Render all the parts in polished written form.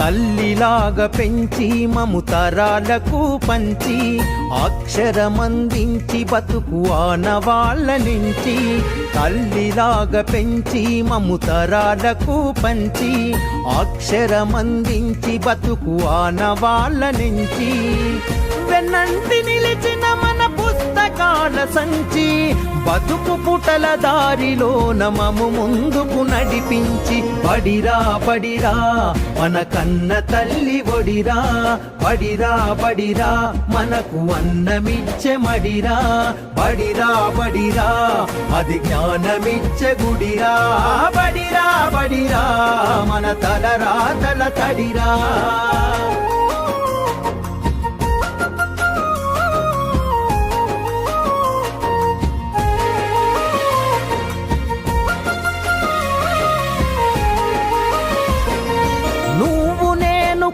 తల్లిలాగా పెంచి మము తరాలకు పంచి అక్షరమందించి బతుకు ఆనవాళ్ళ నుంచి తల్లిలాగా పెంచి మము తరాలకు పంచి అక్షరమందించి బతుకు ఆనవాళ్ళ నుంచి వెన్నంటి నిలిచిన మన పుస్తకాల సంచి బతుకు పుటల దారిలో నమము ముందుకు నడిపించి బడిరా బడిరా మన కన్న తల్లి ఒడిరా బడిరా బడిరా మనకు అన్నమిచ్చే మడిరా బడిరా బడిరా అది జ్ఞానమిచ్చే గుడిరా బడిరా బడిరా మన తలరాతల తడిరా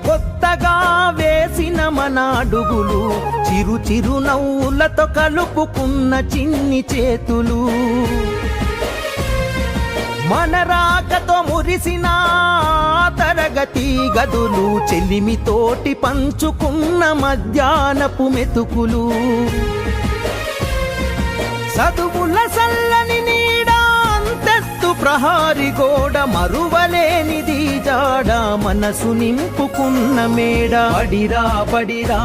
కొత్తగా వేసిన మన అడుగులు చిరు చిరు నవ్వులతో కలుపుకున్న చిన్ని చేతులు మన రాకతో మురిసిన తరగతి గదులు చెలిమితోటి పంచుకున్న మధ్యాహ్నపు మెతుకులు చదువుల సల్లని నీడా అంతెత్తు ప్రహారి గోడ మరువలేనిది జాడ మనసు నింపుకున్న మేడ బడిరా బడిరా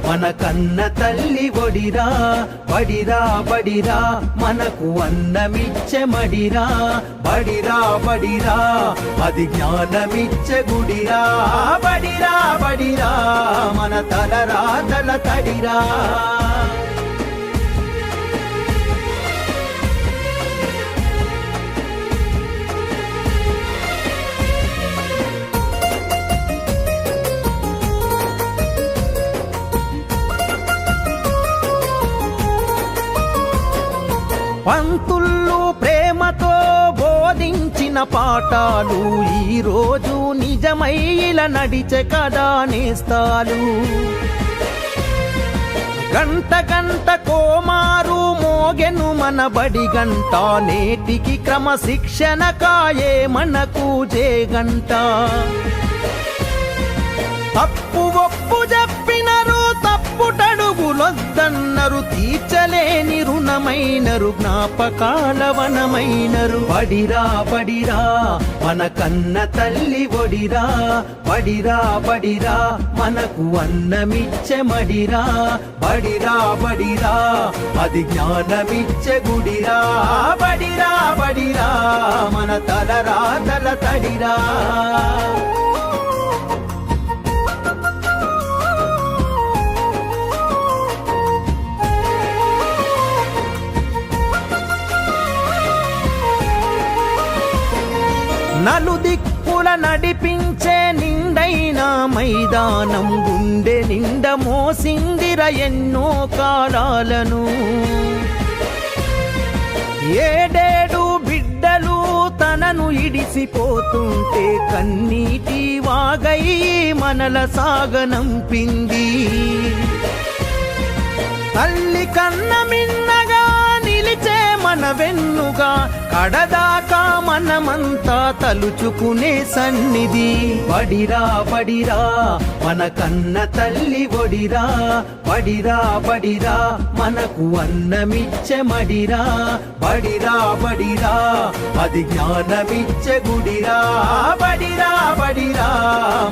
మన కన్న తల్లి ఒడిరా బడిరా బడిరా మనకు అన్నమిచ్చే మడిరా బడిరా బడిరా అది జ్ఞానమిచ్చే గుడిరా బడిరా బడిరా మన తలరాతల తడిరా పంతుళ్ళు ప్రేమతో బోధించిన పాఠాలు ఈరోజు నిజమై ఇలా నడిచే కదా నేస్తాలు గంట గంట కోమారు మోగెను మన బడి గంట నేటికి క్రమశిక్షణ కాయే మనకు జేగంట తప్పు ఒప్పు చెప్పినరు తప్పుటడుగులొద్దన్నరు తీర్చలేని రుణమైనరు జ్ఞాపకాల వనమైనరు బడిరా బడిరా మన కన్న తల్లి ఒడిరా బడిరా బడిరా మనకు అన్నమిచ్చే మడిరా బడిరా బడిరా అది జ్ఞానమిచ్చే గుడిరా బడిరా బడిరా మన తలరాతల తడిరా నలుదిక్కుల నడిపించే నిండైన మైదానం గుండె నిండ మోసిందిర ఎన్నో కాలాలను ఏడేడు బిడ్డలు తనను ఇడిసిపోతుంటే కన్నీటి వాగై మనల సాగనంపింది తల్లి కన్న మిన్నగా నిలిచే మన వెన్నుగా కడదాకా మనమంతా తలుచుకునే సన్నిధి బడిరా బడిరా మన కన్న తల్లి ఒడిరా బడిరా బడిరా మనకు అన్నమిచ్చే మడిరా బడిరా బడిరా అది జ్ఞానమిచ్చే గుడిరా బడిరా బడిరా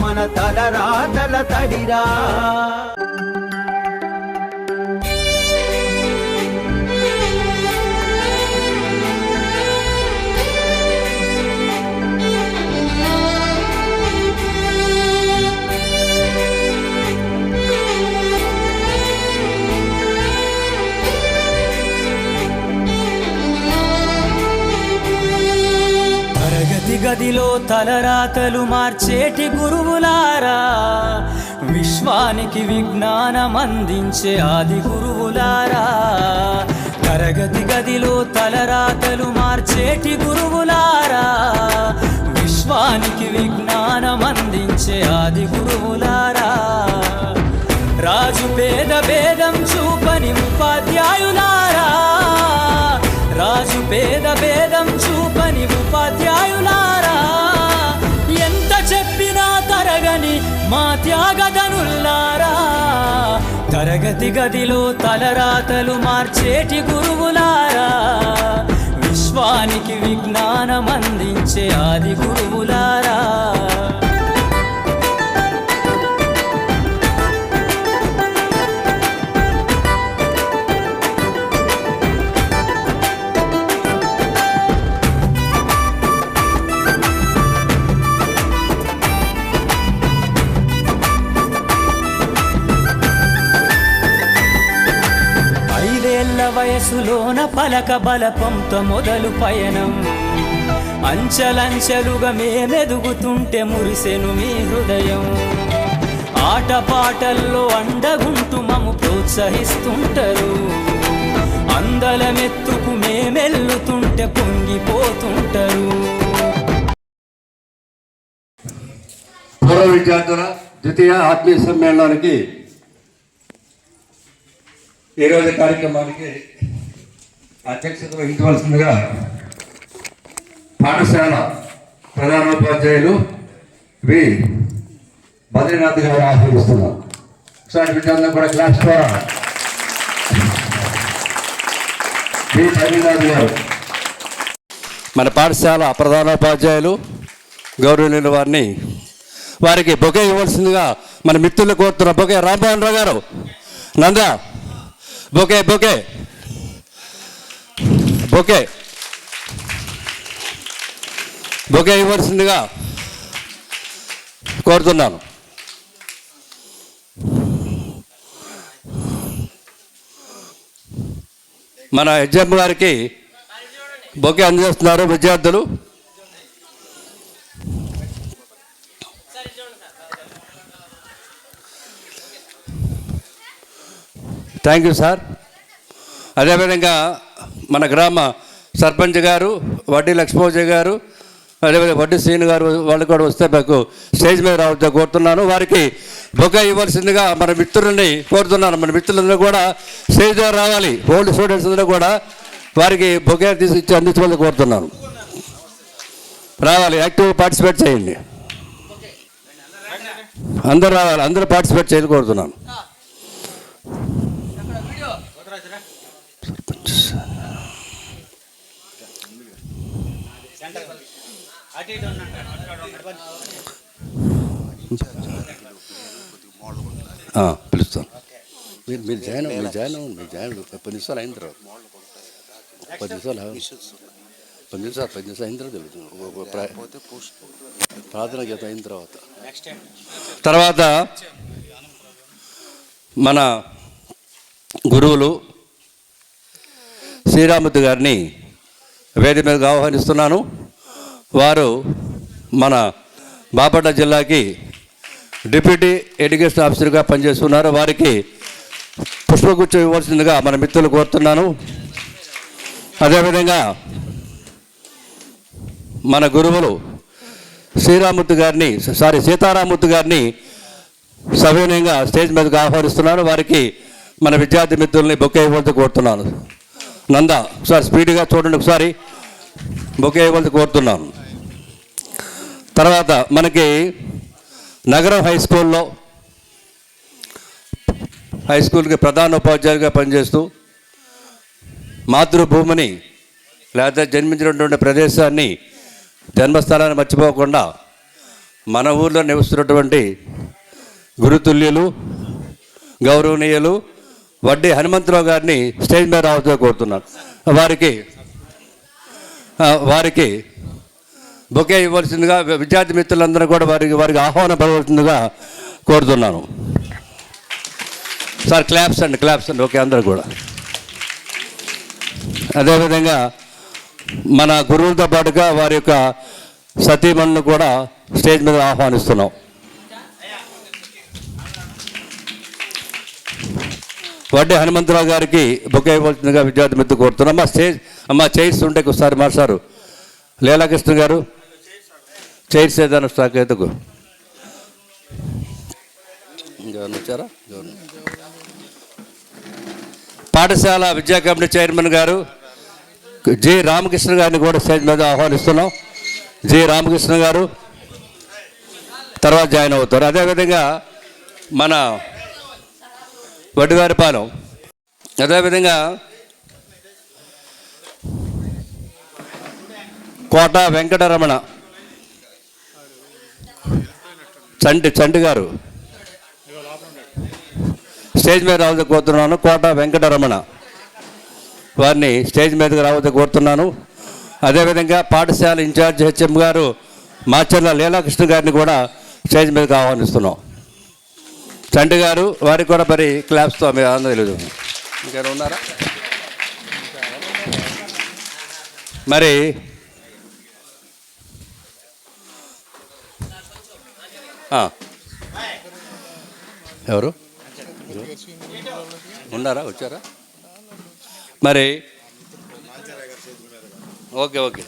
మన తలరాతల తడిరా గదిలో తలరాతలు మార్చేటి గురువులారా విశ్వానికి విజ్ఞానం అందించే ఆది గురువులారా తరగతి గదిలో తలరాతలు మార్చేటి గురువులారా విశ్వానికి విజ్ఞానం అందించే ఆది గురువులారా రాజు పేద భేదం చూపని ఉపాధ్యాయులారా రాజు పేద భేదం చూపని ఉపాధ్యాయులారా ఎంత చెప్పినా తరగని మా త్యాగధనుల్లారా, తరగతి గదిలో తలరాతలు మార్చేటి గురువులారా, విశ్వానికి విజ్ఞానం అందించే ఆది గురువులారా. వయసులోన పలక బలపంతో మొదలు పయనం, అంచెలంచెలుగా మేమెదుగుతుంటే మురిసెను మీ హృదయం. ఆటపాటల్లో అండగుంటూ మము ప్రోత్సహిస్తుంటారు, అందలమెత్తుకు మేమెల్లుతుంటే పొంగిపోతుంటారు. పూర్వ విద్యార్థుల ద్వితీయ ఆత్మీయ సమ్మేళనానికి ఈరోజు కార్యక్రమానికి అధ్యక్షత వహించవలసిందిగా పాఠశాల ప్రధానోపాధ్యాయులు వి బద్రీనాథ్ గారు ఆహ్వానిస్తున్నారు. ఒకసారి విద్యార్థులను కూడా క్లాస్ ద్వారా వి బద్రీనాథ్ గారు. మన పాఠశాల ప్రధానోపాధ్యాయులు గౌరవనీయుల వారికి బొకే ఇవ్వాల్సిందిగా మన మిత్రులు కోరుతున్న బొకే రామ్మోహన్ రావు గారు, Nanda bouquet bouquet bouquet bouquet ఇవ్వాల్సిందిగా కోరుతున్నాను. మన హెచ్ఎం గారికి బొకే అందజేస్తున్నారు విద్యార్థులు. Thank you sir. అదేవిధంగా మన గ్రామ సర్పంచ్ గారు వడ్డీ లక్ష్మోజయ్ గారు, అదేవిధంగా వడ్డీ శ్రీను గారు వాళ్ళు కూడా వస్తే నాకు స్టేజ్ మీద రావద్దు కోరుతున్నాను. వారికి బొకే ఇవ్వాల్సిందిగా మన మిత్రులని కోరుతున్నాను. మన మిత్రులందరూ కూడా స్టేజ్ ద్వారా రావాలి. ఓల్డ్ స్టూడెంట్స్ అందరూ కూడా వారికి బొకే తీసుకొచ్చి అందించమని కోరుతున్నాను. రావాలి, యాక్టివ్ పార్టిసిపేట్ చేయండి. అందరూ రావాలి, అందరూ పార్టిసిపేట్ చేయాలని కోరుతున్నాను. పిలుస్తాను. మీరు జాయిన్ అవ్వండి. 10 నిమిషాలు అయిన తర్వాత 10 నిమిషాలు అయిన తర్వాత ప్రార్థన గీత అయిన తర్వాత మన గురువులు శ్రీరామూర్తి గారిని వేదిక మీదగా ఆహ్వానిస్తున్నాను. వారు మన బాపట్ల జిల్లాకి డిప్యూటీ ఎడ్యుకేషన్ ఆఫీసర్గా పనిచేస్తున్నారు. వారికి పుష్పగుచ్చం ఇవ్వాల్సిందిగా మన మిత్రులు కోరుతున్నాను. అదేవిధంగా మన గురువులు సీతారామూర్తి గారిని సవినయంగా స్టేజ్ మీదకి ఆహ్వానిస్తున్నాను. వారికి మన విద్యార్థి మిత్రుల్ని బొకే ఇవ్వాల్సి కోరుతున్నాను. నందా ఒకసారి స్పీడ్గా చూడండి, ఒకసారి బొకే ఇవ్వాల్సి కోరుతున్నాను. తర్వాత మనకి నగరం హై స్కూల్కి ప్రధానోపాధ్యాయులుగా పనిచేస్తూ మాతృభూమిని లేదా జన్మించినటువంటి ప్రదేశాన్ని జన్మస్థలాన్ని మర్చిపోకుండా మన ఊళ్ళో నివసిస్తున్నటువంటి గురుతుల్యులు గౌరవనీయులు వడ్డీ హనుమంతరావు గారిని స్టేజ్ మీద రావచ్చో కోరుతున్నాను. వారికి బొకే ఇవ్వాల్సిందిగా విద్యార్థి మిత్రులందరూ కూడా వారికి ఆహ్వానం పడవలసిందిగా కోరుతున్నాను. సార్ క్లాప్స్ అండి. ఓకే, అందరూ కూడా. అదేవిధంగా మన గురువులతో పాటుగా వారి యొక్క సతీమణులను కూడా స్టేజ్ మీద ఆహ్వానిస్తున్నాం. వడ్డీ హనుమంతరావు గారికి బొకే ఇవ్వాల్సిందిగా విద్యార్థి మిత్రులు కోరుతున్నాం. చైర్స్ ఉంటే ఒకసారి మాట్లాడు. లీలాకృష్ణ గారు చైర్స్ ఏదైనా స్టాక్ ఎత్తుకు వచ్చారా? పాఠశాల విద్యా కమిటీ చైర్మన్ గారు జి రామకృష్ణ గారిని కూడా స్టేజ్ మీద ఆహ్వానిస్తున్నాం. జి రామకృష్ణ గారు తర్వాత జాయిన్ అవుతారు. అదేవిధంగా మన వడ్డివారిపాలెం, అదేవిధంగా కోట వెంకటరమణ చంటి గారు స్టేజ్ మీద రావద్దు కోరుతున్నాను. కోట వెంకటరమణ వారిని స్టేజ్ మీదకి రావద్దు కోరుతున్నాను. అదేవిధంగా పాఠశాల ఇన్ఛార్జ్ హెచ్ఎం గారు మాచర్ల లీలాకృష్ణ గారిని కూడా స్టేజ్ మీదకి ఆహ్వానిస్తున్నాం. చంటి గారు వారికి కూడా మరి క్లాప్స్తో మీరు ఆనందం తెలియదు. ఇంకేమైనా ఉన్నారా? మరి ఎవరు ఉన్నారా, వచ్చారా? మరి ఓకే.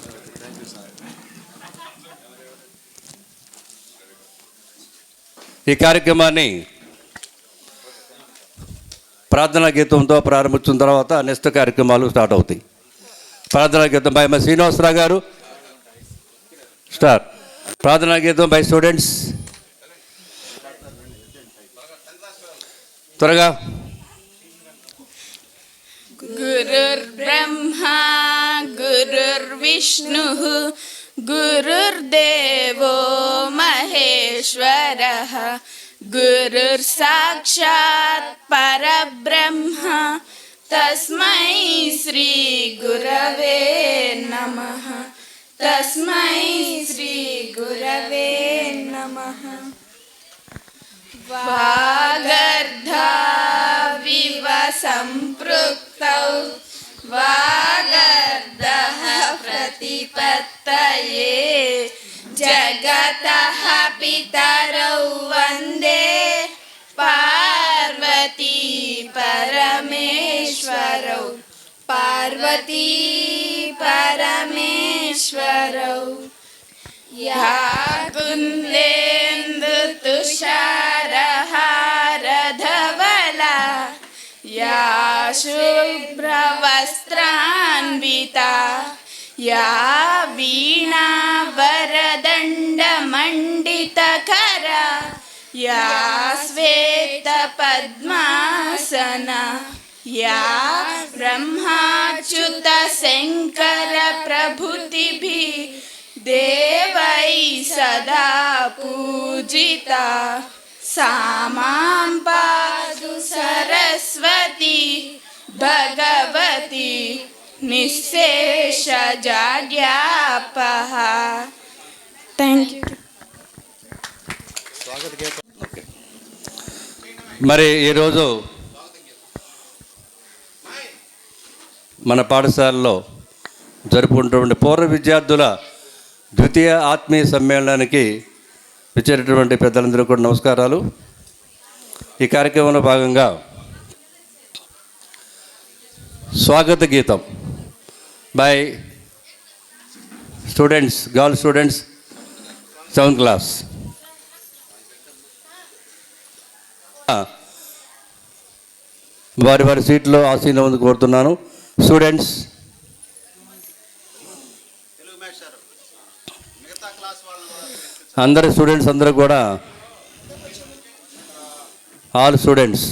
ఈ కార్యక్రమాన్ని ప్రార్థనా గీతంతో ప్రారంభించిన తర్వాత నెక్స్ట్ కార్యక్రమాలు స్టార్ట్ అవుతాయి. ప్రార్థనా గీతం బై శ్రీనివాసరావు గారు స్టార్. ప్రార్థనా గీతం బై స్టూడెంట్స్ త్వరగా. గురుర్బ్రహ్మా గురుర్విష్ణుః గురుర్దేవో మహేశ్వరః గురుర్సాక్షాత్ పరబ్రహ్మ తస్మై శ్రీ గురవే నమః. తస్మై శ్రీ గురవే నమః. వాగర్ధావివ సంపృక్తౌ వాగర్ధః ప్రతిపత్తయే జగతః పితరౌ వందే పార్వతీ పరమేశ్వరౌ. పార్వతీ పరమేశ్వరౌ. యా కుందేందు తుషారహారధవలా యా శుభ్రవస్త్రాన్వితా యా వీణావరదండమండితకరా యా శ్వేతపద్మాసనా యా బ్రహ్మాచ్యుత శంకర ప్రభృతిభిః దేవై సదా పూజితా సా మాం పాతు సరస్వతి భగవతి నిశ్శేషజాడ్యాపహ. Thank you. మరి ఈరోజు మన పాఠశాలలో జరుపుకుంటున్నటువంటి పూర్వ విద్యార్థుల ద్వితీయ ఆత్మీయ సమ్మేళనానికి వచ్చేటటువంటి పెద్దలందరూ కూడా నమస్కారాలు. ఈ కార్యక్రమంలో భాగంగా స్వాగత గీతం by students, girl students 7th class. వారి వారి సీట్లో ఆసీనం ముందుకు కోరుతున్నాను. స్టూడెంట్స్ అందరు స్టూడెంట్స్ అందరూ కూడా, ఆల్ స్టూడెంట్స్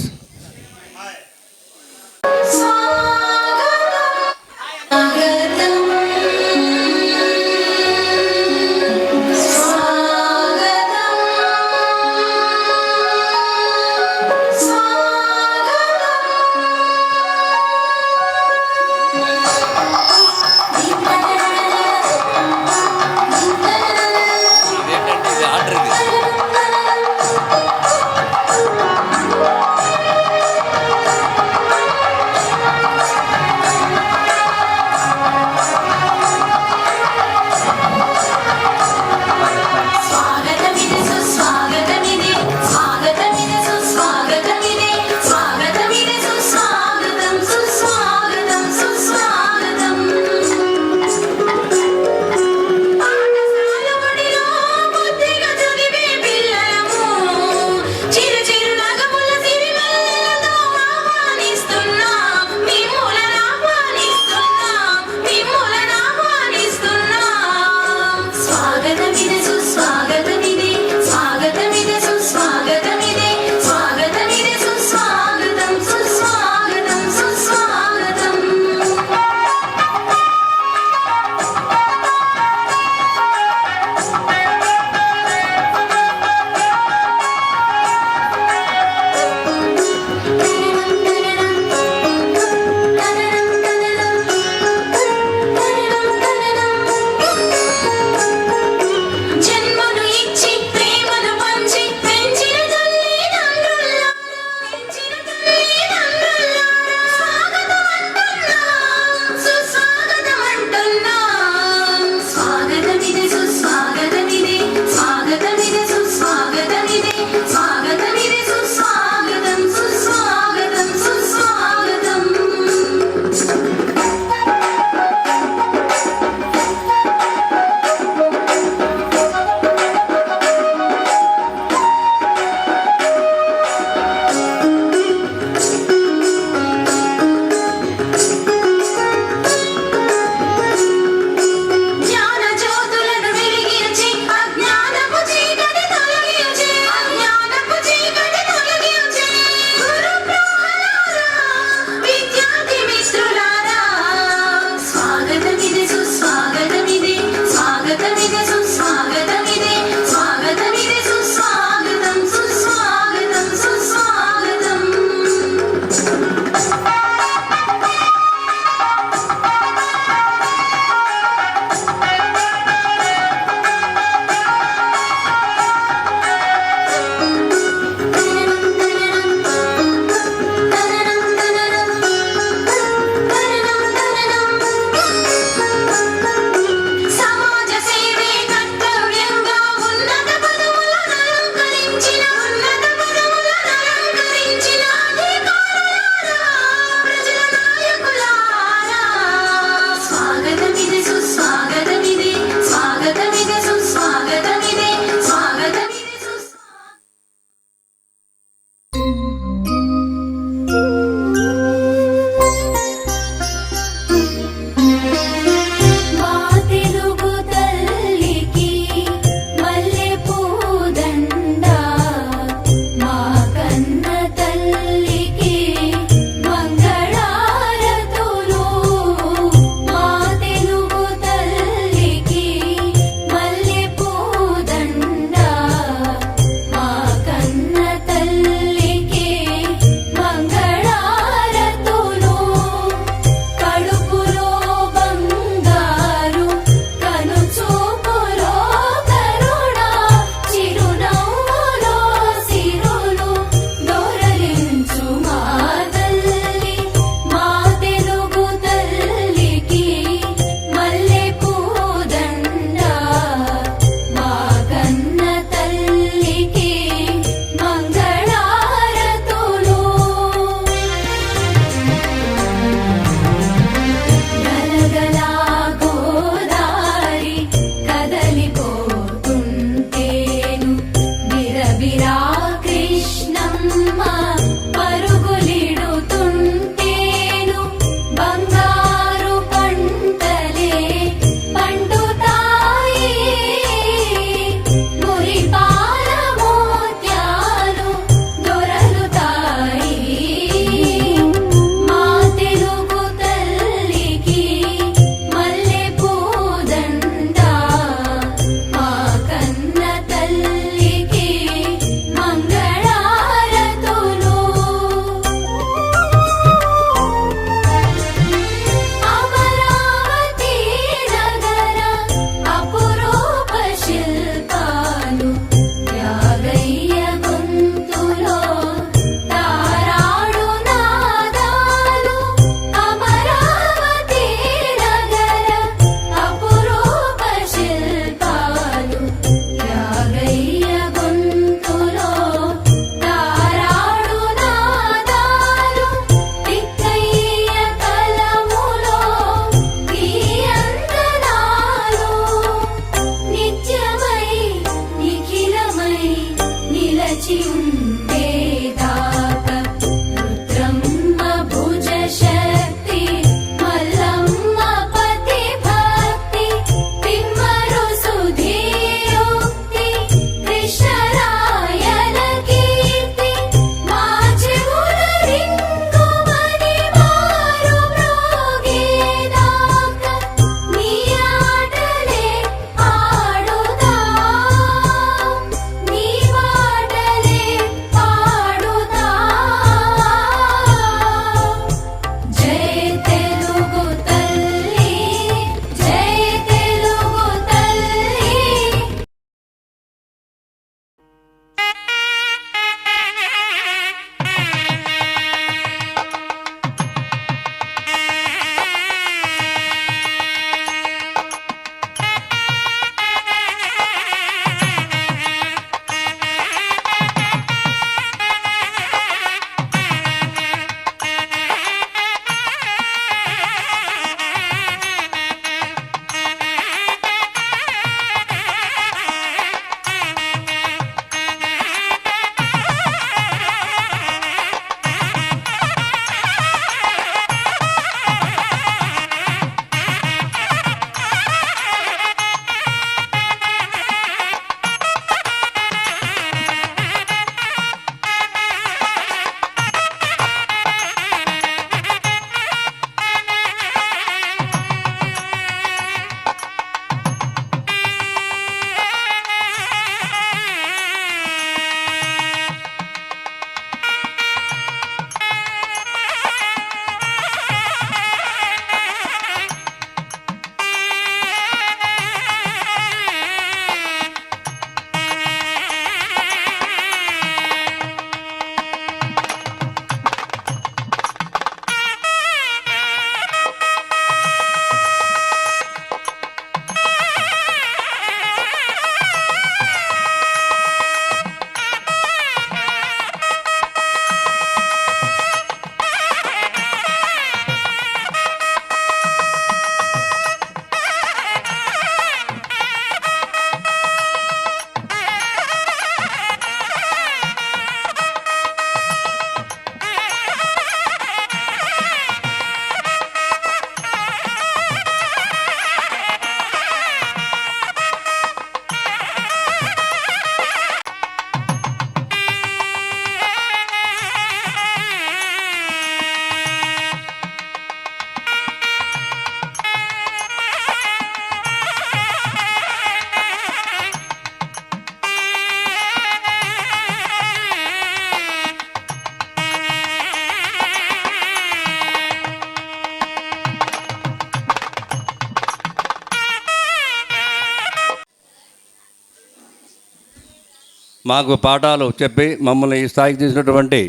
మాకు పాఠాలు చెప్పి మమ్మల్ని ఈ స్థాయికి తీసినటువంటి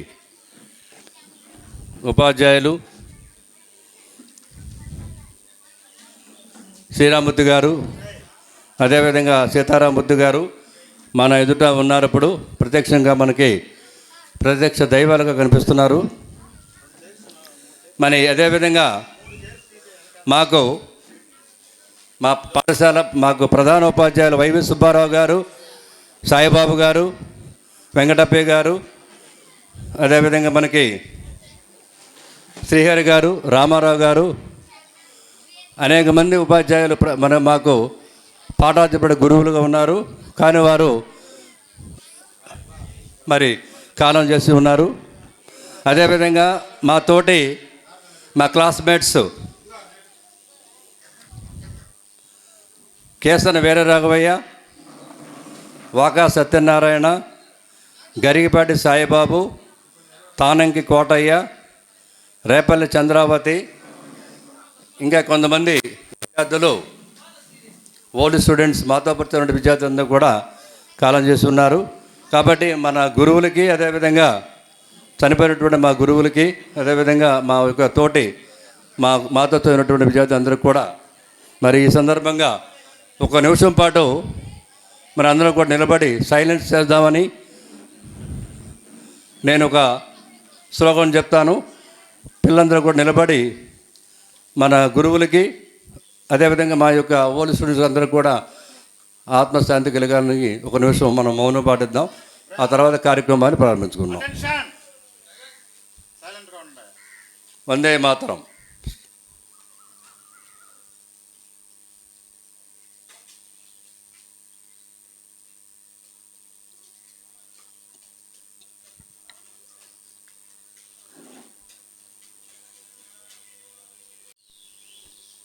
ఉపాధ్యాయులు శ్రీరామూర్తి గారు, అదేవిధంగా సీతారామూర్తి గారు మన ఎదుట ఉన్నారు. ఇప్పుడు ప్రత్యక్షంగా మనకి ప్రత్యక్ష దైవాలుగా కనిపిస్తున్నారు. మరి అదేవిధంగా మాకు మా పాఠశాల మాకు ప్రధాన ఉపాధ్యాయులు వైవి సుబ్బారావు గారు, సాయిబాబు గారు, వెంకటప్పయ్య గారు, అదేవిధంగా మనకి శ్రీహరి గారు, రామారావు గారు, అనేక మంది ఉపాధ్యాయులు మాకు పాఠాధిపతి గురువులుగా ఉన్నారు. కానీ వారు మరి కాలం చేసి ఉన్నారు. అదేవిధంగా మా క్లాస్మేట్స్ కేసన వీర రాఘవయ్య, వాకా సత్యనారాయణ, గరిగిపాటి సాయిబాబు, తానంకి కోటయ్య, రేపల్లి చంద్రావతి, ఇంకా కొంతమంది విద్యార్థులు ఓల్డ్ స్టూడెంట్స్ మాతో పడుతున్న విద్యార్థులందరూ కూడా కాలం చేసి ఉన్నారు. కాబట్టి మన గురువులకి, అదేవిధంగా చనిపోయినటువంటి మా గురువులకి, అదేవిధంగా మా యొక్క తోటి మాతో చదివినటువంటి విద్యార్థులందరికీ కూడా మరి ఈ సందర్భంగా ఒక నిమిషం పాటు మరి అందరం కూడా నిలబడి సైలెన్స్ చేద్దామని నేను ఒక శ్లోకం చెప్తాను. పిల్లలందరూ కూడా నిలబడి మన గురువులకి, అదేవిధంగా మా యొక్క ఓల్డ్ స్టూడెంట్స్ అందరూ కూడా ఆత్మశాంతి కలగాలని ఒక నిమిషం మనం మౌనం పాటిద్దాం. ఆ తర్వాత కార్యక్రమాన్ని ప్రారంభించుకున్నాం. Vande Mataram.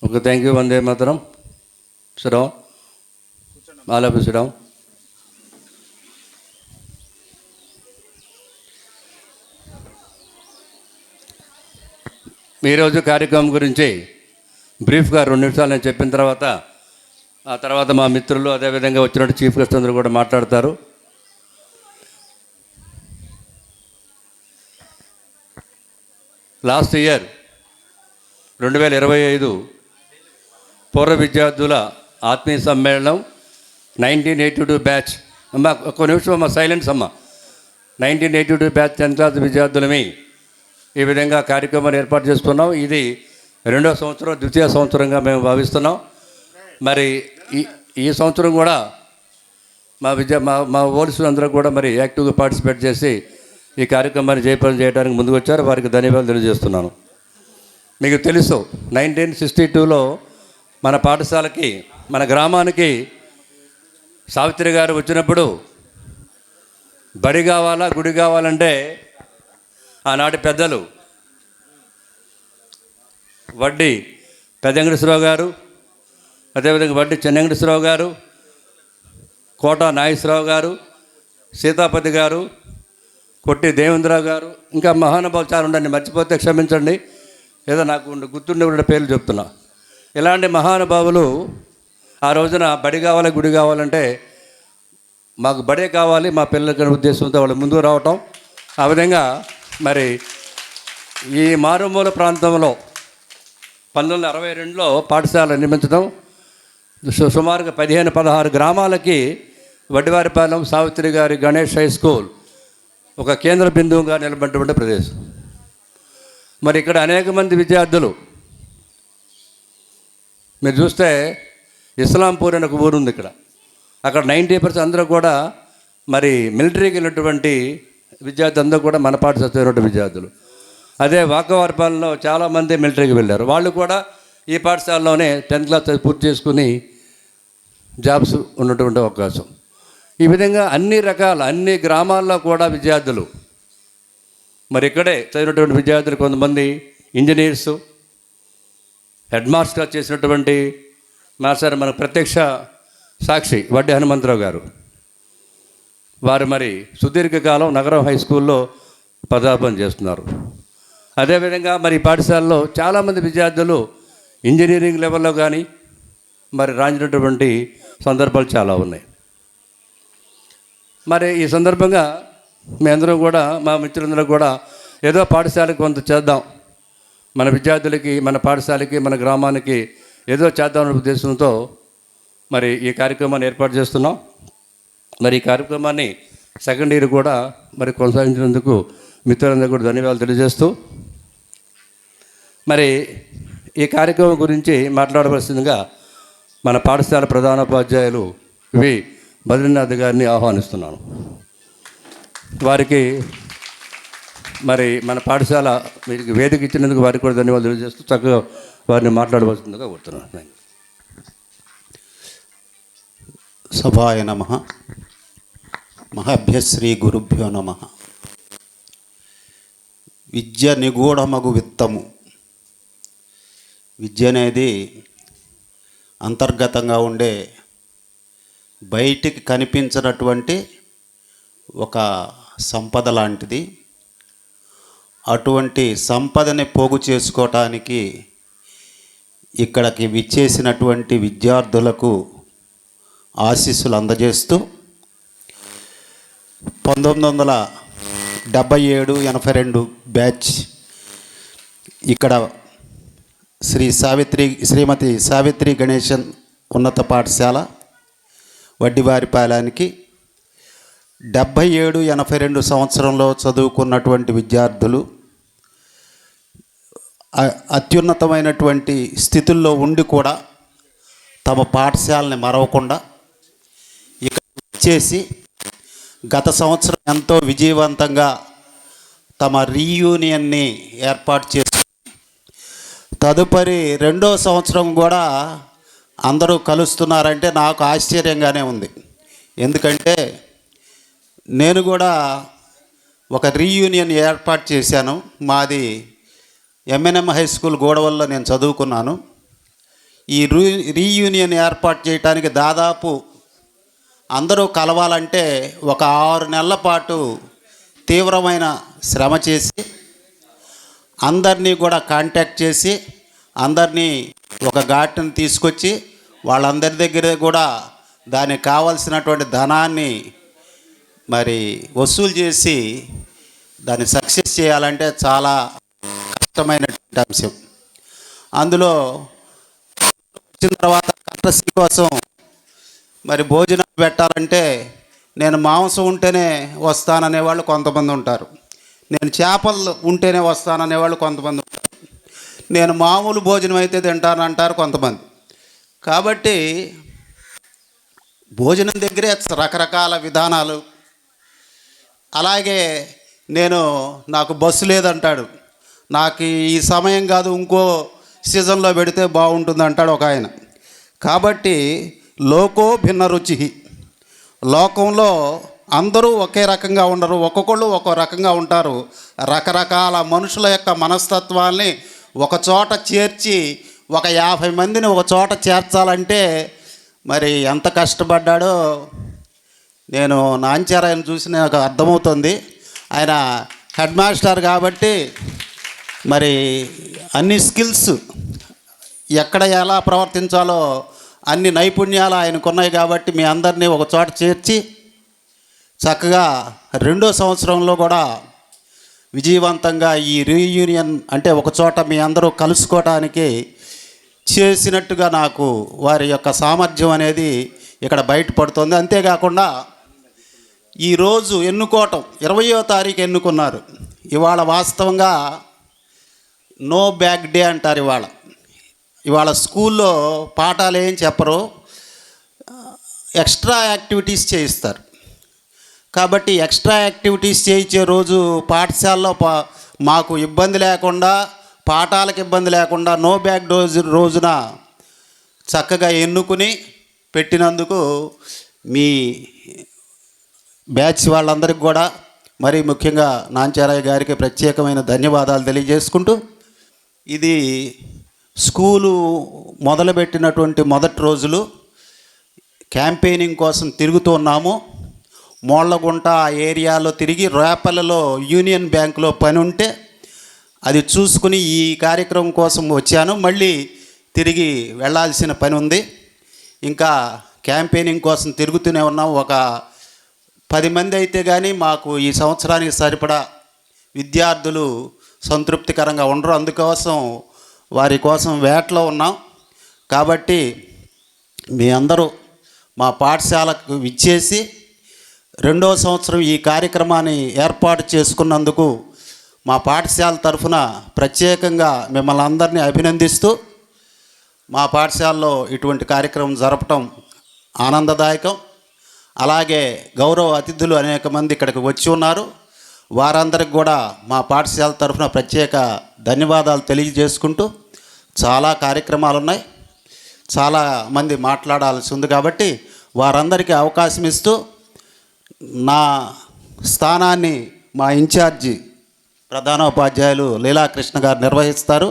Okay, thank you. Vande Mataram. Sit down, all of you sit down. ఈరోజు కార్యక్రమం గురించి బ్రీఫ్గా 2 నిమిషాలు నేను చెప్పిన తర్వాత ఆ తర్వాత మా మిత్రులు, అదేవిధంగా వచ్చినట్టు చీఫ్ గెస్ట్ అందరూ కూడా మాట్లాడతారు. లాస్ట్ ఇయర్ 2025 పూర్వ విద్యార్థుల ఆత్మీయ సమ్మేళనం 1982 బ్యాచ్. అమ్మ ఒక్క నిమిషం అమ్మ, సైలెన్స్ అమ్మ. 1982 బ్యాచ్ 10th క్లాస్ విద్యార్థులమి ఈ విధంగా కార్యక్రమాన్ని ఏర్పాటు చేస్తున్నాం. ఇది 2వ సంవత్సరం, ద్వితీయ సంవత్సరంగా మేము భావిస్తున్నాం. మరి ఈ సంవత్సరం కూడా మా ఓల్డ్స్ అందరూ కూడా మరి యాక్టివ్గా పార్టిసిపేట్ చేసి ఈ కార్యక్రమాన్ని జయప్రదం చేయడానికి ముందుకు వచ్చారు. వారికి ధన్యవాదాలు తెలియజేస్తున్నాను. మీకు తెలుసు 1962లో మన పాఠశాలకి, మన గ్రామానికి సావిత్రి గారు వచ్చినప్పుడు బడి కావాలా, గుడి కావాలంటే ఆనాటి పెద్దలు వడ్డీ పెద్దంగేశ్వరరావు గారు, అదేవిధంగా వడ్డీ చెన్నంగేశ్వరరావు గారు, కోట నాగేశ్వరరావు గారు, సీతాపతి గారు, కొట్టి దేవేంద్రరావు గారు, ఇంకా మహానుభావులు చాలా ఉండండి, మర్చిపోతే క్షమించండి. ఏదో నాకు గుర్తుండే ఉన్న పేర్లు చెప్తున్నా. ఇలాంటి మహానుభావులు ఆ రోజున బడి కావాలి, గుడి కావాలంటే మాకు బడే కావాలి మా పిల్లలకి ఉద్దేశంతో వాళ్ళు ముందుకు రావటం. ఆ విధంగా మరి ఈ మారుమూల ప్రాంతంలో 1962లో పాఠశాల నిర్మించడం, సుమారుగా 15-16 గ్రామాలకి వడ్డివారిపాలెం సావిత్రి గారి గణేష్ హై స్కూల్ ఒక కేంద్ర బిందువుగా నిలబడినటువంటి ప్రదేశం. మరి ఇక్కడ అనేక మంది విద్యార్థులు, మీరు చూస్తే ఇస్లాంపూర్ అనే ఒక ఊరు ఉంది ఇక్కడ. అక్కడ 90% అందరూ కూడా మరి మిలిటరీకి వెళ్ళినటువంటి విద్యార్థులు అందరూ కూడా మన పాఠశాల చదివినటువంటి విద్యార్థులు. అదే వాకవారిపాలెంలో చాలామంది మిలిటరీకి వెళ్ళారు. వాళ్ళు కూడా ఈ పాఠశాలలోనే 10th క్లాస్ పూర్తి చేసుకుని జాబ్స్ ఉన్నటువంటి అవకాశం. ఈ విధంగా అన్ని గ్రామాల్లో కూడా విద్యార్థులు మరి ఇక్కడే చదివినటువంటి విద్యార్థులు, కొంతమంది ఇంజనీర్సు, హెడ్ మాస్టర్గా చేసినటువంటి మాస్టర్ మన ప్రత్యక్ష సాక్షి వడ్డీ హనుమంతరావు గారు, వారు మరి సుదీర్ఘకాలం నగరం హై స్కూల్లో పదార్పణ చేస్తున్నారు. అదేవిధంగా మరి పాఠశాలలో చాలామంది విద్యార్థులు ఇంజనీరింగ్ లెవెల్లో కానీ మరి రాణించినటువంటి సందర్భాలు చాలా ఉన్నాయి. మరి ఈ సందర్భంగా మీ అందరం కూడా, మా మిత్రులందరూ కూడా ఏదో పాఠశాలకు కొంత చేద్దాం, మన విద్యార్థులకి, మన పాఠశాలకి, మన గ్రామానికి ఏదో చేద్దామనే ఉద్దేశంతో మరి ఈ కార్యక్రమాన్ని ఏర్పాటు చేస్తున్నాం. మరి ఈ కార్యక్రమాన్ని సెకండ్ ఇయర్ కూడా మరి కొనసాగించినందుకు మిత్రులందరూ కూడా ధన్యవాదాలు తెలియజేస్తూ, మరి ఈ కార్యక్రమం గురించి మాట్లాడవలసిందిగా మన పాఠశాల ప్రధానోపాధ్యాయులు వి బద్రీనాథ్ గారిని ఆహ్వానిస్తున్నాను. వారికి మరి మన పాఠశాల మీకు వేదిక ఇచ్చినందుకు వారికి కూడా ధన్యవాదాలు తెలియజేస్తూ చక్కగా వారిని మాట్లాడవలసిందిగా కోరుతున్నాను. సభాయ నమః. మహాభ్యశ్రీ గురుభ్యో నమః. విద్య నిగూఢమగు విత్తము. విద్య అనేది అంతర్గతంగా ఉండే, బయటికి కనిపించినటువంటి ఒక సంపద లాంటిది. అటువంటి సంపదని పోగు చేసుకోవటానికి ఇక్కడికి విచ్చేసినటువంటి విద్యార్థులకు ఆశీస్సులు అందజేస్తూ 1977-82 బ్యాచ్ ఇక్కడ శ్రీమతి సావిత్రి గణేశన్ ఉన్నత పాఠశాల వడ్డివారిపాలెనికి 77-82 సంవత్సరంలో చదువుకున్నటువంటి విద్యార్థులు అత్యున్నతమైనటువంటి స్థితుల్లో ఉండి కూడా తమ పాఠశాలని మరవకుండా ఇక్కడ చేసి గత సంవత్సరం ఎంతో విజయవంతంగా తమ రీయూనియన్ని ఏర్పాటు చేసి తదుపరి 2వ సంవత్సరం కూడా అందరూ కలుస్తున్నారంటే నాకు ఆశ్చర్యంగానే ఉంది. ఎందుకంటే నేను కూడా ఒక రీయూనియన్ ఏర్పాటు చేశాను. మాది ఎంఎన్ఎం హై స్కూల్ గోడవల్లో నేను చదువుకున్నాను. ఈ రీయూనియన్ ఏర్పాటు చేయడానికి దాదాపు అందరూ కలవాలంటే ఒక 6 నెలల పాటు తీవ్రమైన శ్రమ చేసి అందరినీ కూడా కాంటాక్ట్ చేసి అందరినీ ఒక ఘాటును తీసుకొచ్చి వాళ్ళందరి దగ్గర కూడా దానికి కావాల్సినటువంటి ధనాన్ని మరి వసూలు చేసి దాన్ని సక్సెస్ చేయాలంటే చాలా కష్టమైనటువంటి అంశం. అందులో వచ్చిన తర్వాత కర్టసీ కోసం మరి భోజనం పెట్టాలంటే నేను మాంసం ఉంటేనే వస్తాననేవాళ్ళు కొంతమంది ఉంటారు, నేను చేపలు ఉంటేనే వస్తాననేవాళ్ళు కొంతమంది ఉంటారు, నేను మామూలు భోజనం అయితే తింటానంటారు కొంతమంది. కాబట్టి భోజనం దగ్గరే రకరకాల విధానాలు. అలాగే నాకు బస్సు లేదంటాడు, నాకు ఈ సమయం కాదు ఇంకో సీజన్లో పెడితే బాగుంటుంది అంటాడు ఒక ఆయన. కాబట్టి లోకో భిన్న రుచి, లోకంలో అందరూ ఒకే రకంగా ఉండరు, ఒక్కొక్కళ్ళు ఒక్కో రకంగా ఉంటారు. రకరకాల మనుషుల యొక్క మనస్తత్వాల్ని ఒక చోట చేర్చి ఒక 50 మందిని ఒక చోట చేర్చాలంటే మరి ఎంత కష్టపడ్డాడో నేను నాంచారాయణ చూసి నాకు అర్థమవుతుంది. ఆయన హెడ్ మాస్టర్ కాబట్టి మరి అన్ని స్కిల్స్ ఎక్కడ ఎలా ప్రవర్తించాలో అన్ని నైపుణ్యాలు ఆయనకున్నాయి. కాబట్టి మీ అందరినీ ఒక చోట చేర్చి చక్కగా 2వ సంవత్సరంలో కూడా విజయవంతంగా ఈ రీయూనియన్ అంటే ఒక చోట మీ అందరూ కలుసుకోవటానికి చేసినట్టుగా నాకు వారి యొక్క సామర్థ్యం అనేది ఇక్కడ బయటపడుతుంది. అంతేకాకుండా ఈరోజు ఎన్నుకోవటం 20వ తారీఖు ఎన్నుకున్నారు. ఇవాళ వాస్తవంగా నో బ్యాగ్ డే అంటారు. ఇవాళ స్కూల్లో పాఠాలు ఏం చెప్పరు, ఎక్స్ట్రా యాక్టివిటీస్ చేయిస్తారు. కాబట్టి ఎక్స్ట్రా యాక్టివిటీస్ చేయించే రోజు పాఠశాలలో మాకు ఇబ్బంది లేకుండా, పాఠాలకు ఇబ్బంది లేకుండా నో బ్యాగ్ రోజున చక్కగా ఎన్నుకుని పెట్టినందుకు మీ బ్యాచ్ వాళ్ళందరికీ కూడా మరి ముఖ్యంగా నాంచారయ్య గారికి ప్రత్యేకమైన ధన్యవాదాలు తెలియజేసుకుంటూ, ఇది స్కూలు మొదలుపెట్టినటువంటి మొదటి రోజులు క్యాంపెయినింగ్ కోసం తిరుగుతూ ఉన్నాము. మోళ్ళగుంట ఆ ఏరియాలో తిరిగి రేపల్లలో యూనియన్ బ్యాంకులో పని ఉంటే అది చూసుకుని ఈ కార్యక్రమం కోసం వచ్చాను. మళ్ళీ తిరిగి వెళ్ళాల్సిన పని ఉంది. ఇంకా క్యాంపెయినింగ్ కోసం తిరుగుతూనే ఉన్నాం. ఒక 10 మంది అయితే కానీ మాకు ఈ సంవత్సరానికి సరిపడా విద్యార్థులు సంతృప్తికరంగా ఉండరు. అందుకోసం వారి కోసం వేటలో ఉన్నాం. కాబట్టి మీ అందరూ మా పాఠశాలకు విచ్చేసి 2వ సంవత్సరం ఈ కార్యక్రమాన్ని ఏర్పాటు చేసుకున్నందుకు మా పాఠశాల తరఫున ప్రత్యేకంగా మిమ్మల్ని అందరినీ అభినందిస్తూ, మా పాఠశాలలో ఇటువంటి కార్యక్రమం జరపటం ఆనందదాయకం. అలాగే గౌరవ అతిథులు అనేక మంది ఇక్కడికి వచ్చి ఉన్నారు. వారందరికి కూడా మా పాఠశాల తరఫున ప్రత్యేక ధన్యవాదాలు తెలియజేసుకుంటూ, చాలా కార్యక్రమాలు ఉన్నాయి, చాలా మంది మాట్లాడాల్సి ఉంది కాబట్టి వారందరికీ అవకాశం ఇస్తూ నా స్థానాన్ని మా ఇన్ఛార్జి ప్రధానోపాధ్యాయులు లీలాకృష్ణ గారు నిర్వహిస్తారు.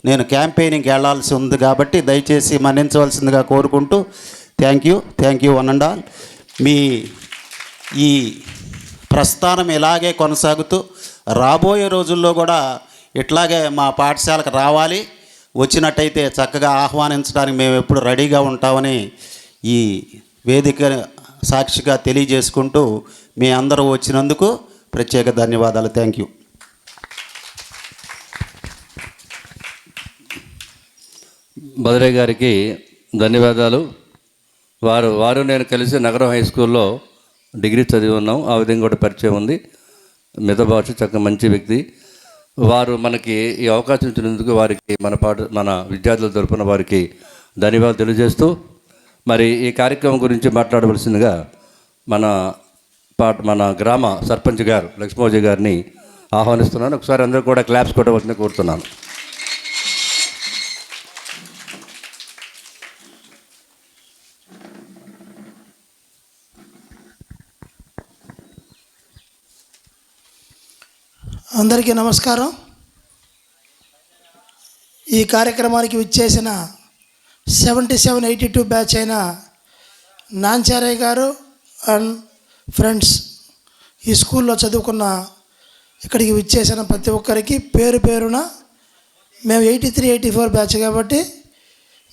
నేను క్యాంపెయినింగ్కి వెళ్ళాల్సి ఉంది కాబట్టి దయచేసి మన్నించవలసిందిగా కోరుకుంటూ thank you one and all. మీ ఈ ప్రస్థానం ఇలాగే కొనసాగుతూ రాబోయే రోజుల్లో కూడా ఇట్లాగే మా పాఠశాలకు రావాలి, వచ్చినట్టయితే చక్కగా ఆహ్వానించడానికి మేము ఎప్పుడు రెడీగా ఉంటామని ఈ వేదిక సాక్షిగా తెలియజేసుకుంటూ మీ అందరూ వచ్చినందుకు ప్రత్యేక ధన్యవాదాలు. Thank you. బద్రే గారికి ధన్యవాదాలు. వారు నేను కలిసి నగరం హై స్కూల్లో డిగ్రీ చదివి ఉన్నాం. ఆ విధంగా కూడా పరిచయం ఉంది. మితభాష చక్కగా మంచి వ్యక్తి. వారు మనకి ఈ అవకాశం ఇచ్చినందుకు వారికి మన విద్యార్థుల తరపున వారికి ధన్యవాదాలు తెలియజేస్తూ, మరి ఈ కార్యక్రమం గురించి మాట్లాడవలసిందిగా మన గ్రామ సర్పంచ్ గారు లక్ష్మోజీ గారిని ఆహ్వానిస్తున్నాను. ఒకసారి అందరూ కూడా క్లాప్స్ కొట్టవలసింది కోరుతున్నాను. అందరికీ నమస్కారం. ఈ కార్యక్రమానికి విచ్చేసిన 7782 బ్యాచ్ అయిన నాంచారయ్య గారు అండ్ ఫ్రెండ్స్, ఈ స్కూల్లో చదువుకున్న ఇక్కడికి విచ్చేసిన ప్రతి ఒక్కరికి పేరు పేరున మేము 83, 84 బ్యాచ్ కాబట్టి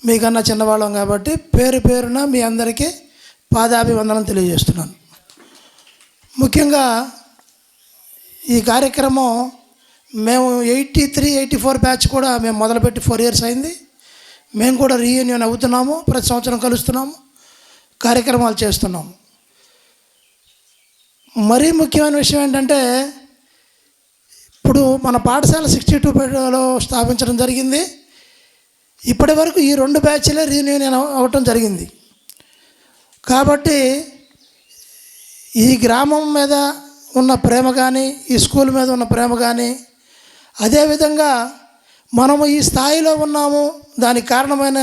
మీకన్నా చిన్నవాళ్ళం కాబట్టి పేరు పేరున మీ అందరికీ పాదాభివందనం తెలియజేస్తున్నాను. ముఖ్యంగా ఈ కార్యక్రమం మేము 83, 84 బ్యాచ్ కూడా మేము మొదలుపెట్టి 4 years అయింది. మేము కూడా రీయూనియన్ అవుతున్నాము, ప్రతి సంవత్సరం కలుస్తున్నాము, కార్యక్రమాలు చేస్తున్నాము. మరీ ముఖ్యమైన విషయం ఏంటంటే, ఇప్పుడు మన పాఠశాల 62లో స్థాపించడం జరిగింది. ఇప్పటి వరకు ఈ 2 బ్యాచ్లే రీయూనియన్ అవ్వటం జరిగింది. కాబట్టి ఈ గ్రామం మీద ఉన్న ప్రేమ కానీ, ఈ స్కూల్ మీద ఉన్న ప్రేమ కానీ, అదేవిధంగా మనము ఈ స్థాయిలో ఉన్నాము, దానికి కారణమైన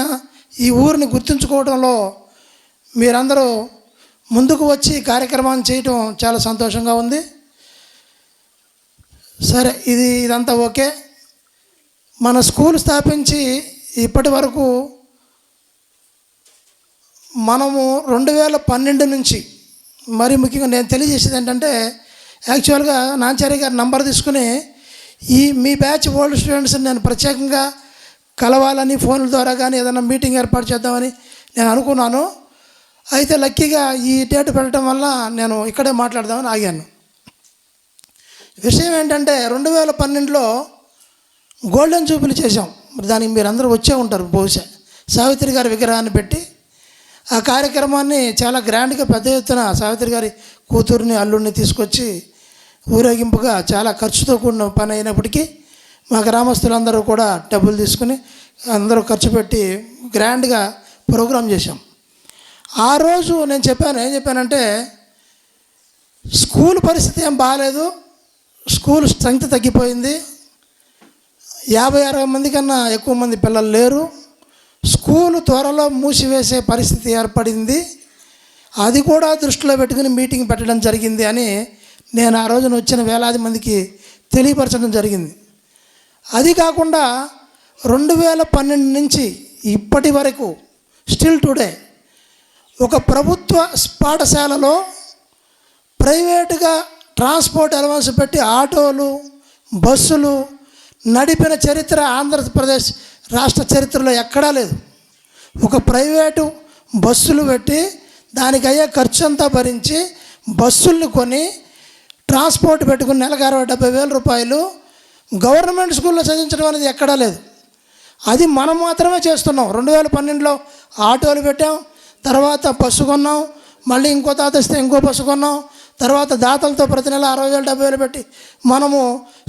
ఈ ఊరిని గుర్తుంచుకోవడంలో మీరందరూ ముందుకు వచ్చి కార్యక్రమాన్ని చేయటం చాలా సంతోషంగా ఉంది. సరే, ఇదంతా ఓకే. మన స్కూల్ స్థాపించి ఇప్పటి వరకు మనము 2012 నుంచి, మరి ముఖ్యంగా నేను తెలియజేసేది ఏంటంటే, యాక్చువల్గా నాంచారి గారి నంబర్ తీసుకుని మీ బ్యాచ్ ఓల్డ్ స్టూడెంట్స్ని నేను ప్రత్యేకంగా కలవాలని ఫోన్ల ద్వారా కానీ ఏదైనా మీటింగ్ ఏర్పాటు చేద్దామని నేను అనుకున్నాను. అయితే లక్కీగా ఈ డేట్ పెట్టడం వల్ల నేను ఇక్కడే మాట్లాడదామని ఆగాను. విషయం ఏంటంటే, 2012లో గోల్డెన్ జూబిలీ చేశాం. దానికి మీరు అందరూ వచ్చే ఉంటారు బహుశా. సావిత్రి గారి విగ్రహాన్ని పెట్టి ఆ కార్యక్రమాన్ని చాలా గ్రాండ్గా పెద్ద ఎత్తున సావిత్రి గారి కూతుర్ని అల్లుడిని తీసుకొచ్చి ఊరేగింపుగా చాలా ఖర్చుతో కూడిన పని అయినప్పటికీ మా గ్రామస్తులందరూ కూడా డబ్బులు తీసుకుని అందరూ ఖర్చు పెట్టి గ్రాండ్గా ప్రోగ్రాం చేశాం. ఆ రోజు నేను ఏం చెప్పానంటే, స్కూల్ పరిస్థితి ఏం బాగాలేదు, స్కూల్ స్ట్రెంగ్త్ తగ్గిపోయింది, 50-60 మంది కన్నా ఎక్కువ మంది పిల్లలు లేరు, స్కూలు త్వరలో మూసివేసే పరిస్థితి ఏర్పడింది, అది కూడా దృష్టిలో పెట్టుకుని మీటింగ్ పెట్టడం జరిగింది అని నేను ఆ రోజున వచ్చిన వేలాది మందికి తెలియపరచడం జరిగింది. అది కాకుండా 2012 నుంచి ఇప్పటి వరకు స్టిల్ టుడే ఒక ప్రభుత్వ పాఠశాలలో ప్రైవేటుగా ట్రాన్స్పోర్ట్ అలవెన్స్ పెట్టి ఆటోలు, బస్సులు నడిపిన చరిత్ర ఆంధ్రప్రదేశ్ రాష్ట్ర చరిత్రలో ఎక్కడా లేదు. ఒక ప్రైవేటు బస్సులు పెట్టి దానికి అయ్యే ఖర్చు అంతా భరించి బస్సుల్ని కొని ట్రాన్స్పోర్ట్ పెట్టుకుని నెలకు 60,000-70,000 రూపాయలు గవర్నమెంట్ స్కూల్లో చదివించడం అనేది ఎక్కడా లేదు. అది మనం మాత్రమే చేస్తున్నాం. 2012లో ఆటోలు పెట్టాం, తర్వాత బస్సు కొన్నాం, మళ్ళీ ఇంకో తాత ఇస్తే ఇంకో బస్సు కొన్నాం, తర్వాత దాతలతో ప్రతి నెల 60,000-70,000 పెట్టి మనము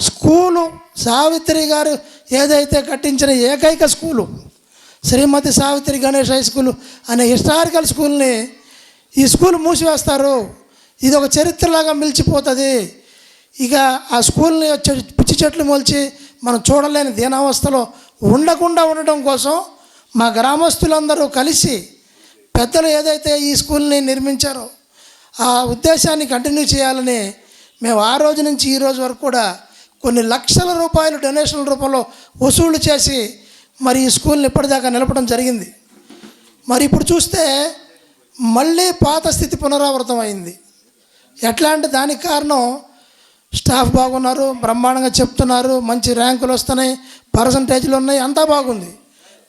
స్కూలు సావిత్రి గారు ఏదైతే కట్టించిన ఏకైక స్కూలు శ్రీమతి సావిత్రి గణేష్ హై స్కూలు అనే హిస్టారికల్ స్కూల్ని ఈ స్కూల్ మూసివేస్తారు. ఇది ఒక చరిత్రలాగా మిలిచిపోతుంది. ఇక ఆ స్కూల్ని పిచ్చి చెట్లు మొలిచి మనం చూడలేని దీనావస్థలో ఉండకుండా ఉండటం కోసం మా గ్రామస్తులందరూ కలిసి పెద్దలు ఏదైతే ఈ స్కూల్ని నిర్మించారో ఆ ఉద్దేశాన్ని కంటిన్యూ చేయాలని మేము ఆ రోజు నుంచి ఈ రోజు వరకు కూడా కొన్ని లక్షల రూపాయలు డొనేషన్ల రూపంలో వసూలు చేసి మరి ఈ స్కూల్ని ఇప్పటిదాకా నిలపడం జరిగింది. మరి ఇప్పుడు చూస్తే మళ్ళీ పాత స్థితి పునరావృతం అయింది. ఎట్లా అంటే దానికి కారణం స్టాఫ్ బాగున్నారు, బ్రహ్మాండంగా చెప్తున్నారు, మంచి ర్యాంకులు వస్తున్నాయి, పర్సంటేజ్లు ఉన్నాయి, అంతా బాగుంది.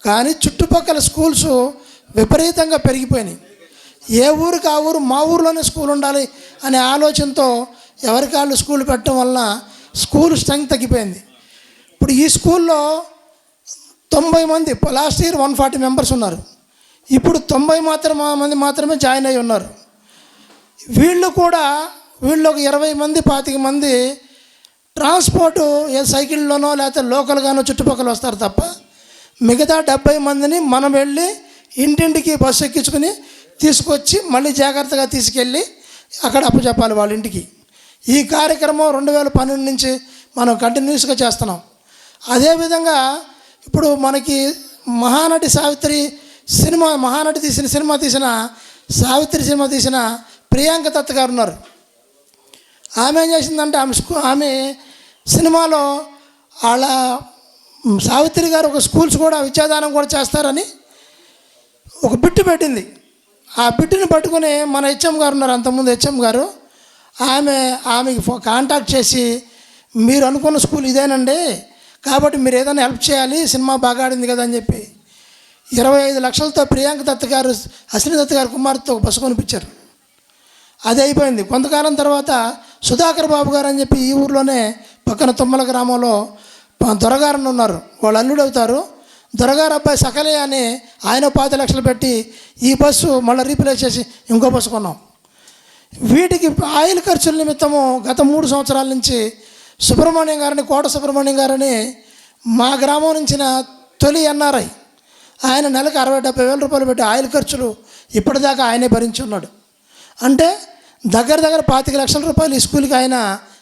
కానీ చుట్టుపక్కల స్కూల్స్ విపరీతంగా పెరిగిపోయినాయి. ఏ ఊరికి ఆ ఊరు మా ఊరిలోనే స్కూల్ ఉండాలి అనే ఆలోచనతో ఎవరికాళ్ళు స్కూల్ పెట్టడం వలన స్కూల్ స్ట్రెంగ్త్ తగ్గిపోయింది. ఇప్పుడు ఈ స్కూల్లో 90 మంది, లాస్ట్ ఇయర్ 140 మెంబర్స్ ఉన్నారు. ఇప్పుడు 90 మంది మాత్రమే జాయిన్ అయ్యి ఉన్నారు. వీళ్ళు ఒక 20 మంది 25 మంది ట్రాన్స్పోర్టు ఏ సైకిల్లోనో లేకపోతే లోకల్గానో చుట్టుపక్కల వస్తారు తప్ప మిగతా 70 మందిని మనం వెళ్ళి ఇంటింటికి బస్సు ఎక్కించుకుని తీసుకొచ్చి మళ్ళీ జాగ్రత్తగా తీసుకెళ్ళి అక్కడ అప్పచెప్పాలి వాళ్ళ ఇంటికి. ఈ కార్యక్రమం 2012 నుంచి మనం కంటిన్యూస్గా చేస్తున్నాం. అదేవిధంగా ఇప్పుడు మనకి మహానటి సావిత్రి సినిమా తీసిన ప్రియాంక దత్ గారు ఉన్నారు. ఆమె ఏం చేసిందంటే ఆమె సినిమాలో వాళ్ళ సావిత్రి గారు ఒక స్కూల్స్ కూడా విద్యాదానం కూడా చేస్తారని ఒక బిట్టు పెట్టింది. ఆ బిట్టుని పట్టుకుని మన హెచ్ఎం గారు ఉన్నారు, అంతకుముందు హెచ్ఎం గారు, ఆమెకి కాంటాక్ట్ చేసి మీరు అనుకున్న స్కూల్ ఇదేనండి, కాబట్టి మీరు ఏదైనా హెల్ప్ చేయాలి, సినిమా బాగా ఆడింది కదా అని చెప్పి 25 లక్షలతో ప్రియాంక దత్ గారు అశ్విని దత్ గారు కుమార్తెతో ఒక బస్సు కొనిపించారు. అది అయిపోయింది. కొంతకాలం తర్వాత సుధాకర్ బాబు గారు అని చెప్పి ఈ ఊర్లోనే పక్కన తుమ్మల గ్రామంలో దొరగారని ఉన్నారు, వాళ్ళు అల్లుడు అవుతారు. దొరగారు అబ్బాయి సకలే అని ఆయన 5 లక్షలు పెట్టి ఈ బస్సు మళ్ళీ రీప్లేస్ చేసి ఇంకో బస్సు కొన్నాం. వీటికి ఆయిల్ ఖర్చుల నిమిత్తము గత 3 సంవత్సరాల నుంచి సుబ్రహ్మణ్యం గారని, కోట సుబ్రహ్మణ్యం గారని మా గ్రామం నుంచిన తొలి ఎన్ఆర్ఐ, ఆయన నెలకు 60,000-70,000 రూపాయలు పెట్టి ఆయిల్ ఖర్చులు ఇప్పటిదాకా ఆయనే భరించి ఉన్నాడు. అంటే దగ్గర 25 లక్షల రూపాయలు ఈ స్కూల్కి ఆయన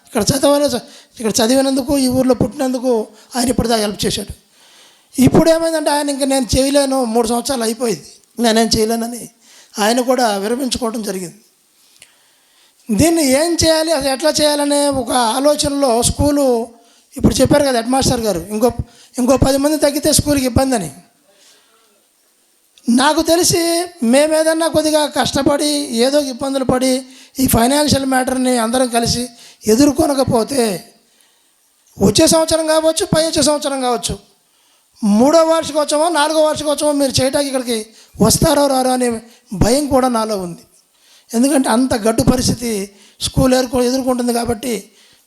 ఇక్కడ చదివినందుకు, ఈ ఊర్లో పుట్టినందుకు ఆయన ఇప్పటిదాకా హెల్ప్ చేశాడు. ఇప్పుడు ఏమైందంటే ఆయన ఇంకా నేను చేయలేను, 3 సంవత్సరాలు అయిపోయింది, నేనేం చేయలేనని ఆయన కూడా విరమించుకోవడం జరిగింది. దీన్ని ఏం చేయాలి, అది ఎట్లా చేయాలనే ఒక ఆలోచనలో స్కూలు ఇప్పుడు చెప్పారు కదా హెడ్ మాస్టర్ గారు, ఇంకో 10 మంది తగ్గితే స్కూల్కి ఇబ్బంది అని. నాకు తెలిసి మేము ఏదన్నా కొద్దిగా కష్టపడి ఏదో ఇబ్బందులు పడి ఈ ఫైనాన్షియల్ మ్యాటర్ని అందరం కలిసి ఎదుర్కొనకపోతే వచ్చే సంవత్సరం కావచ్చు, పై వచ్చే సంవత్సరం కావచ్చు, 3వ వార్షికోత్సవం 4వ వార్షికోత్సవం మీరు చేయడానికి ఇక్కడికి వస్తారో రారో అనే భయం కూడా నాలో ఉంది. ఎందుకంటే అంత గడ్డు పరిస్థితి స్కూల్ ఎదుర్కొంటుంది. కాబట్టి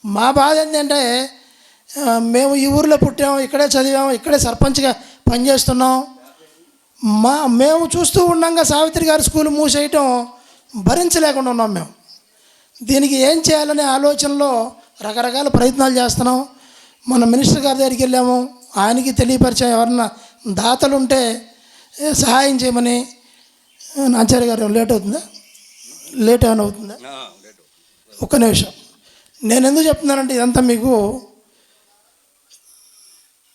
మా బాధ ఏంటంటే మేము ఈ ఊరిలో పుట్టాము, ఇక్కడే చదివాము, ఇక్కడే సర్పంచ్గా పనిచేస్తున్నాం. మేము చూస్తూ ఉండగా సావిత్రి గారి స్కూల్ మూసేయటం భరించలేకుండా ఉన్నాం మేము. దీనికి ఏం చేయాలనే ఆలోచనలో రకరకాల ప్రయత్నాలు చేస్తున్నాం. మన మినిస్టర్ గారి దగ్గరికి వెళ్ళాము, ఆయనకి తెలియపరిచాం ఎవరన్నా దాతలు ఉంటే సహాయం చేయమని. ఆచార్య గారు లేట్ ఏమైనా అవుతుందా? ఒక్క నిమిషం. నేను ఎందుకు చెప్తున్నానంటే ఇదంతా మీకు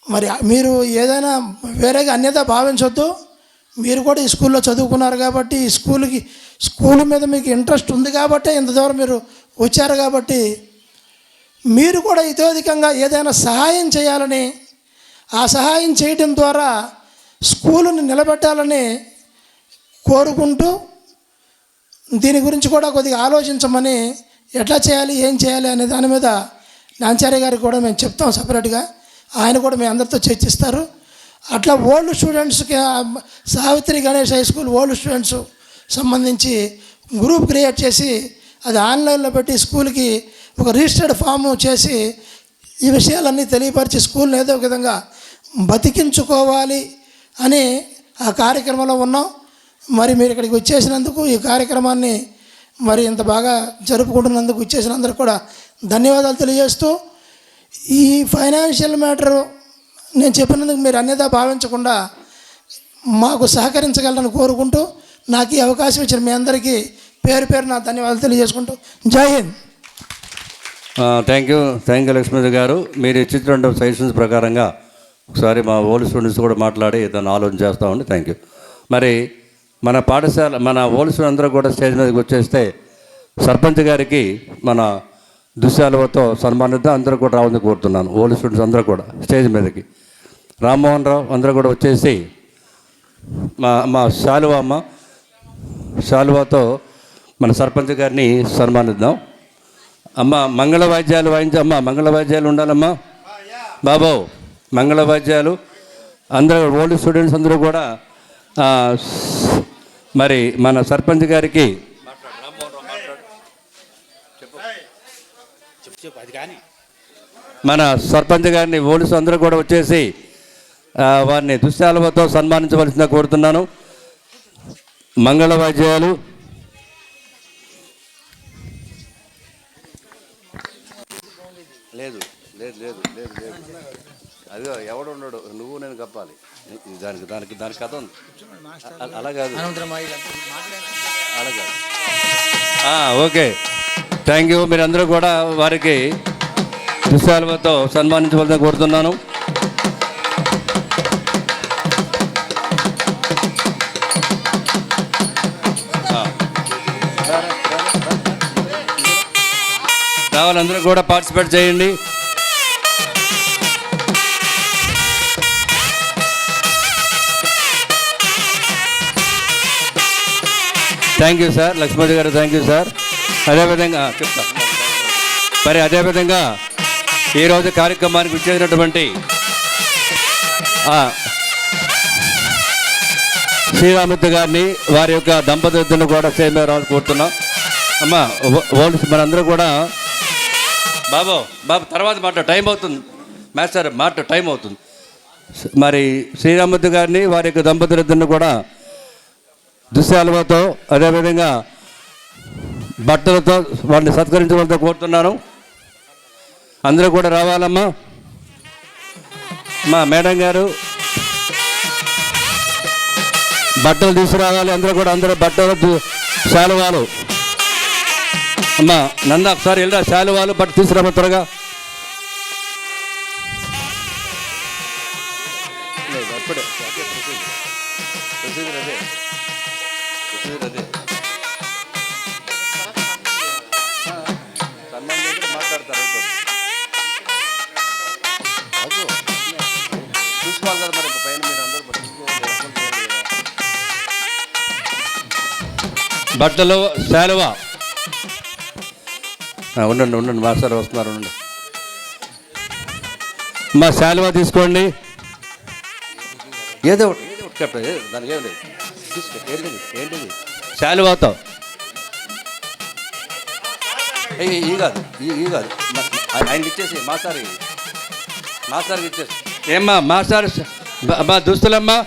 మరి మీరు ఏదైనా వేరేగా అన్యత భావించొద్దు. మీరు కూడా ఈ స్కూల్లో చదువుకున్నారు కాబట్టి ఈ స్కూల్ మీద మీకు ఇంట్రెస్ట్ ఉంది కాబట్టి ఇంత దూరం మీరు వచ్చారు కాబట్టి మీరు కూడా ఇతోధికంగా ఏదైనా సహాయం చేయాలని, ఆ సహాయం చేయడం ద్వారా స్కూలుని నిలబెట్టాలని కోరుకుంటూ దీని గురించి కూడా కొద్దిగా ఆలోచించమని, ఎట్లా చేయాలి ఏం చేయాలి అనే దాని మీద నాంచార్య గారికి కూడా మేము చెప్తాం సపరేట్గా. ఆయన కూడా మీ అందరితో చర్చిస్తారు. అట్లా ఓల్డ్ స్టూడెంట్స్కి Savitri Ganesh high school old students సంబంధించి గ్రూప్ క్రియేట్ చేసి అది ఆన్లైన్లో పెట్టి స్కూల్కి ఒక రిజిస్టర్డ్ ఫాము చేసి ఈ విషయాలన్నీ తెలియపరిచి స్కూల్ని ఏదో ఒక విధంగా బతికించుకోవాలి అని ఆ కార్యక్రమంలో ఉన్నాం. మరి మీరు ఇక్కడికి వచ్చేసినందుకు, ఈ కార్యక్రమాన్ని మరి ఇంత బాగా జరుపుకుంటున్నందుకు వచ్చేసినందుకు కూడా ధన్యవాదాలు తెలియజేస్తూ, ఈ ఫైనాన్షియల్ మ్యాటరు నేను చెప్పినందుకు మీరు అన్యదా భావించకుండా మాకు సహకరించగలరని కోరుకుంటూ, నాకు ఈ అవకాశం ఇచ్చిన మీ అందరికీ పేరు పేరు నా ధన్యవాదాలు తెలియజేసుకుంటూ జై హింద్. థ్యాంక్ యూ లక్ష్మీ గారు. మీరు ఇచ్చినటువంటి సజెషన్స్ ప్రకారంగా ఒకసారి మా ఓల్డ్ స్టూడెంట్స్ కూడా మాట్లాడి దాన్ని ఆలోచన చేస్తామండి. Thank you. మరి మన పాఠశాల, మన ఓల్డ్ స్టూడెంట్ అందరూ కూడా స్టేజ్ మీదకి వచ్చేస్తే సర్పంచ్ గారికి మన దుశ్శాలువతో సన్మానిద్దాం. అందరూ కూడా రావాలని కోరుతున్నాను. ఓల్డ్ స్టూడెంట్స్ అందరూ కూడా స్టేజ్ మీదకి, రామ్మోహన్ రావు అందరూ కూడా వచ్చేసి మా శాలువాతో మన సర్పంచ్ గారిని సన్మానిద్దాం. అమ్మ మంగళ వాద్యాలు వాయించమ్మా, మంగళ వాద్యాలు ఉండాలమ్మా బాబు, మంగళ వాద్యాలు అందరూ ఓల్డ్ స్టూడెంట్స్ అందరూ కూడా మరి మన సర్పంచ్ గారికి మన సర్పంచ్ గారిని ఓల్డ్స్ అందరూ కూడా వచ్చేసి వారిని దుశ్శాలువతో సన్మానించవలసిందిగా కోరుతున్నాను. మంగళ వాద్యాలు లేదు లేదు లేదు లేదు లేదు అదిగో ఎవడు ఉన్నాడు, నువ్వు నేను కప్పాలి. దానికి కథ ఉంది. అలా కాదు, అలా కాదు. Okay, thank you. మీరందరూ కూడా వారికి దుశ్శాలువతో సన్మానించవలసిందిగా కోరుతున్నాను. రావాలందరూ కూడా పార్టిసిపేట్ చేయండి. థ్యాంక్ యూ సార్, లక్ష్మణ్ గారు థ్యాంక్ యూ సార్. అదేవిధంగా చెప్తా మరి అదేవిధంగా ఈరోజు కార్యక్రమానికి వచ్చేసినటువంటి శ్రీరామూర్తి గారిని, వారి యొక్క దంపతులను కూడా సేమ్ రావాలని కోరుతున్నాం. అమ్మా ఓల్డ్ మనందరూ కూడా బాబు తర్వాత టైం అవుతుంది, మాస్టర్ టైం అవుతుంది. మరి శ్రీరామూర్తి గారిని, వారి యొక్క దంపతులిద్దరిని కూడా దుశ్శాలువతో అదేవిధంగా బట్టలతో వారిని సత్కరించవలతో కోరుతున్నాను. అందరూ కూడా రావాలమ్మా. మా మేడం గారు బట్టలు తీసుకురావాలి. అందరూ బట్టలు శాలువాలు. అమ్మా నంద ఒకసారి వెళ్ళరా, శాలువాలు బట్ట తీసుకురామా త్వరగా. అప్పుడే మాట్లాడతారు, చూసుకోవాలి కదా మరి పైన మీరు అందరూ బట్టలు శాలువా. ఉండండి మాస్టర్ వస్తున్నారు, ఉండండి. మా శాలువా తీసుకోండి. ఏదో ఒకటి చెప్పండి, దానికి ఏం లేదు. ఏంటిది శాలువాతో ఈ కాదు ఆయనకి ఇచ్చేసి మాస్టర్కి ఇచ్చేసి. ఏమ్మా మాస్టర్ మా దుస్తులమ్మా,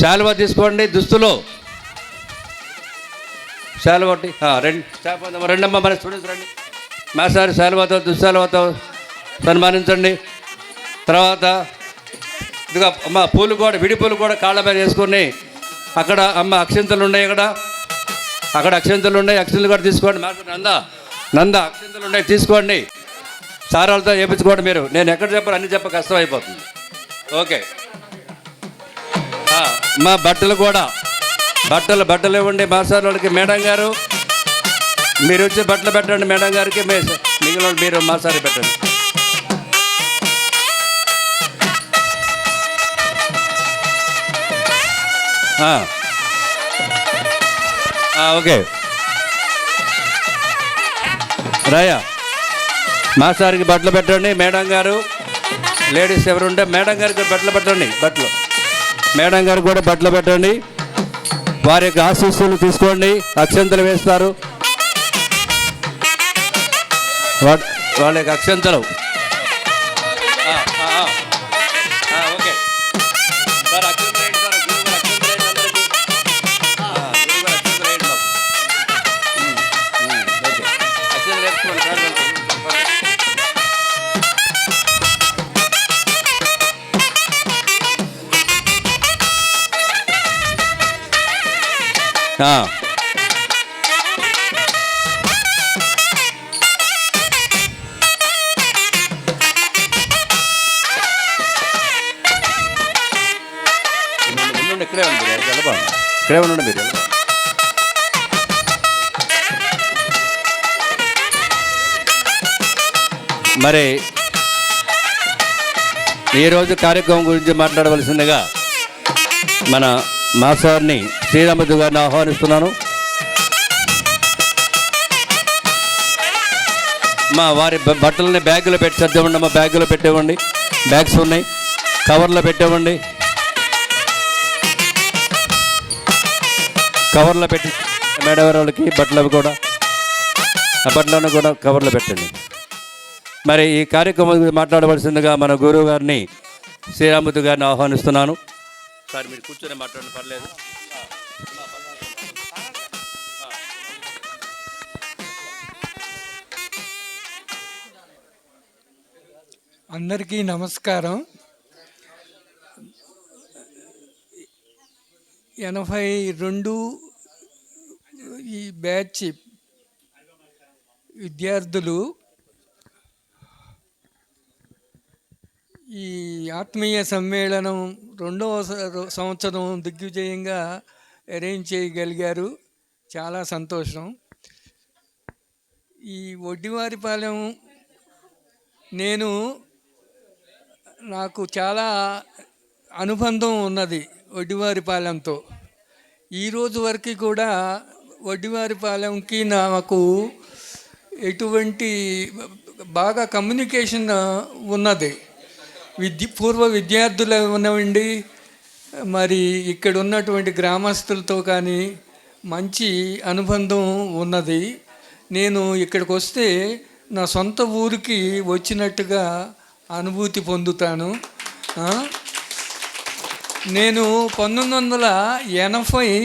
శాలువా తీసుకోండి. దుస్తులు శాలువా ఒకటి రెండమ్మా, మన స్టూడెంట్స్ రండి. మాస్టర్ శాలువాతో దుశ్శాలువాతో సన్మానించండి. తర్వాత ఇదిగా అమ్మ పూలు కూడా, విడి పూలు కూడా కాళ్ళ మీద వేసుకొని, అక్కడ అమ్మ అక్షింతలు ఉన్నాయి, అక్కడ అక్షింతలు ఉన్నాయి, అక్షింతలు కూడా తీసుకోండి. మాస్టర్ నంద అక్షింతలు ఉన్నాయి, తీసుకోండి. సారాలతో చేయించుకోండి. మీరు నేను ఎక్కడ చెప్పాలి అన్ని చెప్ప కష్టం అయిపోతుంది. ఓకే, మా బట్టలు కూడా బట్టలు ఇవ్వండి మాస్టర్ వాళ్ళకి. మేడం గారు మీరు వచ్చి బట్టలు పెట్టండి మేడం గారికి, మిగిలిన మీరు మాస్టర్ పెట్టండి. ఓకే రాయా, మాస్టర్కి బట్టలు పెట్టండి. మేడం గారు లేడీస్ ఎవరుంటే మేడం గారికి బట్టలు పెట్టండి. మేడం గారికి కూడా బట్టలు పెట్టండి. వారి యొక్క ఆశీస్సులు తీసుకోండి. అక్షంతలు వేస్తారు. వాళ్ళ యొక్క అక్షంతలు. ఓకే సార్, అక్షంతలు వేయండి సార్. గురువు గారు అక్షంతలు వేయండి అందరికీ. గురువు గారు అక్షంతలు వేయండి బాబు. ఓకే, అక్షంతలు వేసుకోండి సార్. ఇక్కడే ఉంది మీరు వెళ్ళబా, ఇక్కడే ఉండండి మీరు వెళ్ళబా. మరి ఈరోజు కార్యక్రమం గురించి మాట్లాడవలసిందిగా మన మాస్టర్ని శ్రీరామజు గారిని ఆహ్వానిస్తున్నాను. వారి బట్టలని బ్యాగులో పెట్టి సర్దేవండి. మా బ్యాగులో పెట్టేవ్వండి. బ్యాగ్స్ ఉన్నాయి, కవర్లో పెట్టేవ్వండి. కవర్లో పెట్టి మేడం వాళ్ళకి బట్టలు అవి కూడా, ఆ బట్టలను కూడా కవర్లో పెట్టండి. మరి ఈ కార్యక్రమం గురించి మాట్లాడవలసిందిగా మన గురువు గారిని శ్రీరామజు గారిని ఆహ్వానిస్తున్నాను. సార్ మీరు కూర్చొని మాట్లాడండి, పర్లేదు. అందరికీ నమస్కారం. 82 ఈ బ్యాచ్ విద్యార్థులు ఈ ఆత్మీయ సమ్మేళనం 2వ సంవత్సరం దిగ్విజయంగా అరేంజ్ చేయగలిగారు. చాలా సంతోషం. ఈ వడ్డివారిపాలెం నాకు చాలా అనుబంధం ఉన్నది వడ్డివారిపాలెంతో. ఈరోజు వరకు కూడా వడ్డివారిపాలెంకి నాకు ఎటువంటి బాగా కమ్యూనికేషన్ ఉన్నది. పూర్వ విద్యార్థులు ఉన్నవండి, మరి ఇక్కడ ఉన్నటువంటి గ్రామస్తులతో కానీ మంచి అనుబంధం ఉన్నది. నేను ఇక్కడికి వస్తే నా సొంత ఊరికి వచ్చినట్టుగా అనుభూతి పొందుతాను. నేను 1980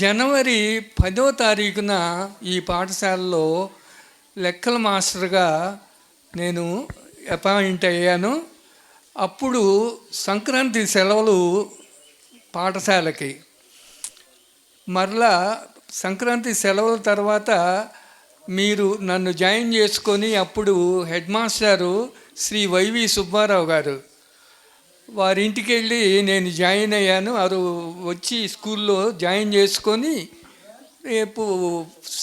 జనవరి 10వ తారీఖున ఈ పాఠశాలలో లెక్కల మాస్టర్గా నేను అపాయింట్ అయ్యాను. అప్పుడు సంక్రాంతి సెలవులు పాఠశాలకి. మరలా సంక్రాంతి సెలవుల తర్వాత మీరు నన్ను జాయిన్ చేసుకొని అప్పుడు హెడ్ మాస్టారు శ్రీ వైవి సుబ్బారావు గారు వారింటికి వెళ్ళి నేను జాయిన్ అయ్యాను. వారు వచ్చి స్కూల్లో జాయిన్ చేసుకొని రేపు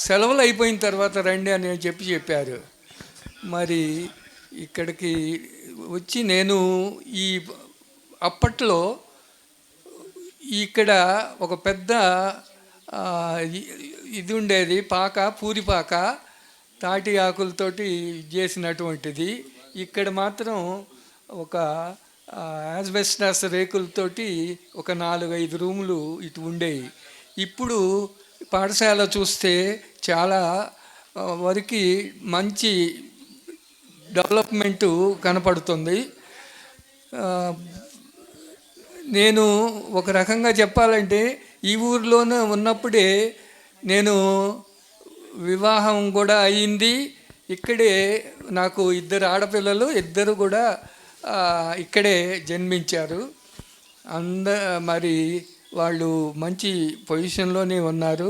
సెలవులు అయిపోయిన తర్వాత రండి అని చెప్పారు. మరి ఇక్కడికి వచ్చి నేను అప్పట్లో ఇక్కడ ఒక పెద్ద ఇది ఉండేది, పూరిపాక తాటి ఆకులతోటి చేసినటువంటిది. ఇక్కడ మాత్రం ఒక యాస్బెస్టాస్ రేకులతోటి ఒక 4-5 రూములు ఇటు ఉండేవి. ఇప్పుడు పాఠశాల చూస్తే చాలా వరకు మంచి డెవలప్మెంటు కనపడుతుంది. నేను ఒక రకంగా చెప్పాలంటే ఈ ఊరిలోనే ఉన్నప్పుడే నేను వివాహం కూడా అయింది. ఇక్కడే నాకు 2 ఆడపిల్లలు, 2 కూడా ఇక్కడే జన్మించారు. మరి వాళ్ళు మంచి పొజిషన్లోనే ఉన్నారు.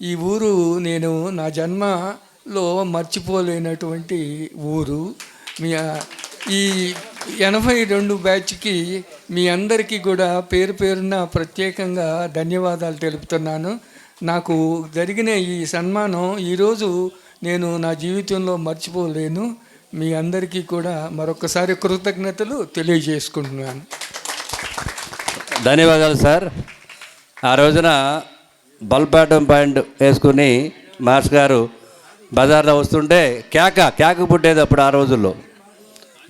ఈ ఊరు నేను నా జన్మలో మర్చిపోలేనటువంటి ఊరు. ఈ 82 బ్యాచ్కి మీ అందరికీ కూడా పేరు పేరున ప్రత్యేకంగా ధన్యవాదాలు తెలుపుతున్నాను. నాకు జరిగిన ఈ సన్మానం ఈరోజు నేను నా జీవితంలో మర్చిపోలేను. మీ అందరికీ కూడా మరొకసారి కృతజ్ఞతలు తెలియజేసుకుంటున్నాను. ధన్యవాదాలు సార్. ఆ రోజున బల్బాటం పాయింట్ వేసుకుని మాస్టర్ గారు బజార్లో వస్తుంటే కేక పుట్టేది అప్పుడు ఆ రోజుల్లో.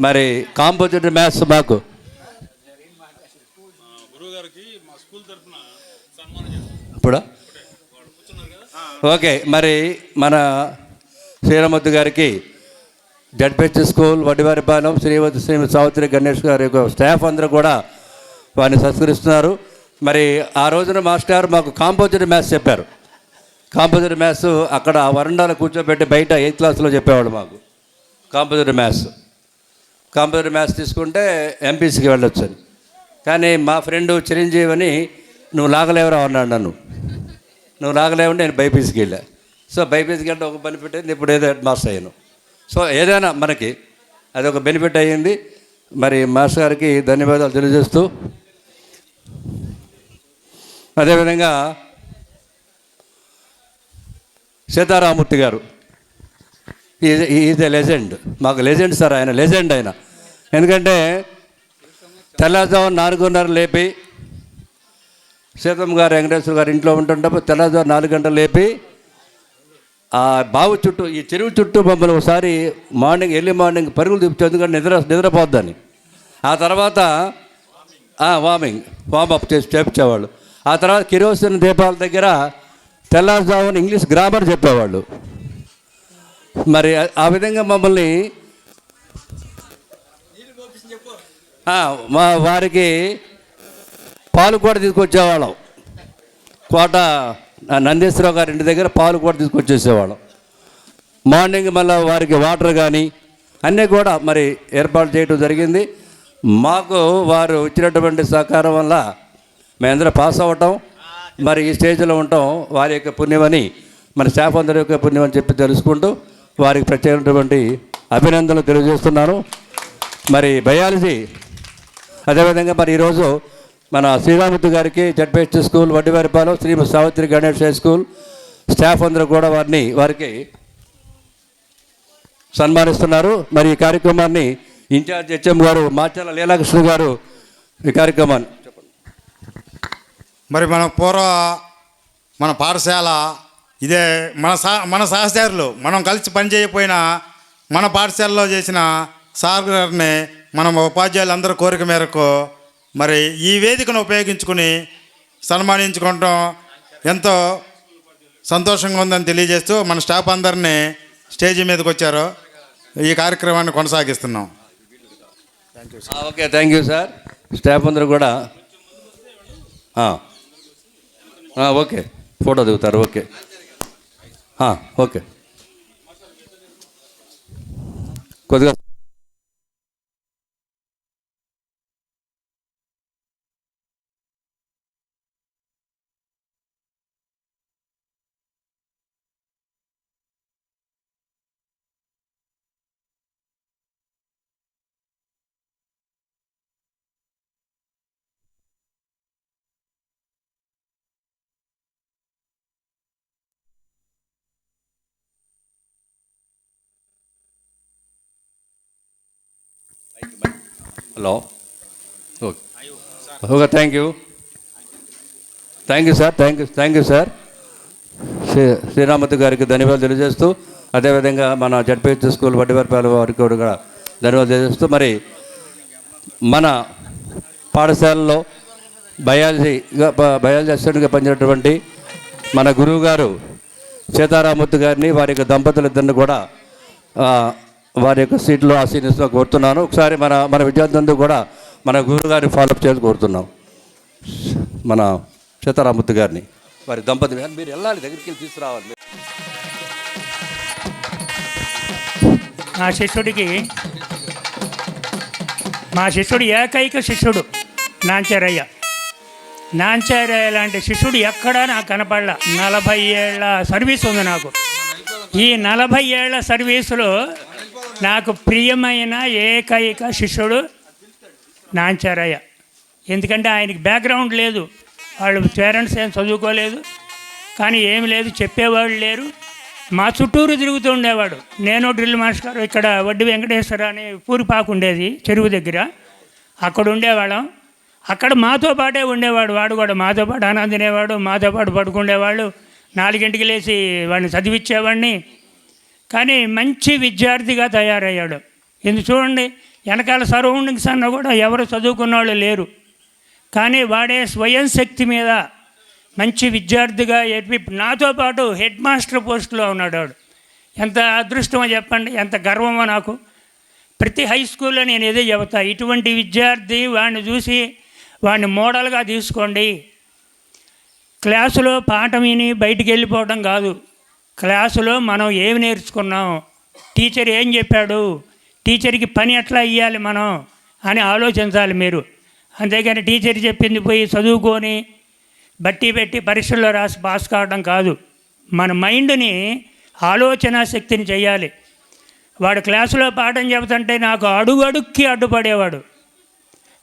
మరి కాంపోజిట్ మ్యాథ్స్ మాకు ఇప్పుడా ఓకే. మరి మన శ్రీరామూర్తి గారికి జడ్పిహెచ్ స్కూల్ వడ్డివారిపాలెం శ్రీ సావిత్రి గణేష్ గారి యొక్క స్టాఫ్ అందరూ కూడా వారిని సత్కరిస్తున్నారు. మరి ఆ రోజున మాస్టర్ మాకు కాంపోజిట్ మ్యాథ్స్ చెప్పారు. కాంపోజిట్ మ్యాథ్స్ అక్కడ వరండాలో కూర్చోబెట్టి బయట 8th క్లాస్లో చెప్పేవాడు మాకు కాంపోజిట్ మ్యాథ్స్ తీసుకుంటే ఎంపీసీకి వెళ్ళొచ్చు అని. కానీ మా ఫ్రెండ్ చిరంజీవి అని నువ్వు లాగలేవరా అన్నాడు నన్ను. నువ్వు లాగలేవు నేను బైపీసీకి వెళ్ళా. సో బైపీసీకి వెళ్తే ఒక బెనిఫిట్ అయింది, ఇప్పుడు ఏదో హెడ్ మాస్టర్ అయ్యాను. సో ఏదైనా మనకి అదొక బెనిఫిట్ అయ్యింది. మరి మాస్టర్ గారికి ధన్యవాదాలు తెలియజేస్తూ అదేవిధంగా సీతారామూర్తి గారు ఈజ్ ఎ లెజెండ్. మాకు లెజెండ్ సార్, ఆయన లెజెండ్ ఆయన. ఎందుకంటే తెల్లవారుజామున 4:30 లేపి సీతమ్మ గారు వెంకటేశ్వర గారు ఇంట్లో ఉంటుంటప్పుడు తెల్లవారుజామున 4 గంటలు లేపి ఆ బావు చుట్టూ ఈ చెరువు చుట్టూ మమ్మల్ని ఒకసారి ఎర్లీ మార్నింగ్ పరుగులు తిప్పుతుంది, ఎందుకంటే నిద్రపోద్దని. ఆ తర్వాత వామప్ చేపించేవాళ్ళు. ఆ తర్వాత కిరోసిన్ దీపాల దగ్గర తెల్లవారుజామున ఇంగ్లీష్ గ్రామర్ చెప్పేవాళ్ళు. మరి ఆ విధంగా మమ్మల్ని వారికి పాలు కూడా తీసుకొచ్చేవాళ్ళం. కోట నందీశ్వరరావు గారి ఇంటి దగ్గర పాలు కూడా తీసుకొచ్చేసేవాళ్ళం. మార్నింగ్ మళ్ళీ వారికి వాటర్ కానీ అన్నీ కూడా మరి ఏర్పాటు చేయడం జరిగింది. మాకు వారు ఇచ్చినటువంటి సహకారం వల్ల మేమందరం పాస్ అవ్వటం, మరి ఈ స్టేజ్లో ఉండటం వారి యొక్క పుణ్యమని, మన స్టాఫ్ అందరి యొక్క పుణ్యం అని చెప్పి తెలుసుకుంటూ వారికి ప్రత్యేకమైనటువంటి అభినందనలు తెలియజేస్తున్నాను. మరి బయాలజీ అదేవిధంగా మరి ఈరోజు మన శ్రీరామూర్తి గారికి ZPH school Vaddivaripalem Sri Savitri Ganesh high school staff అందరూ కూడా వారికి సన్మానిస్తున్నారు. మరి ఈ కార్యక్రమాన్ని ఇన్ఛార్జ్ హెచ్ఎం గారు మాచాల లీలాకృష్ణ గారు ఈ కార్యక్రమాన్ని మరి మన పాఠశాల ఇదే మన సహచరులు మనం కలిసి పనిచేయకపోయినా మన పాఠశాలలో చేసిన సార్ గారిని మనం ఉపాధ్యాయులందరూ కోరిక మేరకు మరి ఈ వేదికను ఉపయోగించుకుని సన్మానించుకోవటం ఎంతో సంతోషంగా ఉందని తెలియజేస్తూ మన స్టాఫ్ అందరినీ స్టేజీ మీదకి వచ్చారు. ఈ కార్యక్రమాన్ని కొనసాగిస్తున్నాం. Okay, thank you sir. Staff అందరూ కూడా ఓకే ఫోటో దిగుతారు. ఓకే ఓకే కొద్దిగా hello okay thank you sir. Thank you sir. Sriramamurthy గారికి ధన్యవాదాలు తెలియజేస్తూ అదేవిధంగా మన జడ్పిహెచ్ స్కూల్ వడ్డివారిపాలెం వారికి కూడా ధన్యవాదాలు తెలియజేస్తూ మరి మన పాఠశాలలో బయాలజీ అసిస్టెంట్గా పనిచేసినటువంటి మన గురువు గారు సీతారామూర్తి గారిని వారి యొక్క దంపతులిద్దరిని కూడా వారి యొక్క సీట్లో ఆశీర్వదిస్తూ కోరుతున్నాను. ఒకసారి మన విద్యార్థులందరూ కూడా మన గురువు గారిని ఫాలోఅప్ చేసి కోరుతున్నాం. మన సీతారామూర్తి గారిని వారి దంపతులు మీరు వెళ్ళాలి, దగ్గరికి వెళ్ళి తీసుకురావాలి. మా శిష్యుడు ఏకైక శిష్యుడు నాంచారయ్య లాంటి శిష్యుడు ఎక్కడా నాకు కనపడలా. 40 ఏళ్ళ సర్వీస్ ఉంది నాకు. ఈ 40 ఏళ్ళ సర్వీసులో నాకు ప్రియమైన ఏకైక శిష్యుడు నాంచారయ్య. ఎందుకంటే ఆయనకి బ్యాక్గ్రౌండ్ లేదు, వాళ్ళు పేరెంట్స్ ఏం చదువుకోలేదు, కానీ ఏమి లేదు, చెప్పేవాళ్ళు లేరు. మా చుట్టూరు తిరుగుతూ ఉండేవాడు. నేను డ్రిల్ మాస్టర్ ఇక్కడ వడ్డి వెంకటేశ్వర అని పూరిపాకు ఉండేది చెరువు దగ్గర, అక్కడ ఉండేవాళ్ళం. అక్కడ మాతో పాటే ఉండేవాడు. వాడు కూడా మాతో పాటు అన్నం తినేవాడు, మాతో పాటు పడుకుండేవాళ్ళు. 4 లేచి వాడిని చదివించేవాడిని. కానీ మంచి విద్యార్థిగా తయారయ్యాడు. ఎందుకు చూడండి, వెనకాల సరౌండింగ్స్ అన్న కూడా ఎవరు చదువుకున్న వాళ్ళు లేరు. కానీ వాడే స్వయం శక్తి మీద మంచి విద్యార్థిగా నాతో పాటు హెడ్ మాస్టర్ పోస్టులో ఉన్నాడు వాడు. ఎంత అదృష్టమో చెప్పండి, ఎంత గర్వమో నాకు. ప్రతి హై స్కూల్లో నేను ఏదో చెబుతా, ఇటువంటి విద్యార్థి వాడిని చూసి వాడిని మోడల్గా తీసుకోండి. క్లాసులో పాఠం విని బయటికి వెళ్ళిపోవడం కాదు, క్లాసులో మనం ఏమి నేర్చుకున్నాం, టీచర్ ఏం చెప్పాడు, టీచర్కి పని ఎట్లా ఇవ్వాలి మనం అని ఆలోచించాలి మీరు. అంతేగాని టీచర్ చెప్పింది పోయి చదువుకొని బట్టి పెట్టి పరీక్షల్లో రాసి పాస్ కావడం కాదు. మన మైండ్ని ఆలోచన శక్తిని చేయాలి. వాడు క్లాసులో పాఠం చెబుతుంటే నాకు అడుగడుక్కి అడ్డుపడేవాడు.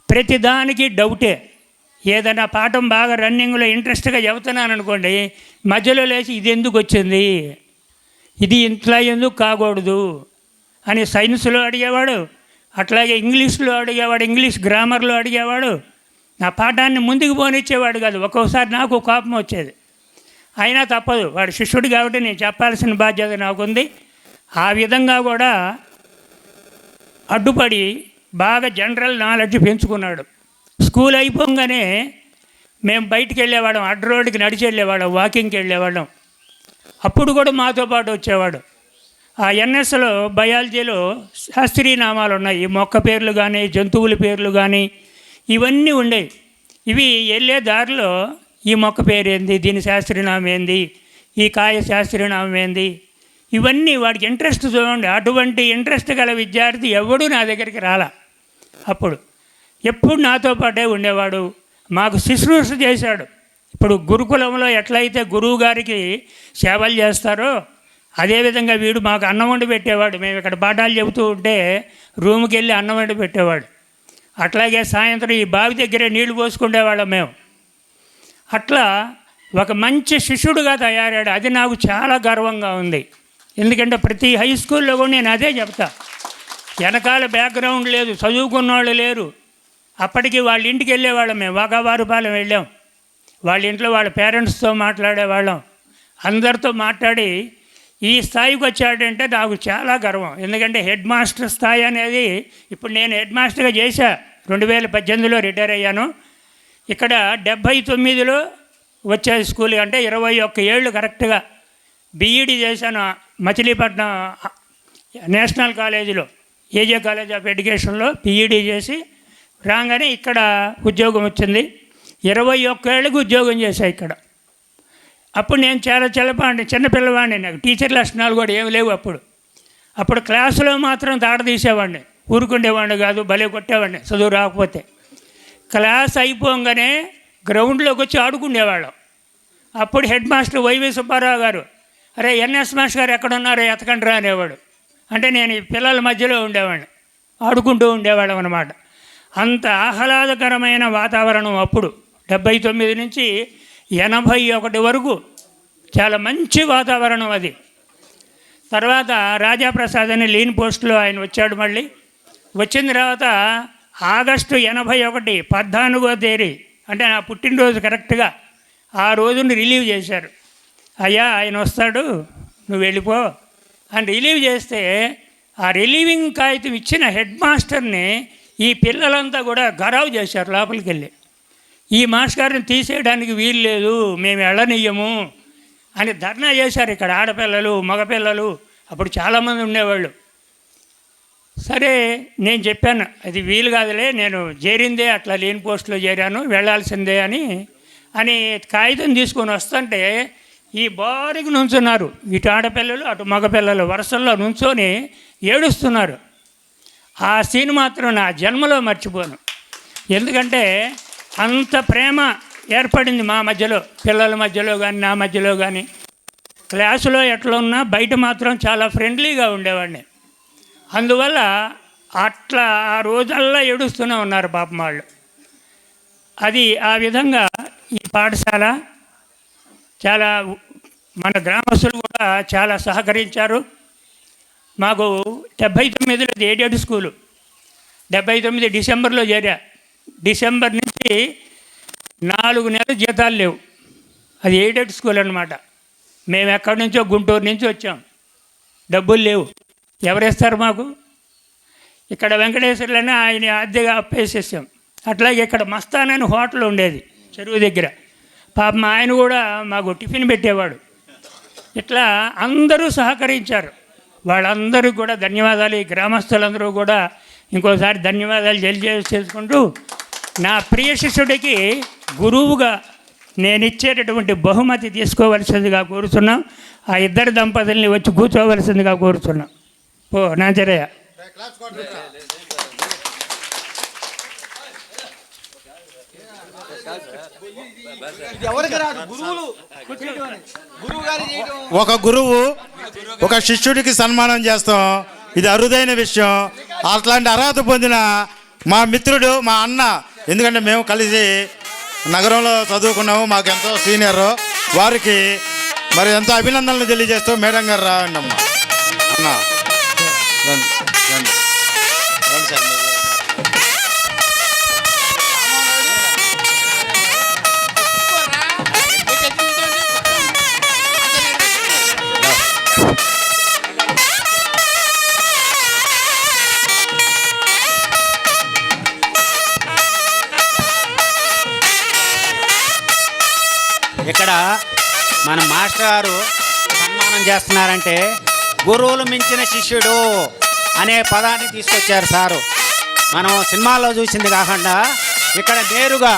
ప్రతిదానికి డౌటే. ఏదైనా పాఠం బాగా రన్నింగ్లో ఇంట్రెస్ట్గా చెబుతున్నాను అనుకోండి, మధ్యలో లేచి ఇది ఎందుకు వచ్చింది, ఇది ఇంట్లో ఎందుకు కాకూడదు అని సైన్స్లో అడిగేవాడు. అట్లాగే ఇంగ్లీష్లో అడిగేవాడు, ఇంగ్లీష్ గ్రామర్లో అడిగేవాడు. నా పాఠాన్ని ముందుకు పోనిచ్చేవాడు కాదు. ఒక్కొక్కసారి నాకు కోపం వచ్చేది. అయినా తప్పదు, వాడు శిష్యుడు కాబట్టి నేను చెప్పాల్సిన బాధ్యత నాకుంది. ఆ విధంగా కూడా అడ్డుపడి బాగా జనరల్ నాలెడ్జ్ పెంచుకున్నాడు. స్కూల్ అయిపోగానే మేము బయటికి వెళ్ళేవాళ్ళం, అడ్డ రోడ్డుకి నడిచి వెళ్ళేవాళ్ళం, వాకింగ్కి వెళ్ళేవాళ్ళం. అప్పుడు కూడా మాతో పాటు వచ్చేవాడు. ఆ ఎన్ఎస్లో బయాలజీలో శాస్త్రీయ నామాలు ఉన్నాయి, మొక్క పేర్లు కానీ జంతువుల పేర్లు కానీ ఇవన్నీ ఉండేవి. ఇవి వెళ్ళే దారిలో ఈ మొక్క పేరు ఏంది, దీని శాస్త్రీయనామం ఏంది, ఈ కాయ శాస్త్రీయనామం ఏంది, ఇవన్నీ వాడికి ఇంట్రెస్ట్ చూడండి. అటువంటి ఇంట్రెస్ట్ గల విద్యార్థి ఎవడూ నా దగ్గరికి రాలా. అప్పుడు ఎప్పుడు నాతో పాటే ఉండేవాడు, మాకు శుశ్రూష చేశాడు. ఇప్పుడు గురుకులంలో ఎట్లయితే గురువు గారికి సేవలు చేస్తారో అదేవిధంగా వీడు మాకు అన్నం వండి పెట్టేవాడు. మేము ఇక్కడ పాఠాలు చెబుతూ ఉంటే రూమ్కి వెళ్ళి అన్నం వండి పెట్టేవాడు. అట్లాగే సాయంత్రం ఈ బావి దగ్గరే నీళ్లు పోసుకునేవాళ్ళం మేము. అట్లా ఒక మంచి శిష్యుడుగా తయారాడు. అది నాకు చాలా గర్వంగా ఉంది. ఎందుకంటే ప్రతి హై స్కూల్లో కూడా నేను అదే చెప్తా. వెనకాల బ్యాక్గ్రౌండ్ లేదు, చదువుకున్న వాళ్ళు లేరు. అప్పటికి వాళ్ళ ఇంటికి వెళ్ళేవాళ్ళం మేము. వాగావారుపాలెం వెళ్ళాం. వాళ్ళ ఇంట్లో వాళ్ళ పేరెంట్స్తో మాట్లాడేవాళ్ళం. అందరితో మాట్లాడి ఈ స్థాయికి వచ్చాడంటే నాకు చాలా గర్వం. ఎందుకంటే హెడ్ మాస్టర్ స్థాయి అనేది ఇప్పుడు నేను హెడ్ మాస్టర్గా చేశా. 2018లో రిటైర్ అయ్యాను. ఇక్కడ 79లో వచ్చే స్కూల్ అంటే 21 ఏళ్ళు కరెక్ట్గా బీఈడీ చేశాను మచిలీపట్నం నేషనల్ కాలేజీలో, ఏజే కాలేజ్ ఆఫ్ ఎడ్యుకేషన్లో బీఈడీ చేసి రాగానే ఇక్కడ ఉద్యోగం వచ్చింది. 21 ఏళ్ళకి ఉద్యోగం చేశా ఇక్కడ. అప్పుడు నేను చాలా చిన్నపిల్లవాడిని, నాకు టీచర్ లక్షణాలు కూడా ఏమి లేవు. అప్పుడు క్లాసులో మాత్రం తాట తీసేవాడిని, ఊరుకుండేవాడిని కాదు, భలే కొట్టేవాడిని చదువు రాకపోతే. క్లాస్ అయిపోగానే గ్రౌండ్లోకి వచ్చి ఆడుకునేవాళ్ళం. అప్పుడు హెడ్ మాస్టర్ వైవి సుబ్బారావు గారు, అరే ఎన్ఎస్ మాస్టర్ గారు ఎక్కడున్నారో ఎతకండ్రా అనేవాడు. అంటే నేను ఈ పిల్లల మధ్యలో ఉండేవాడిని, ఆడుకుంటూ ఉండేవాళ్ళం అన్నమాట. అంత ఆహ్లాదకరమైన వాతావరణం అప్పుడు 79 నుంచి 81 వరకు చాలా మంచి వాతావరణం అది. తర్వాత రాజాప్రసాద్ అని లీన్ పోస్టులో ఆయన వచ్చాడు. మళ్ళీ వచ్చిన తర్వాత ఆగస్టు 81 14వ తేదీ అంటే నా పుట్టినరోజు కరెక్ట్గా ఆ రోజుని రిలీవ్ చేశారు. అయ్యా ఆయన వస్తాడు, నువ్వు వెళ్ళిపో అని రిలీవ్ చేస్తే ఆ రిలీవింగ్ కాగితం ఇచ్చిన హెడ్ మాస్టర్ని ఈ పిల్లలంతా కూడా గరావు చేశారు లోపలికి వెళ్ళి. ఈ మాస్టర్ గారిని తీసేయడానికి వీలు లేదు, మేము వెళ్ళనియ్యము అని ధర్నా చేశారు. ఇక్కడ ఆడపిల్లలు మగపిల్లలు అప్పుడు చాలామంది ఉండేవాళ్ళు. సరే నేను చెప్పాను, అది వీలు కాదులే, నేను చేరిందే అట్లా లేని పోస్టులో చేరాను, వెళ్ళాల్సిందే అని కాగితం తీసుకొని వస్తుంటే ఈ బారికి నుంచున్నారు. ఇటు ఆడపిల్లలు అటు మగపిల్లలు వరుసల్లో నుంచొని ఏడుస్తున్నారు. ఆ సీన్ మాత్రం నా జన్మలో మర్చిపోను. ఎందుకంటే అంత ప్రేమ ఏర్పడింది మా మధ్యలో, పిల్లల మధ్యలో కానీ నా మధ్యలో కానీ. క్లాసులో ఎట్లా ఉన్నా బయట మాత్రం చాలా ఫ్రెండ్లీగా ఉండేవాడిని. అందువల్ల అట్లా ఆ రోజల్లా ఏడుస్తూనే ఉన్నారు పాపం వాళ్ళు. అది ఆ విధంగా ఈ పాఠశాల చాలా మన గ్రామస్తులు కూడా చాలా సహకరించారు మాకు. 79లో ఎయిడెడ్ స్కూలు, 79 డిసెంబర్లో చేరా. డిసెంబర్ నుంచి 4 నెలలు జీతాలు లేవు. అది ఎయిడెడ్ స్కూల్ అన్నమాట. మేము ఎక్కడి నుంచో గుంటూరు నుంచి వచ్చాం, డబ్బులు లేవు, ఎవరేస్తారు మాకు? ఇక్కడ వెంకటేశ్వర్లని ఆయన అద్దెగా అప్పేసేసాం. అట్లాగే ఇక్కడ మస్తాన్ అని హోటల్ ఉండేది చెరువు దగ్గర, పాపం ఆయన కూడా మాకు టిఫిన్ పెట్టేవాడు. ఇట్లా అందరూ సహకరించారు. వాళ్ళందరూ కూడా ధన్యవాదాలు. ఈ గ్రామస్తులందరూ కూడా ఇంకోసారి ధన్యవాదాలు చేసుకుంటూ నా ప్రియ శిష్యుడికి గురువుగా నేను ఇచ్చేటటువంటి బహుమతి తీసుకోవలసిందిగా కోరుతున్నాం. ఆ ఇద్దరు దంపతుల్ని వచ్చి కూర్చోవలసిందిగా కోరుతున్నాం. ఓ నాంచరయ్య. ఒక గురువు ఒక శిష్యుడికి సన్మానం చేస్తాం, ఇది అరుదైన విషయం. అట్లాంటి అర్హత పొందిన మా మిత్రుడు, మా అన్న, ఎందుకంటే మేము కలిసి నగరంలో చదువుకున్నాము, మాకు ఎంతో సీనియర్, వారికి మరి ఎంతో అభినందనలు తెలియజేస్తూ మేడం గారు రావండి అమ్మ. అన్న రండి రండి రండి సార్. ఇక్కడ మన మాస్టర్ గారు సన్మానం చేస్తున్నారంటే గురువులు మించిన శిష్యుడు అనే పదాన్ని తీసుకొచ్చారు సారు. మనం సినిమాల్లో చూసింది కాకుండా ఇక్కడ నేరుగా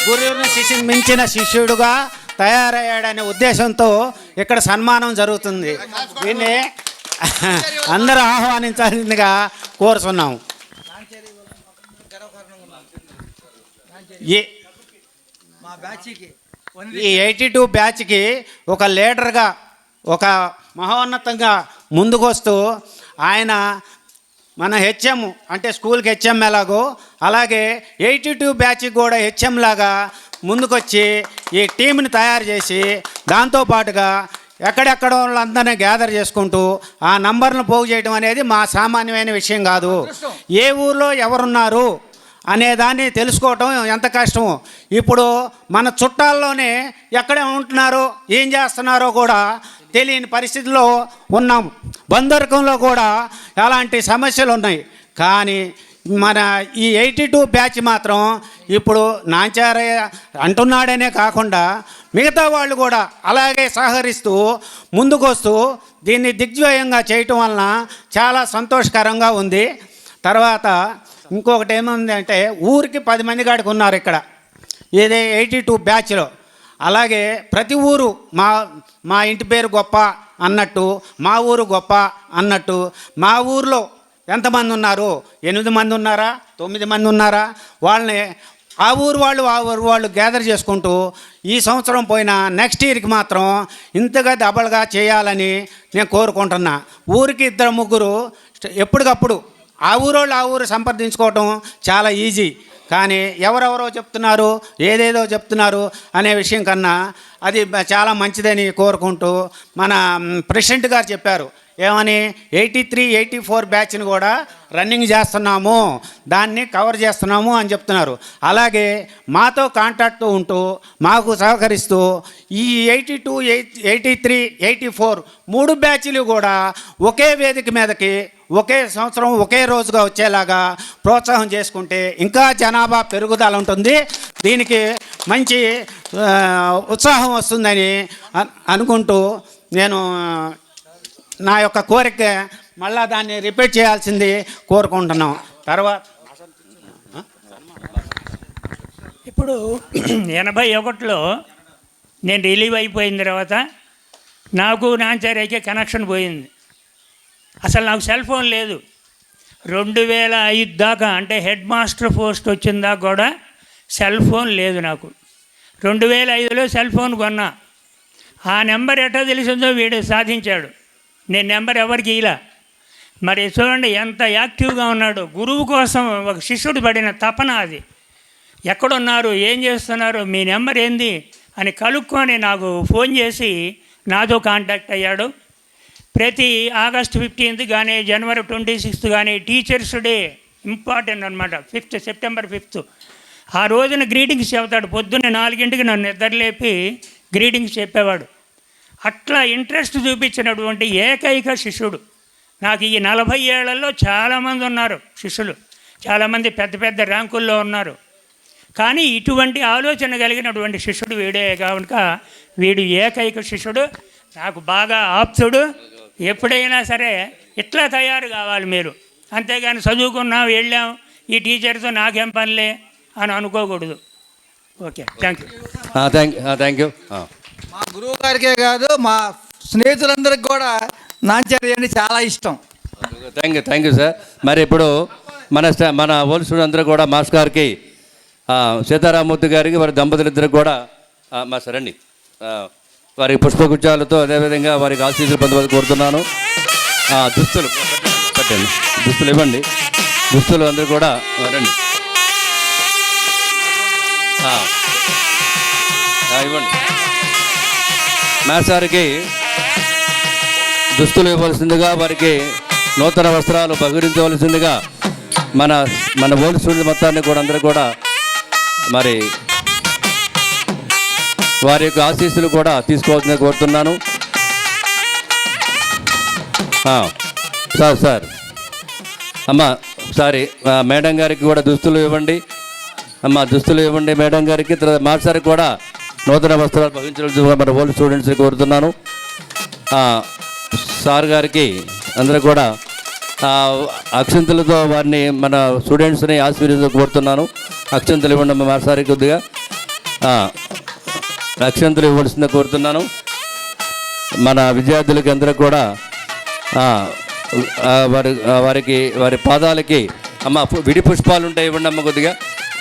గురువుని మించిన శిష్యుడుగా తయారయ్యాడనే ఉద్దేశంతో ఇక్కడ సన్మానం జరుగుతుంది. దీన్ని అందరూ ఆహ్వానించాల్సిందిగా కోరుతున్నాం. ఈ 82 బ్యాచ్కి ఒక లీడర్గా, ఒక మహోన్నతంగా ముందుకొస్తూ ఆయన మన హెచ్ఎం అంటే స్కూల్కి హెచ్ఎం ఎలాగో అలాగే 82 బ్యాచ్కి కూడా హెచ్ఎం లాగా ముందుకొచ్చి ఈ టీంని తయారు చేసి దాంతోపాటుగా ఎక్కడెక్కడ వాళ్ళందరినీ గ్యాదర్ చేసుకుంటూ ఆ నంబర్ను పోగు చేయడం అనేది మా సామాన్యమైన విషయం కాదు. ఏ ఊర్లో ఎవరున్నారు అనేదాన్ని తెలుసుకోవటం ఎంత కష్టమో. ఇప్పుడు మన చుట్టాల్లోనే ఎక్కడ ఉంటున్నారో ఏం చేస్తున్నారో కూడా తెలియని పరిస్థితిలో ఉన్నాం. బందరకంలో కూడా అలాంటి సమస్యలు ఉన్నాయి. కానీ మన ఈ 82 బ్యాచ్ మాత్రం ఇప్పుడు నాంచారయ్య అంటున్నాడనే కాకుండా మిగతా వాళ్ళు కూడా అలాగే సహకరిస్తూ ముందుకొస్తూ దీన్ని దిగ్విజయంగా చేయటం వలన చాలా సంతోషకరంగా ఉంది. తర్వాత ఇంకొకటి ఏముంది అంటే ఊరికి 10 మంది కాడికి ఉన్నారు ఇక్కడ ఏదే 82 బ్యాచ్లో. అలాగే ప్రతి ఊరు మా ఇంటి పేరు గొప్ప అన్నట్టు, మా ఊరు గొప్ప అన్నట్టు, మా ఊరిలో ఎంతమంది ఉన్నారు, 8 మంది ఉన్నారా, 9 మంది ఉన్నారా, వాళ్ళని ఆ ఊరు వాళ్ళు గ్యాదర్ చేసుకుంటూ ఈ సంవత్సరం పోయినా నెక్స్ట్ ఇయర్కి మాత్రం ఇంతగా డబల్గా చేయాలని నేను కోరుకుంటున్నా. ఊరికి 2-3 ఎప్పటికప్పుడు ఆ ఊరు సంప్రదించుకోవటం చాలా ఈజీ. కానీ ఎవరెవరో చెప్తున్నారు, ఏదేదో చెప్తున్నారు అనే విషయం కన్నా అది చాలా మంచిదని కోరుకుంటూ మన ప్రెసిడెంట్ గారు చెప్పారు ఏమని 83, 84 బ్యాచ్ని కూడా రన్నింగ్ చేస్తున్నాము, దాన్ని కవర్ చేస్తున్నాము అని చెప్తున్నారు. అలాగే మాతో కాంటాక్ట్తో ఉంటూ మాకు సహకరిస్తూ ఈ 82, 83, 84 3 బ్యాచ్లు కూడా ఒకే వేదిక మీదకి ఒకే సంవత్సరం ఒకే రోజుగా వచ్చేలాగా ప్రోత్సాహం చేసుకుంటే ఇంకా జనాభా పెరుగుదల ఉంటుంది. దీనికి మంచి ఉత్సాహం వస్తుందని అనుకుంటూ నేను నా యొక్క కోరిక మళ్ళా దాన్ని రిపీట్ చేయాల్సింది కోరుకుంటున్నాం. తర్వాత ఇప్పుడు 81లో నేను రిలీవ్ అయిపోయిన తర్వాత నాకు నాంచార్యకి కనెక్షన్ పోయింది. అసలు నాకు సెల్ ఫోన్ లేదు. 2005 దాకా అంటే హెడ్ మాస్టర్ పోస్ట్ వచ్చిన దాకా కూడా సెల్ ఫోన్ లేదు నాకు. 2005లో సెల్ ఫోన్ కొన్నా. ఆ నెంబర్ ఎట్టో తెలిసిందో వీడు సాధించాడు. నేను నెంబర్ ఎవరికి ఇలా. మరి చూడండి ఎంత యాక్టివ్గా ఉన్నాడు. గురువు కోసం ఒక శిష్యుడు పడిన తపన అది. ఎక్కడున్నారు, ఏం చేస్తున్నారు, మీ నెంబర్ ఏంది అని కనుక్కొని నాకు ఫోన్ చేసి నాతో కాంటాక్ట్ అయ్యాడు. ప్రతి ఆగస్ట్ 15th కానీ జనవరి 26th కానీ టీచర్స్ డే ఇంపార్టెంట్ అనమాట. సెప్టెంబర్ 5th ఆ రోజున గ్రీటింగ్స్ చెబుతాడు. పొద్దున్నే 4 నన్ను నిద్రలేపి గ్రీటింగ్స్ చెప్పేవాడు. అట్లా ఇంట్రెస్ట్ చూపించినటువంటి ఏకైక శిష్యుడు. నాకు ఈ 40 ఏళ్లలో చాలామంది ఉన్నారు శిష్యులు, చాలామంది పెద్ద పెద్ద ర్యాంకుల్లో ఉన్నారు. కానీ ఇటువంటి ఆలోచన కలిగినటువంటి శిష్యుడు వీడే కనుక వీడు ఏకైక శిష్యుడు, నాకు బాగా ఆప్తుడు. ఎప్పుడైనా సరే ఇట్లా తయారు కావాలి మీరు, అంతేగాని చదువుకున్నాం వెళ్ళాం ఈ టీచర్తో నాకేం పనిలే అని అనుకోకూడదు. Okay, thank you. Thank you. మా గురువు గారికే కాదు మా స్నేహితులందరికీ కూడా నాంచారి అంటే చాలా ఇష్టం. Thank you sir. మరి ఇప్పుడు మన ఓల్డ్ స్టూడెంట్ అందరూ కూడా మాస్టర్ గారికి, సీతారామూర్తి గారికి, వారి దంపతులిద్దరికి కూడా మా సార్ అండి వారికి పుష్పగుచ్చాలతో అదేవిధంగా వారికి ఆశీస్సులు పొందవలసి కోరుతున్నాను. దుస్తులు పెట్టండి, దుస్తులు ఇవ్వండి, దుస్తులు అందరూ కూడా రండి ఇవ్వండి. మాస్టర్కి దుస్తులు ఇవ్వవలసిందిగా, వారికి నూతన వస్త్రాలు బహిరించవలసిందిగా మన ఓల్డ్ స్టూడెంట్ మొత్తాన్ని కూడా అందరూ కూడా మరి వారి యొక్క ఆశీస్సులు కూడా తీసుకోవాల్సిందిగా కోరుతున్నాను. సార్ అమ్మ సారీ మేడం గారికి కూడా దుస్తులు ఇవ్వండి. దుస్తులు ఇవ్వండి మేడం గారికి. తర్వాత మాస్టర్కి కూడా నూతన వస్త్రాలు భవించవలసిందిగా మన ఓల్డ్ స్టూడెంట్స్ని కోరుతున్నాను. సార్ గారికి అందరూ కూడా అక్షంతలతో వారిని మన స్టూడెంట్స్ని ఆశీర్వదించ కోరుతున్నాను. అక్షంతలు ఇవ్వండి మాస్టర్కి కొద్దిగా అక్షంతలు ఇవ్వాల్సిందిగా కోరుతున్నాను. మన విద్యార్థులకి అందరూ కూడా వారి పాదాలకి విడి పుష్పాలు ఉంటాయి ఇవ్వండి అమ్మ, కొద్దిగా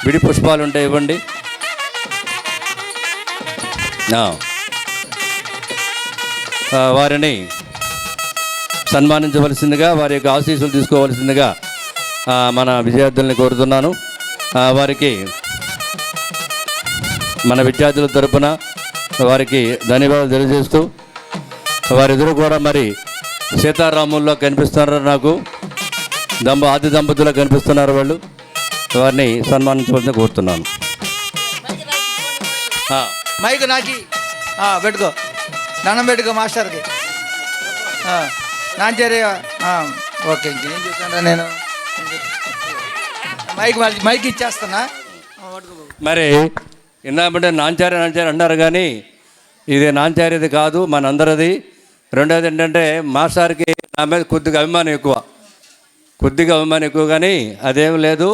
విడి పుష్పాలు ఉంటాయి ఇవ్వండి. వారిని సన్మానించవలసిందిగా, వారి యొక్క ఆశీస్సులు తీసుకోవలసిందిగా మన విద్యార్థుల్ని కోరుతున్నాను. వారికి మన విద్యార్థుల తరపున వారికి ధన్యవాదాలు తెలియజేస్తూ, వారిద్దరూ కూడా మరి సీతారాముల్లో కనిపిస్తున్నారు, నాకు ఆది దంపతుల్లో కనిపిస్తున్నారు. వాళ్ళు వారిని సన్మానించవలసిన కోరుతున్నాను. మైక్ నాకి పెట్టుకో, దండం పెట్టుకో మాస్టర్కి. నాంచారి ఓకే, ఇంకేం చూసాను నేను. మైక్ ఇచ్చేస్తున్నా. మరి ఇందామంటే నాంచారి అన్నారు కానీ ఇది నాంచారిది కాదు, మనందరిది. రెండోది ఏంటంటే మాస్టర్కి నా మీద కొద్దిగా అభిమానం ఎక్కువ కానీ అదేం లేదు.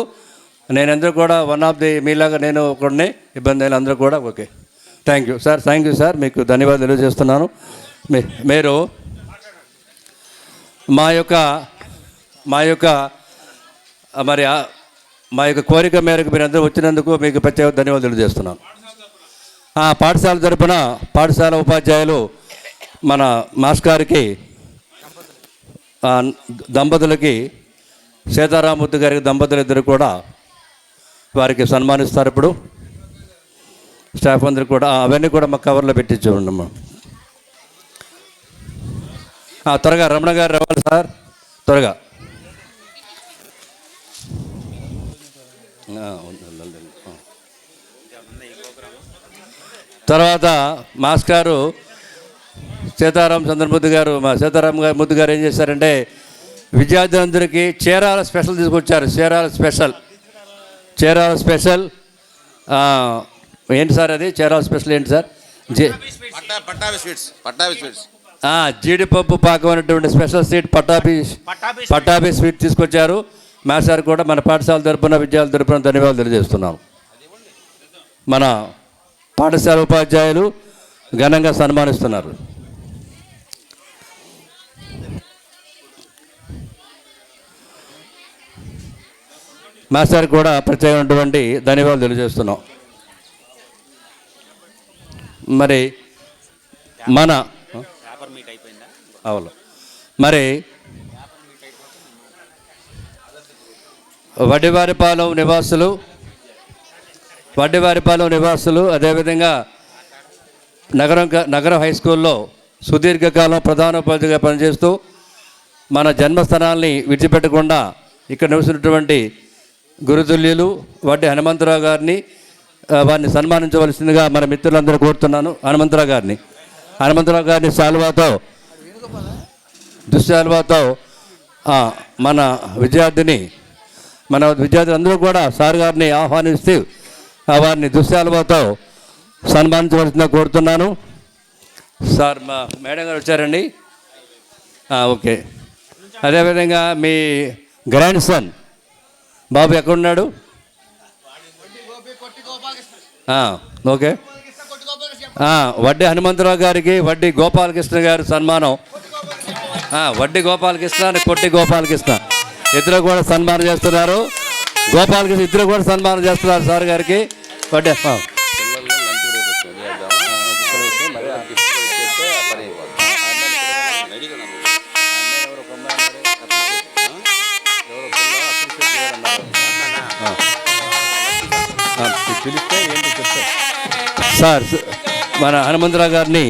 నేనందరూ కూడా వన్ ఆఫ్ ది మీలాగా నేను ఒకడిని, ఇబ్బంది అయిన అందరూ కూడా ఓకే. థ్యాంక్ యూ సార్, మీకు ధన్యవాదాలు తెలియజేస్తున్నాను. మీరు మా యొక్క కోరిక మేరకు మీరు అందరూ వచ్చినందుకు మీకు ప్రత్యేక ధన్యవాదాలు తెలియజేస్తున్నాను. పాఠశాల తరపున పాఠశాల ఉపాధ్యాయులు మన మాస్టర్ గారికి, దంపతులకి, సీతారామూర్తి గారికి దంపతులు ఇద్దరు కూడా వారికి సన్మానిస్తారు. ఇప్పుడు స్టాఫ్ అందరికి కూడా అవన్నీ కూడా మా కవర్లో పెట్టించుకోండమ్మా. త్వరగా రమణ గారు రావాలి సార్, త్వరగా. తర్వాత మాస్టర్ గారు సీతారాం చంద్రమూర్తి గారు, మా సీతారాం గారు ముద్దు గారు ఏం చేశారంటే విద్యార్థులందరికీ చీరాల స్పెషల్ తీసుకొచ్చారు. చీరాల స్పెషల్ ఏంటి సార్ అది? చీరాల స్పెషల్ ఏంటి సార్? జీడిపప్పు పాకం అనేటువంటి స్పెషల్ స్వీట్ పట్టాభి స్వీట్ తీసుకొచ్చారు. మాస్టర్ కూడా మన పాఠశాల తరపున విద్యార్థుల తరపున ధన్యవాదాలు తెలియజేస్తున్నాం. మన పాఠశాల ఉపాధ్యాయులు ఘనంగా సన్మానిస్తున్నారు. మాస్టర్ కూడా ప్రత్యేకమైనటువంటి ధన్యవాదాలు తెలియజేస్తున్నాం. మరి మన అవును మరి వడ్డివారిపాలెం నివాసులు అదేవిధంగా నగరం హై స్కూల్లో సుదీర్ఘకాలం ప్రధానోపాధ్యాయుగా పనిచేస్తూ మన జన్మస్థానాల్ని విడిచిపెట్టకుండా ఇక్కడ నివసిస్తున్నటువంటి గురుతుల్యులు వడ్డి హనుమంతరావు గారిని, వారిని సన్మానించవలసిందిగా మన మిత్రులందరూ కోరుతున్నాను. హనుమంతరావు గారిని దుశ్శాల్వాతో మన విద్యార్థులందరూ కూడా సార్ గారిని ఆహ్వానిస్తూ వారిని దుశ్శాలువతో సన్మానించవలసిందిగా కోరుతున్నాను. సార్ మా మేడం గారు వచ్చారండి. ఓకే. అదేవిధంగా మీ గ్రాండ్ సన్ బాబు ఎక్కడున్నాడు? ఓకే. వడ్డీ హనుమంతరావు గారికి వడ్డీ గోపాలకృష్ణ గారు సన్మానం. వడ్డీ గోపాలకృష్ణ కొట్టి గోపాలకృష్ణ ఇద్దరు కూడా సన్మానం చేస్తున్నారు. గోపాలకృష్ణ ఇద్దరు కూడా సన్మానం చేస్తున్నారు సార్ గారికి. వడ్డీ సార్ మన హనుమంతరావు గారిని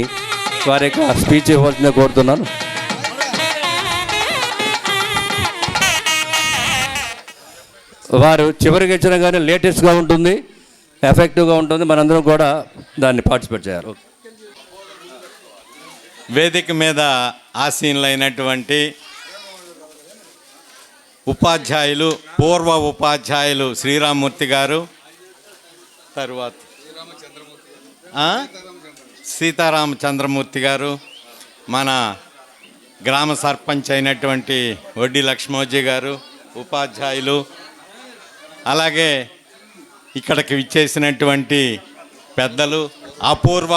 వారి యొక్క స్పీచ్ ఇవ్వాల్సిందిగా కోరుతున్నాను. వారు చివరికి ఇచ్చిన కానీ లేటెస్ట్గా ఉంటుంది, ఎఫెక్టివ్గా ఉంటుంది. మనందరం కూడా దాన్ని పార్టిసిపేట్ చేయాలి. వేదిక మీద ఆసీనులైనటువంటి ఉపాధ్యాయులు, పూర్వ ఉపాధ్యాయులు శ్రీరామ్మూర్తి గారు, తరువాత సీతారామచంద్రమూర్తి గారు, మన గ్రామ సర్పంచ్ అయినటువంటి వడ్డీ లక్ష్మోజీ గారు, ఉపాధ్యాయులు, అలాగే ఇక్కడికి విచ్చేసినటువంటి పెద్దలు, అపూర్వ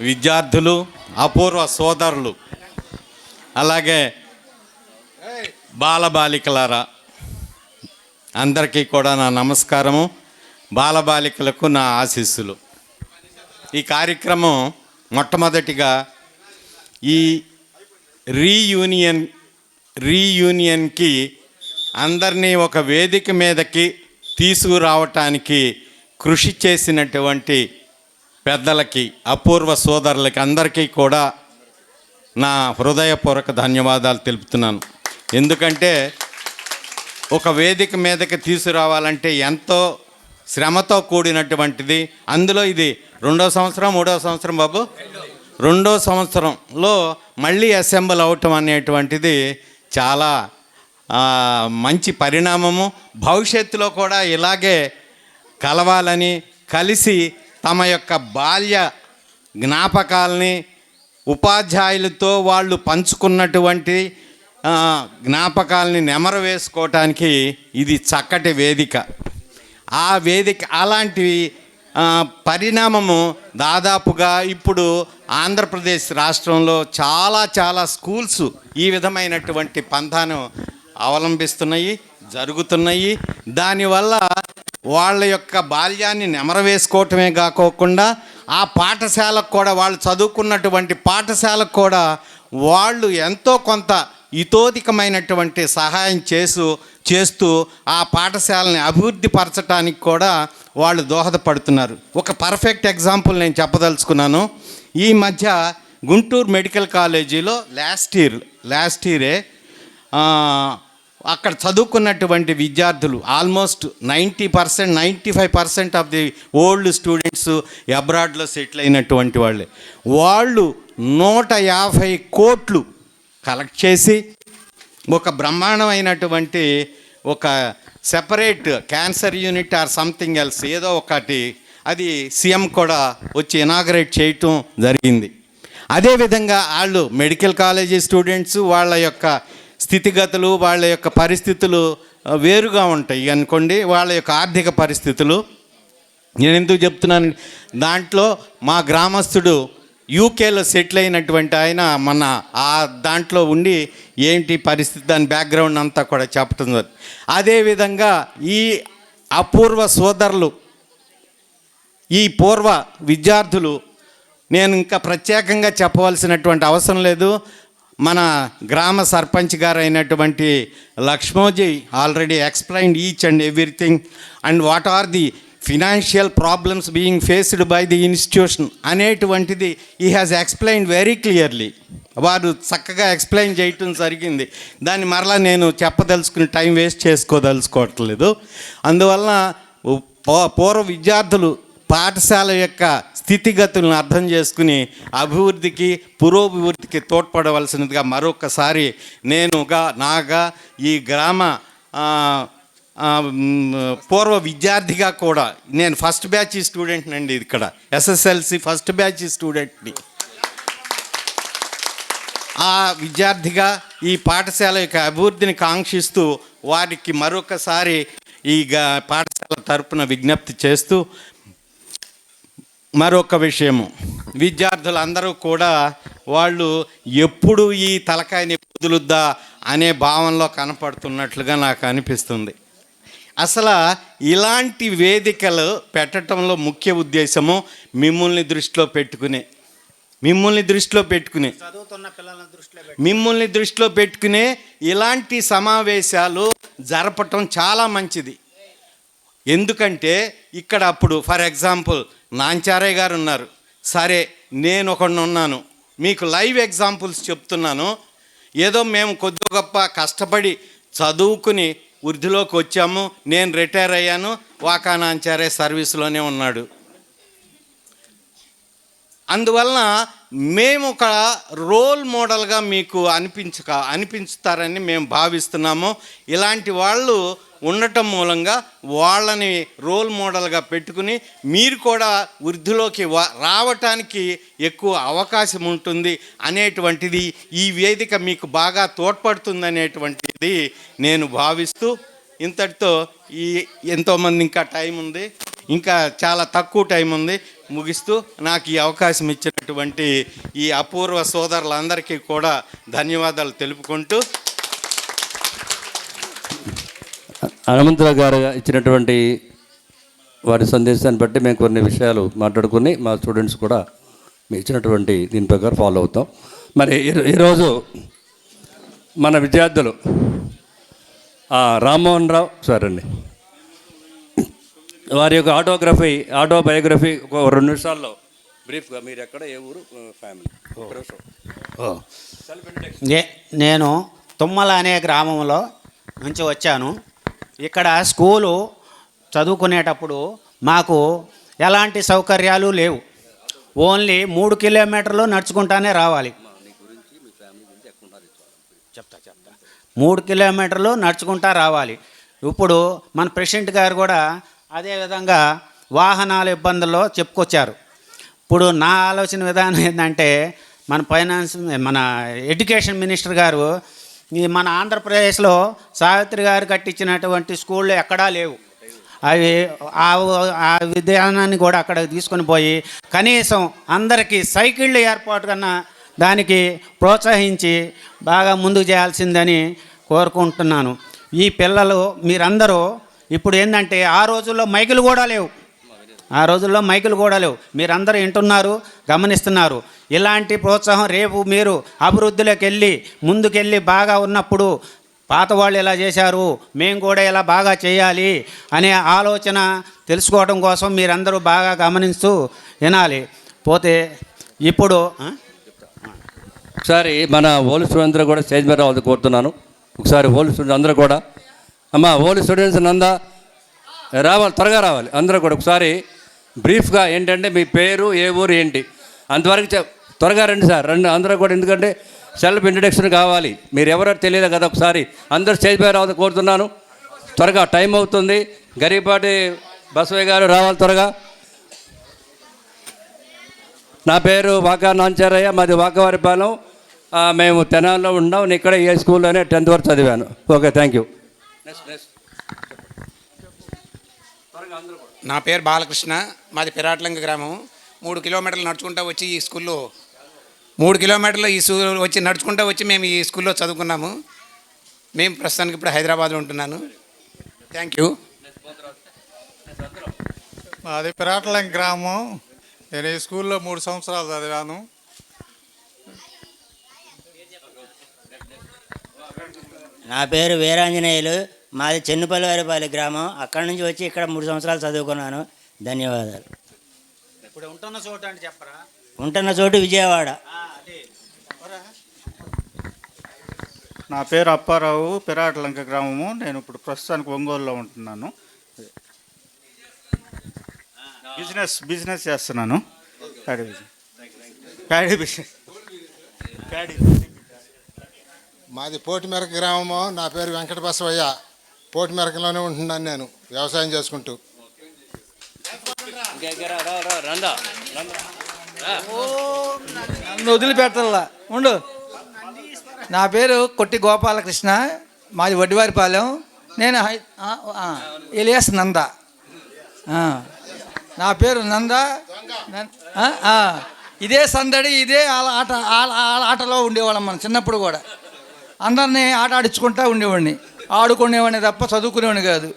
విద్యార్థులు, అపూర్వ సోదరులు, అలాగే బాలబాలికలారా అందరికీ కూడా నా నమస్కారము. బాలబాలికలకు నా ఆశీస్సులు. ఈ కార్యక్రమం మొట్టమొదటిగా ఈ రీయూనియన్కి అందరినీ ఒక వేదిక మీదకి తీసుకురావటానికి కృషి చేసినటువంటి పెద్దలకి, అపూర్వ సోదరులకి అందరికీ కూడా నా హృదయపూర్వక ధన్యవాదాలు తెలుపుతున్నాను. ఎందుకంటే ఒక వేదిక మీదకి తీసుకురావాలంటే ఎంతో శ్రమతో కూడినటువంటిది. అందులో ఇది 2వ సంవత్సరం 3వ సంవత్సరం బాబు 2వ సంవత్సరంలో మళ్ళీ అసెంబ్ల్ అవటం అనేటువంటిది చాలా మంచి పరిణామము. భవిష్యత్తులో కూడా ఇలాగే కలవాలని, కలిసి తమ యొక్క బాల్య జ్ఞాపకాలని ఉపాధ్యాయులతో వాళ్ళు పంచుకున్నటువంటి జ్ఞాపకాలని నెమరు వేసుకోవటానికి ఇది చక్కటి వేదిక. ఆ వేదిక అలాంటి పరిణామము దాదాపుగా ఇప్పుడు ఆంధ్రప్రదేశ్ రాష్ట్రంలో చాలా స్కూల్స్ ఈ విధమైనటువంటి పంథాను అవలంబిస్తున్నాయి, జరుగుతున్నాయి. దానివల్ల వాళ్ళ యొక్క బాల్యాన్ని నెమరవేసుకోవటమే కాకోకుండా ఆ పాఠశాలకు కూడా, వాళ్ళు చదువుకున్నటువంటి పాఠశాలకు కూడా వాళ్ళు ఎంతో కొంత ఇతోధికమైనటువంటి సహాయం చేస్తూ ఆ పాఠశాలని అభివృద్ధి పరచడానికి కూడా వాళ్ళు దోహదపడుతున్నారు. ఒక పర్ఫెక్ట్ ఎగ్జాంపుల్ నేను చెప్పదలుచుకున్నాను. ఈ మధ్య గుంటూరు మెడికల్ కాలేజీలో లాస్ట్ ఇయరే అక్కడ చదువుకున్నటువంటి విద్యార్థులు almost 95% of the old students అబ్రాడ్లో సెటిల్ అయినటువంటి వాళ్ళు 150 కోట్లు కలెక్ట్ చేసి ఒక బ్రహ్మాండమైనటువంటి ఒక separate cancer unit or something else ఏదో ఒకటి, అది సీఎం కూడా వచ్చి ఇనాగరేట్ చేయటం జరిగింది. అదేవిధంగా వాళ్ళు మెడికల్ కాలేజీ స్టూడెంట్స్, వాళ్ళ యొక్క స్థితిగతులు, వాళ్ళ యొక్క పరిస్థితులు వేరుగా ఉంటాయి అనుకోండి, వాళ్ళ యొక్క ఆర్థిక పరిస్థితులు. నేను ఎందుకు చెప్తున్నాను, దాంట్లో మా గ్రామస్తుడు యూకేలో సెటిల్ అయినటువంటి ఆయన మన ఆ దాంట్లో ఉండి ఏంటి పరిస్థితి, దాని బ్యాక్గ్రౌండ్ అంతా కూడా చెప్పడం జరిగింది. అదేవిధంగా ఈ అపూర్వ సోదరులు, ఈ పూర్వ విద్యార్థులు, నేను ఇంకా ప్రత్యేకంగా చెప్పవలసినటువంటి అవసరం లేదు. మన గ్రామ సర్పంచ్ గారు అయినటువంటి Lakshmoji already explained each and everything and what are the financial problems being faced by the institution అనేటువంటిది ఈ హ్యాస్ ఎక్స్ప్లెయిన్డ్ వెరీ క్లియర్లీ. వారు చక్కగా ఎక్స్ప్లెయిన్ చేయటం జరిగింది. దాన్ని మరలా నేను చెప్పదలుచుకుని టైం వేస్ట్ చేసుకోదలుచుకోవట్లేదు. అందువలన పూర్వ విద్యార్థులు పాఠశాల యొక్క స్థితిగతులను అర్థం చేసుకుని అభివృద్ధికి, పురోభివృద్ధికి తోడ్పడవలసినదిగా మరొకసారి నాగా ఈ గ్రామ పూర్వ విద్యార్థిగా కూడా నేను ఫస్ట్ బ్యాచ్ స్టూడెంట్ అండి, ఇక్కడ ఎస్ఎస్ఎల్సి ఫస్ట్ బ్యాచ్ స్టూడెంట్ని. ఆ విద్యార్థిగా ఈ పాఠశాల యొక్క అభివృద్ధిని కాంక్షిస్తూ వారికి మరొకసారి ఈ పాఠశాల తరపున విజ్ఞప్తి చేస్తూ, మరొక విషయము, విద్యార్థులందరూ కూడా వాళ్ళు ఎప్పుడు ఈ తలకాయని వదులుద్దా అనే భావంలో కనపడుతున్నట్లుగా నాకు అనిపిస్తుంది. అసలు ఇలాంటి వేదికలు పెట్టడంలో ముఖ్య ఉద్దేశము మిమ్మల్ని దృష్టిలో పెట్టుకునే ఇలాంటి సమావేశాలు జరపటం చాలా మంచిది. ఎందుకంటే ఇక్కడ అప్పుడు ఫర్ ఎగ్జాంపుల్ నాంచారయ్య గారు ఉన్నారు, సరే నేను ఒకడిని ఉన్నాను, మీకు లైవ్ ఎగ్జాంపుల్స్ చెప్తున్నాను. ఏదో మేము కొద్ది గొప్ప కష్టపడి చదువుకుని వృద్ధిలోకి వచ్చాము, నేను రిటైర్ అయ్యాను, వాకా నాంచారయ్య సర్వీస్లోనే ఉన్నాడు. అందువలన మేము ఒక రోల్ మోడల్గా మీకు అనిపించుతారని మేము భావిస్తున్నాము. ఇలాంటి వాళ్ళు ఉండటం మూలంగా వాళ్ళని రోల్ మోడల్గా పెట్టుకుని మీరు కూడా వృద్ధిలోకి రావటానికి ఎక్కువ అవకాశం ఉంటుంది అనేటువంటిది ఈ వేదిక మీకు బాగా తోడ్పడుతుంది అనేటువంటిది నేను భావిస్తూ, ఇంతటితో ఎంతోమంది ఇంకా టైం ఉంది, ఇంకా చాలా తక్కువ టైం ఉంది, ముగిస్తూ నాకు ఈ అవకాశం ఇచ్చినటువంటి ఈ అపూర్వ సోదరులందరికీ కూడా ధన్యవాదాలు తెలుపుకుంటూ, హనుమంతరావు గారు ఇచ్చినటువంటి వారి సందేశాన్ని బట్టి మేము కొన్ని విషయాలు మాట్లాడుకుని మా స్టూడెంట్స్ కూడా మీరు ఇచ్చినటువంటి దీని ప్రకారం ఫాలో అవుతాం. మరి ఈరోజు మన విద్యార్థులు రామ్మోహన్ రావు సార్ అండి, వారి యొక్క ఆటోబయోగ్రఫీ ఒక 2 నిమిషాల్లో బ్రీఫ్గా, మీరు ఎక్కడ, ఏ ఊరు, ఫ్యామిలీ. నేను తుమ్మల అనే గ్రామంలో నుంచి వచ్చాను. ఇక్కడ స్కూలు చదువుకునేటప్పుడు మాకు ఎలాంటి సౌకర్యాలు లేవు. ఓన్లీ 3 కిలోమీటర్లు నడుచుకుంటానే రావాలి. 3 కిలోమీటర్లు నడుచుకుంటా రావాలి. ఇప్పుడు మన ప్రెసిడెంట్ గారు కూడా అదేవిధంగా వాహనాల ఇబ్బందుల్లో చెప్పుకొచ్చారు. ఇప్పుడు నా ఆలోచన విధానం ఏంటంటే, మన ఎడ్యుకేషన్ మినిస్టర్ గారు మన ఆంధ్రప్రదేశ్లో సావిత్రి గారు కట్టించినటువంటి స్కూళ్ళు ఎక్కడా లేవు. అవి ఆ విధానాన్ని కూడా అక్కడ తీసుకొని పోయి కనీసం అందరికీ సైకిళ్ళు ఏర్పాటు కన్నా దానికి ప్రోత్సహించి బాగా ముందుకు చేయాల్సిందని కోరుకుంటున్నాను. ఈ పిల్లలు మీరందరూ ఇప్పుడు ఏంటంటే ఆ రోజుల్లో మైకులు కూడా లేవు. మీరందరూ వింటున్నారు, గమనిస్తున్నారు. ఇలాంటి ప్రోత్సాహం రేపు మీరు అభివృద్ధిలోకి ముందుకెళ్ళి బాగా ఉన్నప్పుడు పాత వాళ్ళు ఎలా చేశారు, మేము కూడా ఇలా బాగా చేయాలి అనే ఆలోచన తెలుసుకోవడం కోసం మీరందరూ బాగా గమనిస్తూ వినాలి. పోతే ఇప్పుడు ఒకసారి మన ఓల్డ్ స్టూడెంట్స్ అందరూ కూడా స్టేజ్ మీద రావాలని కోరుతున్నాను. ఒకసారి ఓల్డ్ స్టూడెంట్స్ అందరూ కూడా, ఓల్డ్ స్టూడెంట్స్ రావాలి, త్వరగా రావాలి అందరూ కూడా. ఒకసారి బ్రీఫ్గా ఏంటంటే మీ పేరు, ఏ ఊరు, ఏంటి అంతవరకు త్వరగా రండి సార్, రండి అందరూ కూడా. ఎందుకంటే సెల్ఫ్ ఇంట్రడక్షన్ కావాలి. మీరు ఎవరో తెలియదు కదా, ఒకసారి అందరూ స్టేజ్ పై రావాలని కోరుతున్నాను. త్వరగా టైం అవుతుంది. గరిపాటి బసవయ్య గారు రావాలి త్వరగా. నా పేరు వాకా నాంచారయ్య, మాది వాకవారిపాలెం. మేము తెనాల్లో ఉన్నాం. నేను ఇక్కడ ఏ స్కూల్లోనే 10th వరకు చదివాను. Okay, thank you. నా పేరు బాలకృష్ణ, మాది పిరాట్లంక గ్రామం. 3 కిలోమీటర్లు నడుచుకుంటూ వచ్చి ఈ స్కూల్లో నడుచుకుంటూ వచ్చి మేము ఈ స్కూల్లో చదువుకున్నాము. మేము ప్రస్తుతానికి ఇప్పుడు హైదరాబాద్లో ఉంటున్నాను. Thank you. మాది పిరాట్లంక గ్రామం. నేను ఈ స్కూల్లో 3 సంవత్సరాలు చదివాను. నా పేరు వీరాంజనేయులు, మాది చెన్నుపల్లివారిపల్లి గ్రామం. అక్కడి నుంచి వచ్చి ఇక్కడ 3 సంవత్సరాలు చదువుకున్నాను. ధన్యవాదాలు. ఇప్పుడు ఉంటున్న చోటు అంటే చెప్పరా? ఉంటున్న చోటు విజయవాడ. నా పేరు అప్పారావు, పిరాట్లంక గ్రామము. నేను ఇప్పుడు ప్రస్తుతానికి ఒంగోలులో ఉంటున్నాను. బిజినెస్ చేస్తున్నాను. Paddy business. మాది పోటిమెర గ్రామము. నా పేరు వెంకట బసవయ్య. పోటీ మెరకలోనే ఉంటున్నాను నేను వ్యవసాయం చేసుకుంటూ. నన్ను వదిలిపెట్టాల ఉండు. నా పేరు కొట్టి గోపాలకృష్ణ, మాది వడ్డివారిపాలెం. నేను ఎలియాస్ నంద. నా పేరు నంద. ఇదే సందడి, ఇదే ఆటలో ఉండేవాళ్ళం మనం చిన్నప్పుడు కూడా. అందరినీ ఆట ఆడించుకుంటూ ఉండేవాడిని, ఆడుకునేవాడిని తప్ప చదువుకునేవాడిని కాదు.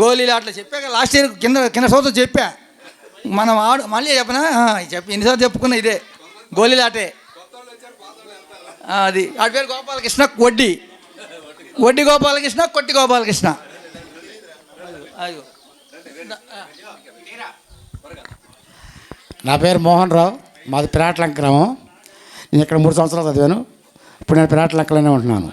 గోళీలు ఆటలు చెప్పాక లాస్ట్ ఇయర్ కింద సంవత్సరం చెప్పా. మనం మళ్ళీ చెప్పనా ఎన్నిసార్లు చెప్పుకున్నా ఇదే గోళీలు ఆటే. అది ఆడి పేరు గోపాలకృష్ణ, వడ్డీ గోపాలకృష్ణ, కొట్టి గోపాలకృష్ణ. నా పేరు మోహన్ రావు, మాది పిరాట్లంక గ్రామం. నేను ఇక్కడ 3 సంవత్సరాలు చదివాను. ఇప్పుడు నేను పిరాట్లంకలోనే ఉంటున్నాను.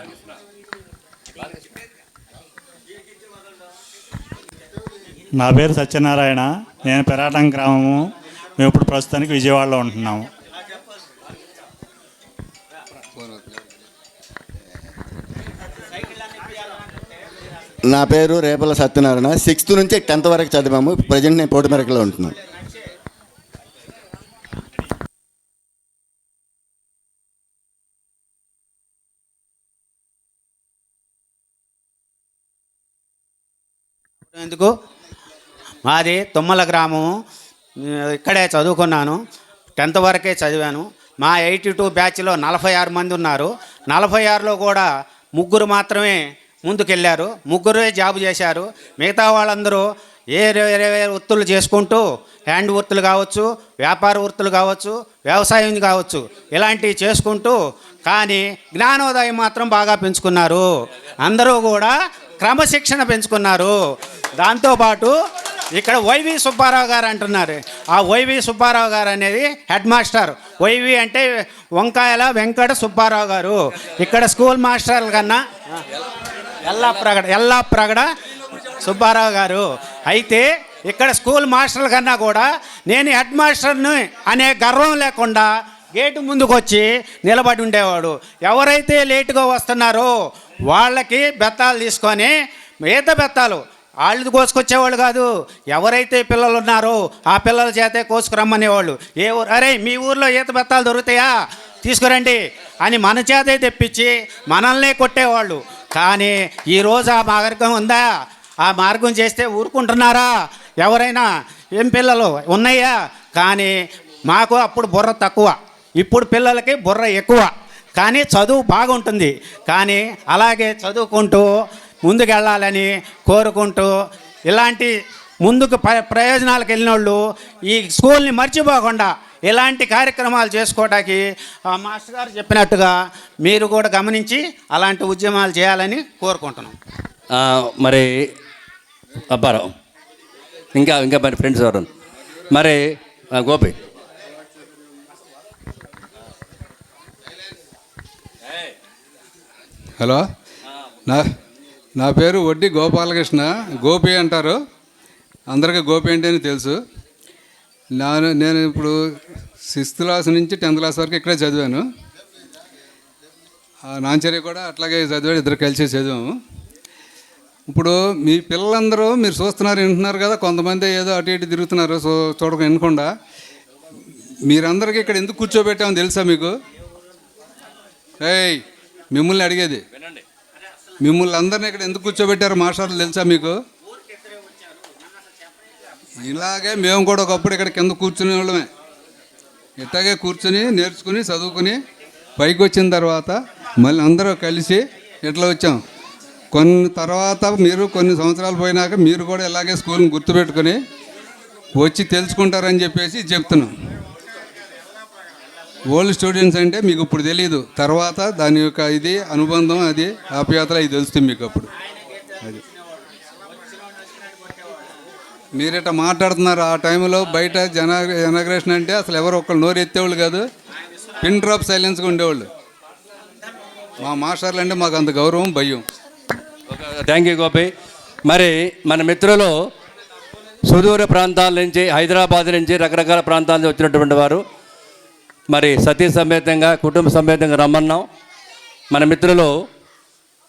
నా పేరు సత్యనారాయణ, నేను పిరాటం గ్రామము. మేము ఇప్పుడు ప్రస్తుతానికి విజయవాడలో ఉంటున్నాము. నా పేరు రేపల సత్యనారాయణ. 6th నుంచి 10th వరకు చదివాము. ప్రజెంట్ నేను పోటీ మెరకలో ఉంటున్నాను. ఎందుకు మాది తుమ్మల గ్రామము. ఇక్కడే చదువుకున్నాను. 10th వరకే చదివాను. మా 82 బ్యాచ్లో 46 మంది ఉన్నారు. 46లో కూడా 3 మాత్రమే ముందుకెళ్ళారు. 3 జాబు చేశారు. మిగతా వాళ్ళందరూ వేరే వృత్తులు చేసుకుంటూ, హ్యాండ్ వృత్తులు కావచ్చు, వ్యాపార వృత్తులు కావచ్చు, వ్యవసాయం కావచ్చు, ఇలాంటివి చేసుకుంటూ, కానీ జ్ఞానోదయం మాత్రం బాగా పెంచుకున్నారు. అందరూ కూడా క్రమశిక్షణ పెంచుకున్నారు. దాంతోపాటు ఇక్కడ వైవి సుబ్బారావు గారు అంటున్నారు. ఆ వైవి సుబ్బారావు గారు అనేది హెడ్ మాస్టర్. వైవి అంటే వంకాయల వెంకట సుబ్బారావు గారు. ఇక్కడ స్కూల్ మాస్టర్ల కన్నా ఎల్లాప్రగడ సుబ్బారావు గారు. అయితే ఇక్కడ స్కూల్ మాస్టర్ల కన్నా కూడా నేను హెడ్ మాస్టర్ని అనే గర్వం లేకుండా గేటు ముందుకు వచ్చి నిలబడి ఉండేవాడు. ఎవరైతే లేటుగా వస్తున్నారో వాళ్ళకి బెత్తాలు తీసుకొని, ఈత బెత్తాలు వాళ్ళు కోసుకొచ్చేవాళ్ళు కాదు, ఎవరైతే పిల్లలు ఉన్నారో ఆ పిల్లల చేతే కోసుకురమ్మనేవాళ్ళు. ఏ ఊరు, అరే మీ ఊర్లో ఈత బెత్తాలు దొరుకుతాయా, తీసుకురండి అని మన చేతే తెప్పించి మనల్నే కొట్టేవాళ్ళు. కానీ ఈరోజు ఆ మార్గం ఉందా? ఆ మార్గం చేస్తే ఊరుకుంటున్నారా ఎవరైనా? ఏం పిల్లలు ఉన్నాయా? కానీ మాకు అప్పుడు బుర్ర తక్కువ, ఇప్పుడు పిల్లలకి బుర్ర ఎక్కువ. కానీ చదువు బాగుంటుంది. కానీ అలాగే చదువుకుంటూ ముందుకెళ్ళాలని కోరుకుంటూ, ఇలాంటి ముందుకు ప్రయోజనాలకు వెళ్ళిన వాళ్ళు ఈ స్కూల్ని మర్చిపోకుండా ఇలాంటి కార్యక్రమాలు చేసుకోవడానికి మాస్టర్ గారు చెప్పినట్టుగా మీరు కూడా గమనించి అలాంటి ఉద్యమాలు చేయాలని కోరుకుంటున్నాం. మరి అబ్బారావు ఇంకా మరి ఫ్రెండ్స్ ఎవరు మరి గోపి. హలో, నా పేరు వడ్డీ గోపాలకృష్ణ, గోపి అంటారు. అందరికీ గోపి అంటే అని తెలుసు. నేను ఇప్పుడు 6th క్లాస్ నుంచి 10th క్లాస్ వరకు ఇక్కడే చదివాను. నాంచర్య కూడా అట్లాగే చదివాడు, ఇద్దరు కలిసి చదివాము. ఇప్పుడు మీ పిల్లలందరూ మీరు చూస్తున్నారు, వింటున్నారు కదా. కొంతమంది ఏదో అటు ఇటు తిరుగుతున్నారు చూడక వినకుండా. మీరందరికీ ఇక్కడ ఎందుకు కూర్చోబెట్టామో తెలుసా మీకు? మిమ్మల్ని అడిగేది, మిమ్మల్ని అందరినీ ఇక్కడ ఎందుకు కూర్చోబెట్టారు మాస్టర్లు తెలుసా మీకు? ఇలాగే మేము కూడా ఒకప్పుడు ఇక్కడ కింద కూర్చునే వాళ్ళమే. ఇట్లాగే కూర్చుని నేర్చుకుని చదువుకుని పైకి వచ్చిన తర్వాత మళ్ళీ అందరూ కలిసి ఇట్లా వచ్చాం. తర్వాత మీరు కొన్ని సంవత్సరాలు పోయినాక మీరు కూడా ఇలాగే స్కూల్ని గుర్తుపెట్టుకొని వచ్చి తెలుసుకుంటారని చెప్పేసి చెప్తున్నాం. ఓల్డ్ స్టూడెంట్స్ అంటే మీకు ఇప్పుడు తెలియదు, తర్వాత దాని యొక్క ఇది అనుబంధం, అది ఆప్యాయతలు ఇది తెలుస్తుంది మీకు అప్పుడు. అది మీరిట మాట్లాడుతున్నారు. ఆ టైంలో బయట జనగ్రేషన్ అంటే అసలు ఎవరు ఒక్కళ్ళు నోరు ఎత్తేవాళ్ళు కాదు, పిన్ డ్రాప్ సైలెన్స్గా ఉండేవాళ్ళు. మా మాస్టర్లు అంటే మాకు అంత గౌరవం, భయం. Thank you Gopi. మరి మన మిత్రులు సుదూర ప్రాంతాల నుంచి, హైదరాబాద్ నుంచి, రకరకాల ప్రాంతాల నుంచి వచ్చినటువంటి వారు మరి సతీ సమేతంగా, కుటుంబ సమేతంగా రమ్మన్నాం. మన మిత్రులు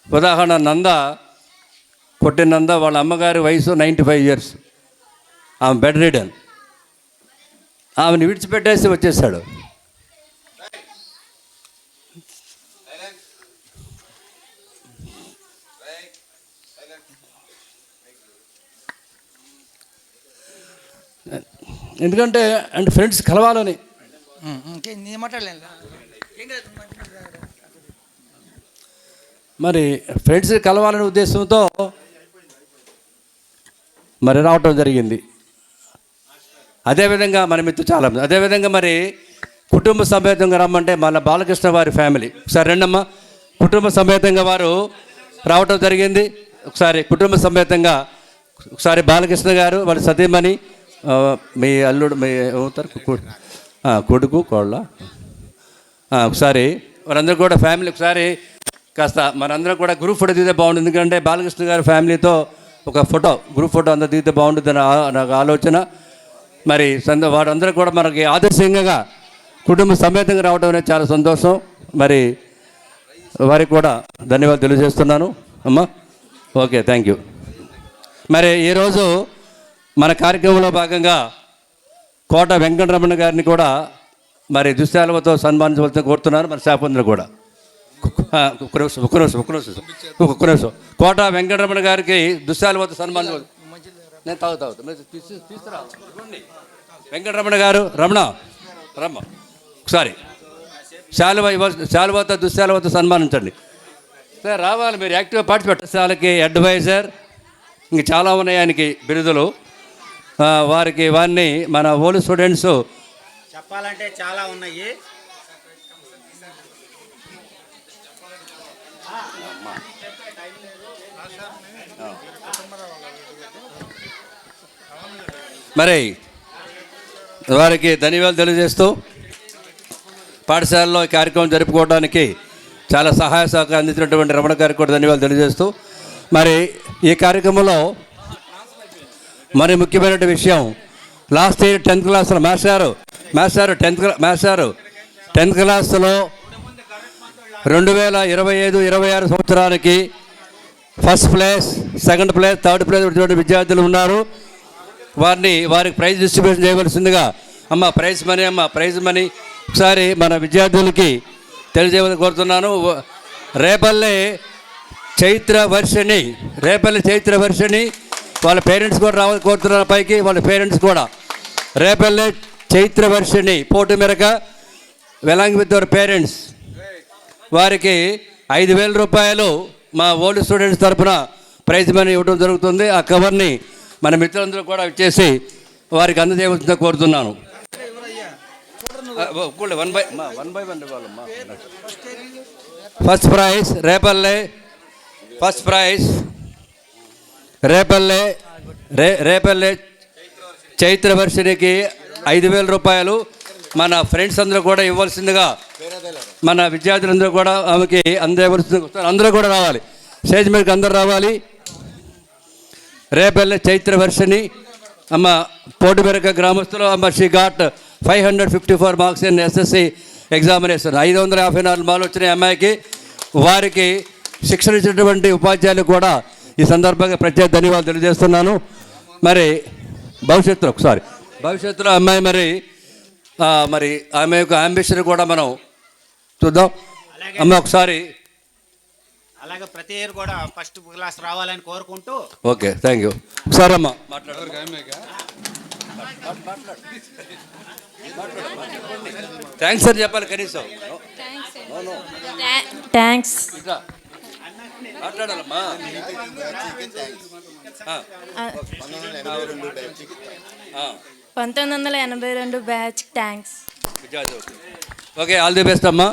ఉదాహరణ నంద పుట్టినంద వాళ్ళ అమ్మగారి వయసు 95 years. ఆమె బెడ్ రిడన్. ఆమెను విడిచిపెట్టేసి వచ్చేసాడు. ఎందుకంటే అంటే ఫ్రెండ్స్ కలవాలని. మరి ఫ్రెండ్స్ కలవాలనే ఉద్దేశంతో మరి రావటం జరిగింది. అదేవిధంగా మన మిత్రులు చాలా, అదేవిధంగా మరి కుటుంబ సమేతంగా రమ్మంటే మన బాలకృష్ణ వారి ఫ్యామిలీ ఒకసారి రెండమ్మా, కుటుంబ సమేతంగా వారు రావటం జరిగింది. ఒకసారి కుటుంబ సమేతంగా ఒకసారి బాలకృష్ణ గారు వాళ్ళ సతీమణి, మీ అల్లుడు, మీ ఏమవుతారు కొడుకు కోళ్ళ, ఒకసారి వారందరూ కూడా ఫ్యామిలీ ఒకసారి కాస్త మనందరం కూడా గ్రూప్ ఫోటో దిగితే బాగుంటుంది. ఎందుకంటే బాలకృష్ణ గారి ఫ్యామిలీతో ఒక ఫోటో గ్రూప్ ఫోటో అందరూ దిగితే బాగుంటుందని నాకు ఆలోచన. మరి వారందరూ కూడా మనకి ఆదర్శంగా కుటుంబ సమేతంగా రావడం అనేది చాలా సంతోషం. మరి వారికి కూడా ధన్యవాదాలు తెలియజేస్తున్నాను అమ్మా. Okay, thank you. మరి ఈరోజు మన కార్యక్రమంలో భాగంగా కోట వెంకటరమణ గారిని కూడా మరి దుశ్శాలువతో సన్మానించవలసిన కోరుతున్నాను. మరి శాపందరూ కూడా ఒక్క నిమిషం కోట వెంకటరమణ గారికి దుశ్శాలువతో సన్మానించ. నేను తాగుతా తీసుకురా వెంకటరమణ గారు. రమణ ఒకసారి శాలువతో దుశ్శాలువతో సన్మానించండి సార్. రావాలి, మీరు యాక్టివ్గా పార్టిసిపేట్. శాలకి అడ్వైజర్, ఇంక చాలా ఉన్నాయి ఆయనకి బిరుదులు. వారిని మన ఓల్డ్ స్టూడెంట్స్ చెప్పాలంటే చాలా ఉన్నాయి. మరి వారికి ధన్యవాదాలు తెలియజేస్తూ పాఠశాలలో ఈ కార్యక్రమం జరుపుకోవడానికి చాలా సహాయ సహకారం అందించినటువంటి రమణ గారికి కూడా ధన్యవాదాలు తెలియజేస్తూ మరి ఈ కార్యక్రమంలో మరి ముఖ్యమైన విషయం, లాస్ట్ ఇయర్ 10th క్లాస్లో మాస్టారు 10th క్లాస్లో 2025-26 సంవత్సరానికి first place, second place, third place వచ్చిన విద్యార్థులు ఉన్నారు. వారికి ప్రైజ్ డిస్ట్రిబ్యూషన్ చేయవలసిందిగా ప్రైజ్ మనీ ఒకసారి మన విద్యార్థులకి తెలియజేయమని కోరుతున్నాను. రేపల్లె చైత్ర వర్షిణి వాళ్ళ పేరెంట్స్ కూడా రావాలని కోరుతున్నారు. పైకి వాళ్ళ పేరెంట్స్ కూడా Repalle Chaitra Varshini Potumeraka along with our parents వారికి 5,000 రూపాయలు మా ఓల్డ్ స్టూడెంట్స్ తరఫున ప్రైజ్ మనీ ఇవ్వడం జరుగుతుంది. ఆ కవర్ని మన మిత్రులందరూ కూడా ఇచ్చేసి వారికి అందజేయవలసిందిగా కోరుతున్నాను. ఫస్ట్ ప్రైజ్ రేపల్లె చైత్ర వర్షినికి 5,000 రూపాయలు మన ఫ్రెండ్స్ అందరూ కూడా ఇవ్వాల్సిందిగా మన విద్యార్థులందరూ కూడా ఆమెకి అందజేయవలసిందిగా అందరూ కూడా రావాలి. స్టేజ్ మీదకి అందరూ రావాలి. రేపల్లె చైత్ర వర్షిని అమ్మ పోటుమెరక గ్రామస్తులు. అమ్మ she got 554 marks in SSC examination. 554 మార్కులు వచ్చినాయి అమ్మాయికి. వారికి శిక్షణ ఇచ్చినటువంటి ఉపాధ్యాయులు కూడా ఈ సందర్భంగా ప్రత్యేక ధన్యవాదాలు తెలియజేస్తున్నాను. మరి భవిష్యత్తులో అమ్మాయి మరి ఆమె యొక్క అంబిషన్ కూడా మనం చూద్దాం. అమ్మ ఒకసారి అలాగే ప్రతి ఇయర్ కూడా ఫస్ట్ క్లాస్ రావాలని కోరుకుంటూ. Okay, thank you. ఒకసారి అమ్మ థ్యాంక్స్ అని చెప్పాలి కనీసం. థ్యాంక్స్ మాట్లాడాలమ్మా. 1982 batch thanks. Okay, all the best అమ్మా.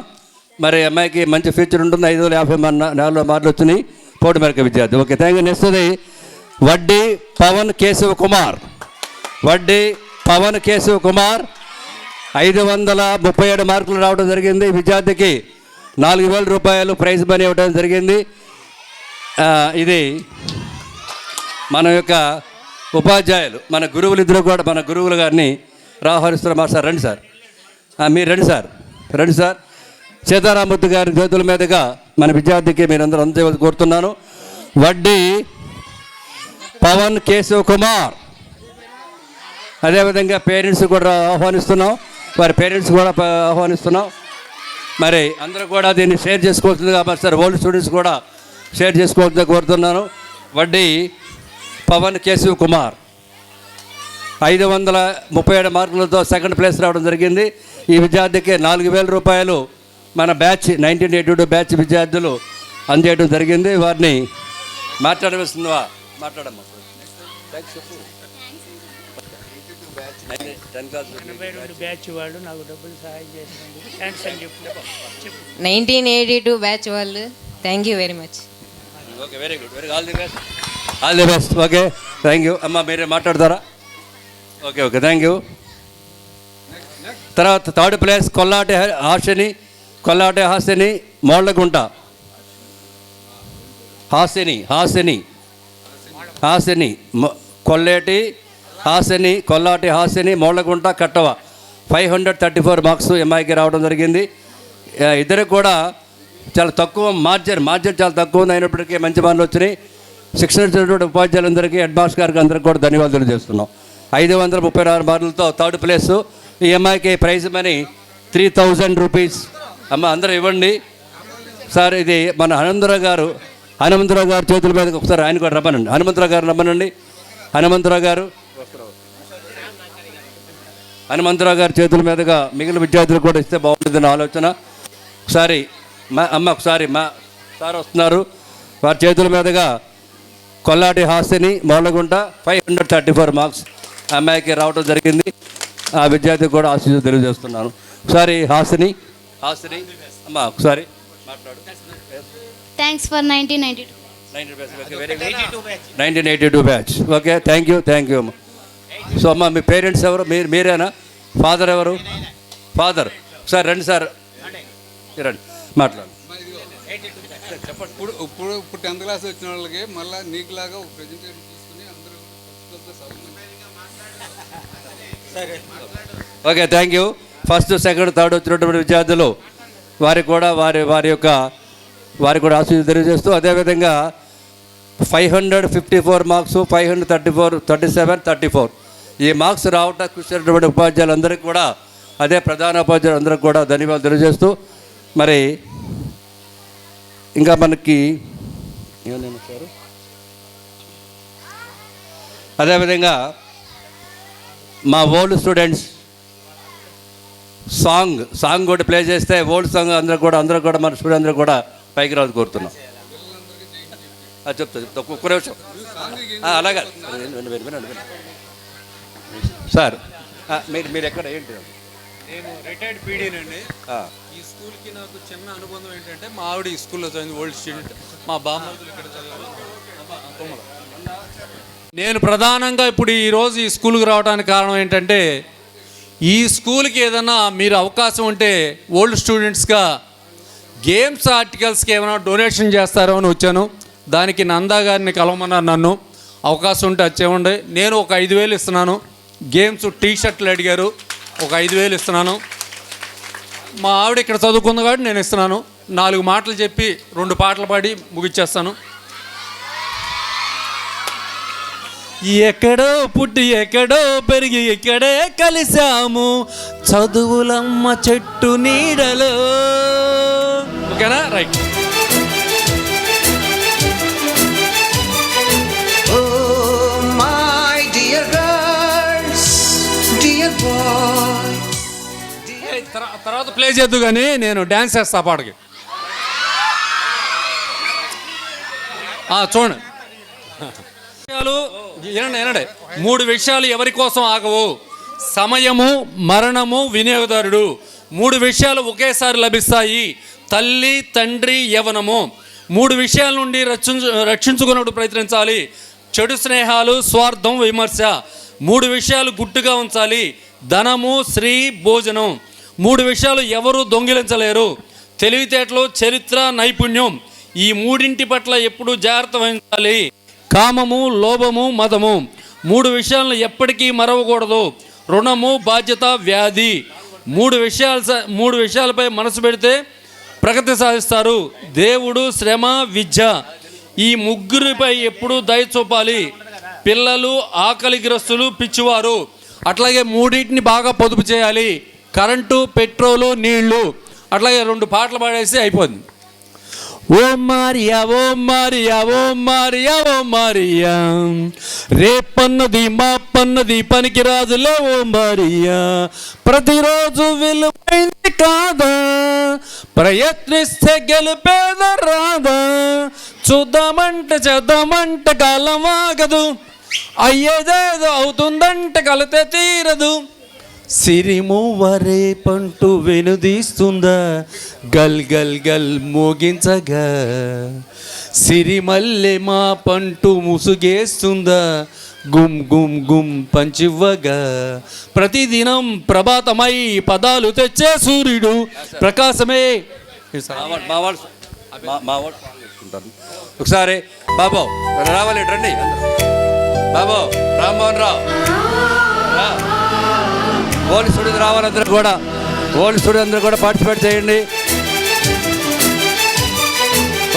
మరి అమ్మాయికి మంచి ఫ్యూచర్ ఉంటుంది. 554 మార్కులు వచ్చినాయి పోటుమెరక విద్యార్థి. Okay, thank you. నెక్స్ట్ వడ్డీ పవన్ కేశవ కుమార్ 537 మార్కులు రావడం జరిగింది. విద్యార్థికి 4,000 రూపాయలు ప్రైజ్ మనీ ఇవ్వడం జరిగింది. ఇది మన యొక్క ఉపాధ్యాయులు, మన గురువులు ఇద్దరు కూడా మన గురువులు గారిని రాహరిస్తున్న మాస్టర్ రండి సార్, మీరు రండి సార్. సీతారామూర్తి గారి చేతుల మీదుగా మన విద్యార్థికి మీరందరూ అందజేయవలసి కోరుతున్నాను. వడ్డీ పవన్ కేశవ్ కుమార్. అదేవిధంగా పేరెంట్స్ కూడా ఆహ్వానిస్తున్నాం, వారి పేరెంట్స్ కూడా ఆహ్వానిస్తున్నాం. మరి అందరూ కూడా దీన్ని షేర్ చేసుకోవాల్సింది కాబట్టి సార్ ఓల్డ్ స్టూడెంట్స్ కూడా షేర్ చేసుకోవాల్సిందిగా కోరుతున్నాను. వడ్డీ పవన్ కేశవ్ కుమార్ 537 మార్కులతో సెకండ్ ప్లేస్ రావడం జరిగింది. ఈ విద్యార్థికి 4,000 రూపాయలు మన బ్యాచ్ 1982 బ్యాచ్ విద్యార్థులు అందజేయడం జరిగింది. వారిని మాట్లాడవలసిందివా మాట్లాడమ్మా. 82 బ్యాచ్ వాళ్ళు నాకు డబ్బులు సహాయం చేసినందుకు థ్యాంక్స్ అని చెప్పు. 1982 బ్యాచ్ వాళ్ళు thank you very much. Okay, very good, very all the best, all the best. Okay, thank you. అమ్మ మీరే మాట్లాడతారా? Okay okay, thank you. తర్వాత థర్డ్ ప్లేస్ కొల్లాటి హాసిని మోళ్ళగుంట. కొల్లాటి హాసిని మోళ్ళగుంట కట్టవ 534 మార్క్స్ ఎంఐకి రావడం జరిగింది. ఇద్దరు కూడా చాలా తక్కువ మార్జిన్ చాలా తక్కువ ఉంది, అయినప్పటికీ మంచి మార్కులు వచ్చినాయి. శిక్షణ ఇచ్చినటువంటి ఉపాధ్యాయులందరికీ, హెడ్ మాస్టర్ గారికి అందరికీ కూడా ధన్యవాదాలు చేస్తున్నాం. 536 మార్కులతో థర్డ్ ప్లేసు. ఈ ఎంఐకి ప్రైజ్ మనీ 3,000 రూపీస్. అమ్మ అందరూ ఇవ్వండి సార్. ఇది మన హనుమంతరావు గారు చేతుల మీద ఒకసారి ఆయన కూడా రమ్మనండి. హనుమంతరావు గారు రమ్మనండి. హనుమంతరావు గారు చేతుల మీదుగా మిగిలిన విద్యార్థులు కూడా ఇస్తే బాగుంటుందని ఆలోచన. ఒకసారి ఒకసారి మా సార్ వస్తున్నారు. వారి చేతుల మీదుగా కొల్లాటి హాసిని మోళ్ళగుంట 534 మార్క్స్ అమ్మాయికి రావడం జరిగింది. ఆ విద్యార్థికి కూడా ఆశీస్సు తెలియజేస్తున్నాను. ఒకసారి హాసిని అమ్మ ఒకసారి మాట్లాడు. Thanks for 1982 batch. Okay, thank you అమ్మ. సో అమ్మ మీ పేరెంట్స్ ఎవరు? మీరేనా? ఫాదర్ ఎవరు? ఫాదర్ ఒకసారి రండి సార్, రండి మాట్లాడు. చెప్పండి. ఇప్పుడు 10th క్లాస్ వచ్చిన వాళ్ళకి మళ్ళీ నీకులాగా ఒక ప్రెజెంటేషన్ తీసుకుని అందరూ. Okay, thank you. First, second, third వచ్చినటువంటి విద్యార్థులు వారికి కూడా వారికి కూడా ఆశీస్సు తెలియజేస్తూ, అదేవిధంగా 554 మార్క్స్ 534, 37, 34 ఈ మార్క్స్ రావటానికి కృషి చేసినటువంటి ఉపాధ్యాయులందరికీ కూడా, అదే ప్రధాన ఉపాధ్యాయులందరికీ కూడా ధన్యవాదాలు తెలియజేస్తూ, మరి ఇంకా మనకి ఏమన్నారు అదేవిధంగా మా ఓల్డ్ స్టూడెంట్స్ సాంగ్ కూడా ప్లే చేస్తే ఓల్డ్ సాంగ్ అందరూ కూడా మన స్టూడెంట్ అందరూ కూడా పైకి రాదు కోరుతున్నాం. చెప్తా ఒక్క నిమిషం. అలాగే సార్, మీరు ఎక్కడ ఏంటి? నేను రిటైర్డ్ పీడీనండి. ఈ స్కూల్కి నాకు చిన్న అనుబంధం ఏంటంటే, మా ఆవిడ ఈ స్కూల్లో చదివింది, ఓల్డ్ స్టూడెంట్. మా బామ్మర్దులు ఇక్కడ చదివారు. నేను ప్రధానంగా ఇప్పుడు ఈరోజు ఈ స్కూల్కి రావడానికి కారణం ఏంటంటే, ఈ స్కూల్కి ఏదన్నా మీరు అవకాశం ఉంటే ఓల్డ్ స్టూడెంట్స్గా గేమ్స్ ఆర్టికల్స్కి ఏమైనా డొనేషన్ చేస్తారో అని వచ్చాను. దానికి నందా గారిని కలవమన్నారు నన్ను. అవకాశం ఉంటే వచ్చేవ్వండి. నేను ఒక 5,000 ఇస్తున్నాను. గేమ్స్ టీషర్ట్లు అడిగారు, ఒక 5,000 ఇస్తున్నాను. మా ఆవిడ ఇక్కడ చదువుకుంది కాబట్టి నేను ఇస్తున్నాను. 4 మాటలు చెప్పి 2 పాటలు పాడి ముగిచ్చేస్తాను. ఎక్కడో పుట్టి ఎక్కడో పెరిగి ఇక్కడే కలిసాము, చదువులమ్మ చెట్టు నీడలో. ఓకేనా? రైట్. తర్వాత ప్లే చేద్దు కానీ నేను డ్యాన్స్ చేస్తా పాటకి. చూడండి, వినండి. 3 విషయాలు ఎవరి కోసం ఆగవు: సమయము, మరణము, వినియోగదారుడు. 3 విషయాలు ఒకేసారి లభిస్తాయి: తల్లి, తండ్రి, యవ్వనము. 3 విషయాల నుండి రక్షించుకున్నట్టు ప్రయత్నించాలి: చెడు స్నేహాలు, స్వార్థం, విమర్శ. 3 విషయాలు గుట్టుగా ఉంచాలి: ధనము, స్త్రీ, భోజనం. 3 విషయాలు ఎవరు దొంగిలించలేరు: తెలివితేటలు, చరిత్ర, నైపుణ్యం. ఈ 3 పట్ల ఎప్పుడు జాగ్రత్త వహించాలి: కామము, లోభము, మదము. 3 విషయాలను ఎప్పటికీ మరవకూడదు: రుణము, బాధ్యత, వ్యాధి. 3 విషయాలపై మనసు పెడితే ప్రగతి సాధిస్తారు: దేవుడు, శ్రమ, విద్య. ఈ 3పై ఎప్పుడూ దయ చూపాలి: పిల్లలు, ఆకలిగ్రస్తులు, పిచ్చివారు. అట్లాగే మూడింటిని బాగా పొదుపు చేయాలి. కరెంటు, పెట్రోలు, నీళ్లు. అట్లాగే 2 పాటలు పాడేసి అయిపోయింది. ఓ మారియా ఓ మారియా ఓ మారియా ఓ మారియా, రేపన్నది మా పన్నది పనికిరాదులే ఓ మారియా, ప్రతిరోజు విలువైంది కాదా, ప్రయత్నిస్తే గెలిపేద రాదా, చూద్దామంటే చేద్దామంటే కాలం ఆగదు, అయ్యేదేదో అవుతుందంటే కలితే తీరదు, సిరిమూవరే పంటూ వెనుదీస్తుందా గల్ గల్ గల్ మోగించగా, సిరిమల్లె మా పంటూ ముసుగేస్తుందా గుమ్ గుమ్ గుమ్ పంచివ్వగా, ప్రతిదినం ప్రభాతమై పదాలు తెచ్చే సూర్యుడు ప్రకాశమే. ఒకసారి బాబు రావాలి, రండి బాబు, రామ్మోహన్ రావు ఓల్డ్ స్టూడెంట్ రావాలి, అందరూ కూడా ఓల్డ్ స్టూడెంట్ అందరూ కూడా పార్టిసిపేట్ చేయండి.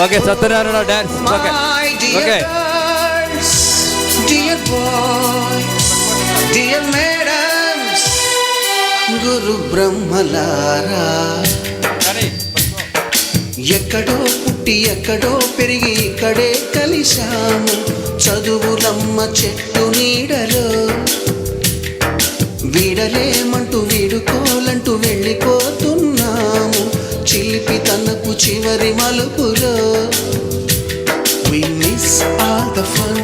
Okay, Satyanarayana dance. Okay okay. గురు బ్రహ్మలారా, ఎక్కడో పుట్టి ఎక్కడో పెరిగి ఇక్కడే కలిశాము, చదువులమ్మ చెట్టు నీడలో, వీడలేమంటూ వీడుకోలంటూ వెళ్ళిపోతున్నాము, చిలిపి తనకు చివరి మలుపులో. We miss all the fun,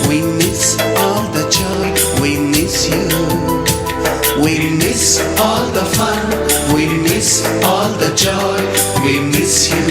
we miss all the joy, we miss you. We miss all the fun, we miss all the joy, we miss you.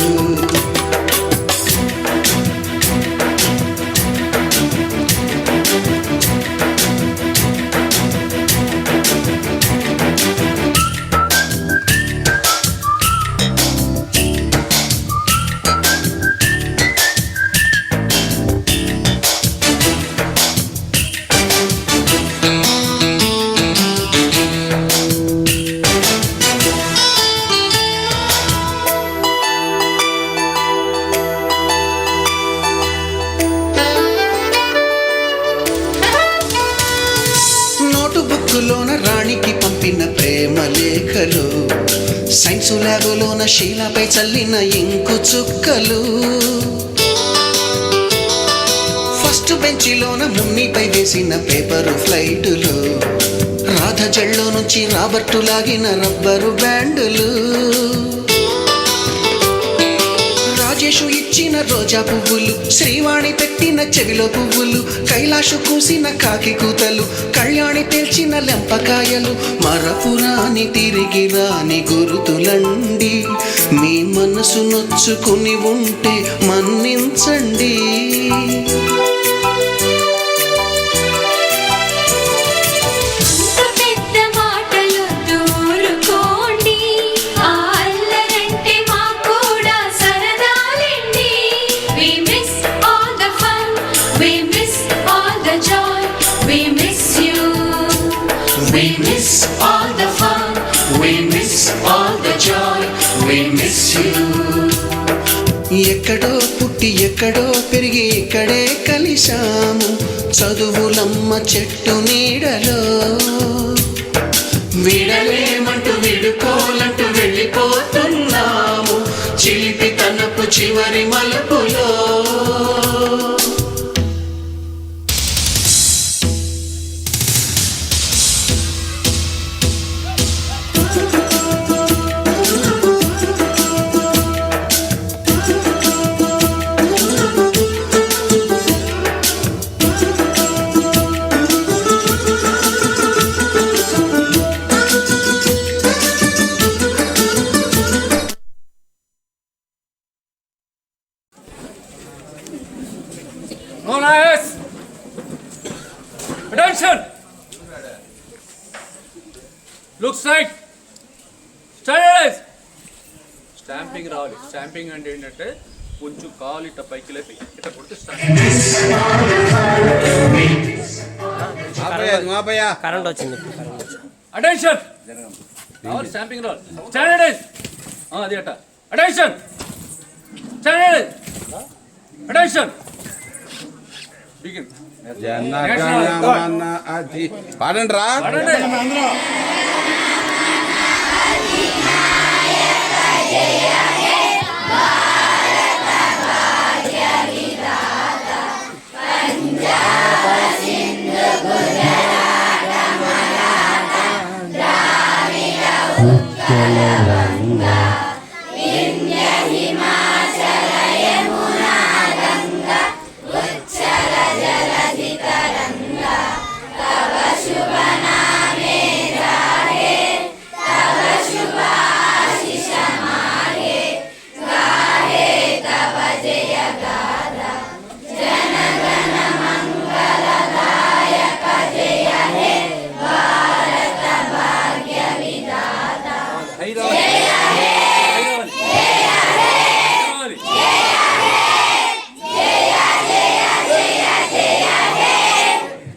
బుక్కులోన రాణికి పంపిన ప్రేమ లేఖలు, సైన్సు ల్యాబులోన శీలపై చల్లిన ఇంకు చుక్కలు, ఫస్ట్ బెంచిలోన మున్నిపై వేసిన పేపరు ఫ్లైటులు, రాధ జల్లో నుంచి రాబర్టు లాగిన rubber బ్యాండులు, Rajesh ఇచ్చిన రోజా పువ్వులు, శ్రీవాణి పెట్టిన చెవిలో పువ్వులు, కైలాషు కూసిన కాకి కూతలు, కళ్యాణి పేల్చిన లెంపకాయలు, మరపురాని తిరిగి రాని గురుతులండి, మీ మనసు నొచ్చుకుని ఉంటే మన్నించండి. ఎక్కడో పుట్టి ఎక్కడో పెరిగి ఇక్కడే కలిశాము, చదువులమ్మ చెట్టు నీడలో, వీడలేమంటూ వీడుకోలంటూ వెళ్ళిపోతున్నాము, చిలిపి తనపు చివరి మలుపులో. Attention! Look straight. Standardize. Stamping రావాలి. స్టాంపింగ్ అంటే ఏంటంటే కొంచెం కాలు ఇట్ట పైకి లేపి ఇట్ట కొడితే కరెంట్ వచ్చింది. అటెన్షన్ రావాలి. స్టాంపింగ్ రావాలి. స్టాండర్డైజ్. అది అట్ట. అటెన్షన్. స్టాండర్డైజ్. అటెన్షన్. బిగిన్. పాడండి రా.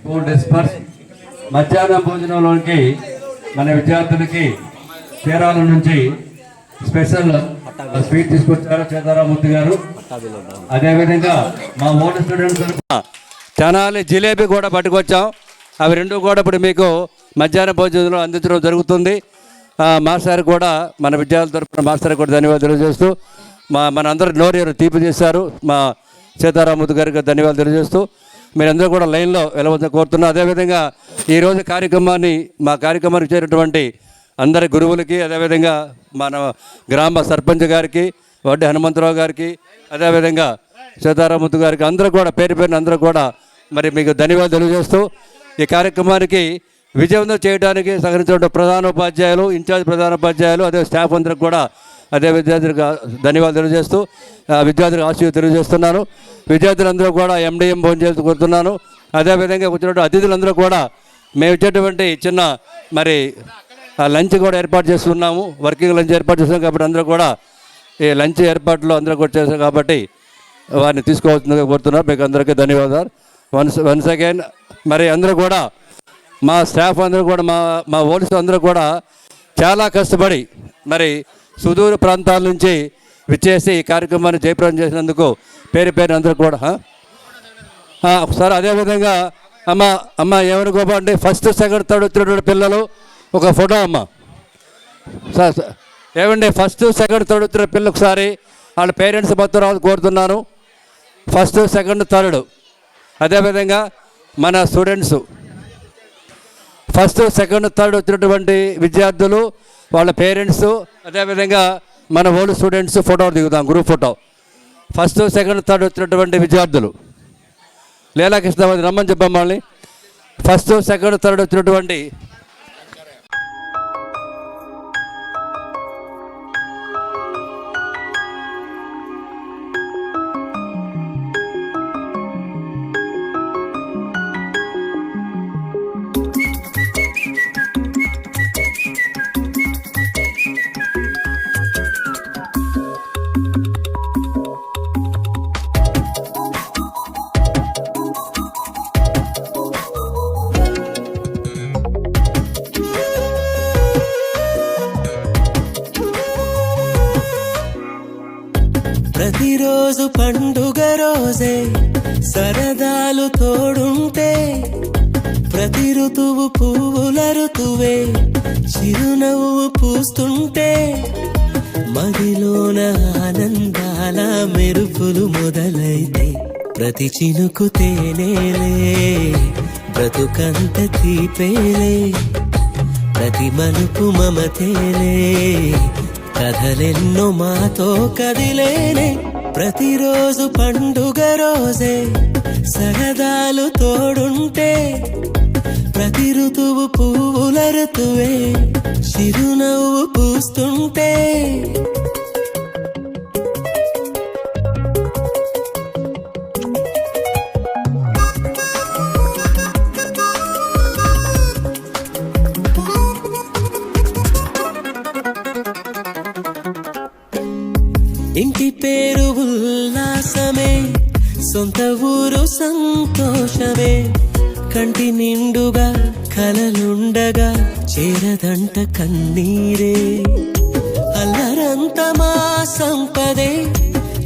స్కూల్ డిస్పర్స్ మధ్యాహ్న భోజనంలోకి మన విద్యార్థులకి చీరాల నుంచి స్పెషల్ స్వీట్ తీసుకొచ్చారు సీతారామూర్తి గారు. అదేవిధంగా మా ఓల్డ్ స్టూడెంట్స్ తెనాలి జిలేబీ కూడా పట్టుకొచ్చాం. అవి రెండు కూడా ఇప్పుడు మీకు మధ్యాహ్న భోజనంలో అందించడం జరుగుతుంది. మాస్టర్ కూడా మన విద్యార్థుల తరఫున మాస్టర్ కూడా ధన్యవాదాలు తెలియజేస్తూ మనందరూ నోరు తీపి చేశారు. మా సీతారామూర్తి గారికి ధన్యవాదాలు తెలియజేస్తూ మీరందరూ కూడా లైన్లో వెళ్ళవద్దని కోరుతున్నాం. అదేవిధంగా ఈరోజు మా కార్యక్రమానికి చేరినటువంటి అందరి గురువులకి, అదేవిధంగా మన గ్రామ సర్పంచ్ గారికి, వడ్డీ హనుమంతరావు గారికి, అదేవిధంగా సీతారామూర్తి గారికి అందరూ కూడా పేరు పేరున అందరూ కూడా మరి మీకు ధన్యవాదాలు తెలియజేస్తూ ఈ కార్యక్రమానికి విజయవంతం చేయడానికి సహకరించిన ప్రధానోపాధ్యాయులు, ఇన్ఛార్జ్ ప్రధానోపాధ్యాయులు, అదే స్టాఫ్ అందరికి కూడా అదే విద్యార్థులకు ధన్యవాదాలు తెలియజేస్తూ విద్యార్థులకు ఆశీర్వాదం తెలియజేస్తున్నాను. విద్యార్థులందరూ కూడా ఎండిఎం భోజనం చేస్తూ కోరుతున్నాను. అదేవిధంగా వచ్చినటువంటి అతిథులందరూ కూడా మేము ఇచ్చేటువంటి చిన్న మరి లంచ్ కూడా ఏర్పాటు చేస్తున్నాము. వర్కింగ్ లంచ్ ఏర్పాటు చేస్తున్నాం కాబట్టి అందరూ కూడా ఈ లంచ్ ఏర్పాట్లో అందరూ కూడా చేశాం కాబట్టి వారిని తీసుకోవాల్సిందిగా కోరుతున్నారు. మీకు అందరికీ ధన్యవాదాలు. వన్స్ అగైన్ మరి అందరూ కూడా మా స్టాఫ్ అందరూ కూడా మా ఓల్డ్స్ అందరూ కూడా చాలా కష్టపడి మరి సుదూర ప్రాంతాల నుంచి విచ్చేసి ఈ కార్యక్రమాన్ని జయప్రదం చేసినందుకు పేరు అందరూ కూడా ఒకసారి అదేవిధంగా అమ్మ ఏమనుకోబండి, ఫస్ట్ సెకండ్ థర్డ్ వచ్చినటువంటి పిల్లలు ఒక ఫోటో అమ్మ సార్ ఏమండి, ఫస్ట్ సెకండ్ థర్డ్ వచ్చిన పిల్లలు ఒకసారి వాళ్ళ పేరెంట్స్ మొత్తం రావాలి కోరుతున్నాను. ఫస్ట్ సెకండ్ థర్డ్, అదేవిధంగా మన స్టూడెంట్స్ ఫస్ట్ సెకండ్ థర్డ్ వచ్చినటువంటి విద్యార్థులు వాళ్ళ పేరెంట్స్, అదేవిధంగా మన ఓల్డ్ స్టూడెంట్స్ ఫోటో దిగుతాం, group photo. First second third వచ్చినటువంటి విద్యార్థులు లీలాకృష్ణావతి రమ్మని చెప్పాం వాళ్ళని. ఫస్ట్ సెకండ్ థర్డ్ వచ్చినటువంటి ప్రతిరోజు పండుగ రోజే సరదాలు తోడుంటే, ప్రతి ఋతువు పువ్వుల ఋతువే చిరునవ్వు పూస్తుంటే, మదిలోన ఆనందాల మెరుపులు మొదలైతే, ప్రతి చినుకు తేనేలే బ్రతుకంత తీపేలే, ప్రతి మలుపు మమతేలే కథలెన్నో మాతో కదిలేనే. ప్రతిరోజు పండుగ రోజే సరదాలు తోడుంటే, ప్రతి ఋతువు పువ్వుల ఋతువే చిరునవ్వు పూస్తుంటే, ఇంటి పేరు ఉల్లాసమే, సొంత ఊరు సంతోషమే, కంటి నిండుగా కలలుండగా చేరదంట కన్నీరే. అల్లరంత మా సంపదే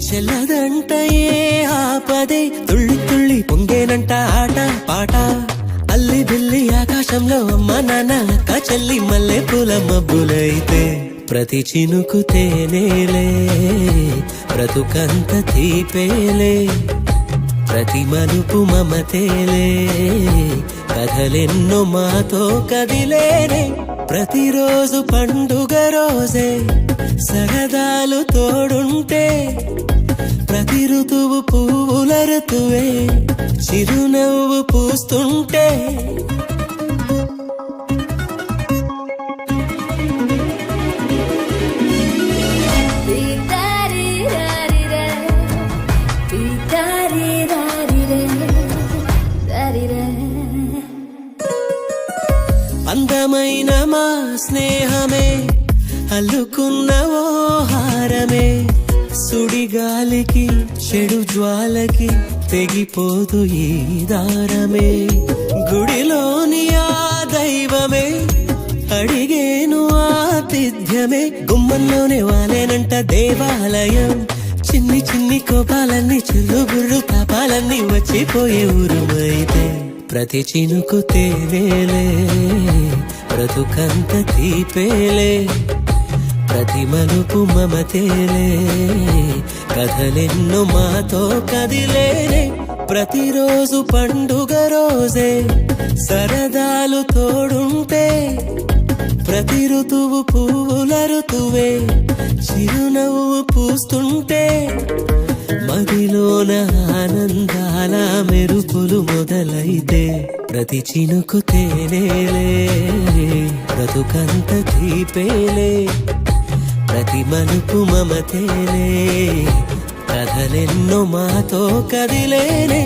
చెల్లదంట ఏ ఆపదే తుళ్ళి తుళ్ళి పొంగేనంట ఆట పాట అల్లి బిల్లి ఆకాశంలో అమ్మ నాన్న అక్క చెల్లి మల్లె పూల మబ్బులైతే ప్రతి చినుకు తేనేలే బ్రతుకంత తీపేలే ప్రతి మలుపు మమతేలే కథలెన్నో మాతో కదిలేనే ప్రతిరోజు పండుగ రోజే సరదాలు తోడుంటే ప్రతి ఋతువు పువ్వుల ఋతువే చిరునవ్వు పూస్తుంటే అందమైన మా స్నేహమే అల్లుకున్న ఓ హారమే సుడిగాలికి చెడు జ్వాలకి తెగిపోదు ఈ దారమే గుడిలోని ఆ దైవమే అడిగేను ఆతిథ్యమే గుమ్మంలోనే వాలేనంట దేవాలయం చిన్ని చిన్ని కోపాలన్నీ చిల్లు బుర్రు తాపాలన్నీ వచ్చిపోయే ఊరుమైతే ప్రతి చినుకు తేనేలే బ్రతుకంత తీపేలే ప్రతి మలుపు మమతేలే కథలెన్నో మాతో కదిలేనే ప్రతిరోజు పండుగ రోజే సరదాలు తోడుంటే ప్రతి ఋతువు పువ్వుల ఋతువే చిరునవ్వు పూస్తుంటే మదిలోన ఆనందాల మెరుపులు మొదలైతే ప్రతి చినుకు తేనేలే బ్రతుకంత తీపేలే ప్రతి మలుపు మమతేలే కథలెన్నో మాతో కదిలేనే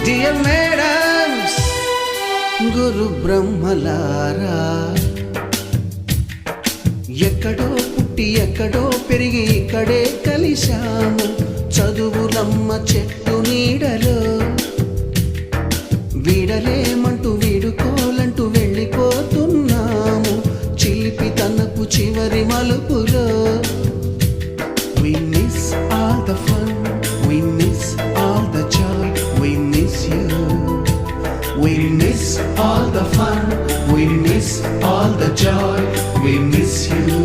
డియర్ మేడమ్స్ గురు బ్రహ్మలారా ఎక్కడో పుట్టి ఎక్కడో పెరిగి ఇక్కడే కలిశాము చదువులమ్మ చెట్టు నీడలో వీడలేమంటూ వీడుకోలంటూ వెళ్ళిపోతున్నాము చిలిపి తనపు చివరి మలుపులో We miss all the fun, we miss all the joy, we miss you. We miss all the fun, we miss all the joy, we miss you.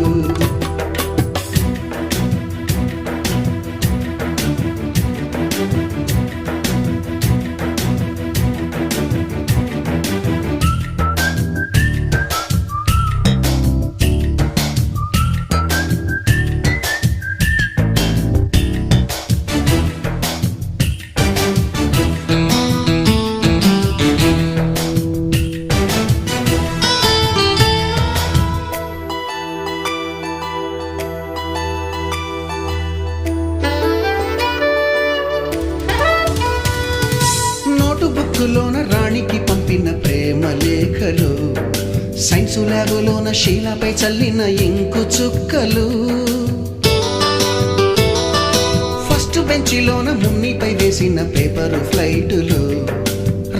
బ్యాంకులోన రాణికి పంపిన ప్రేమ లేఖలు, సైన్సు ల్యాబులోన శీలపై చల్లిన ఇంకు చుక్కలు, ఫస్ట్ బెంచిలోన మున్నిపై వేసిన పేపరు ఫ్లైటులు,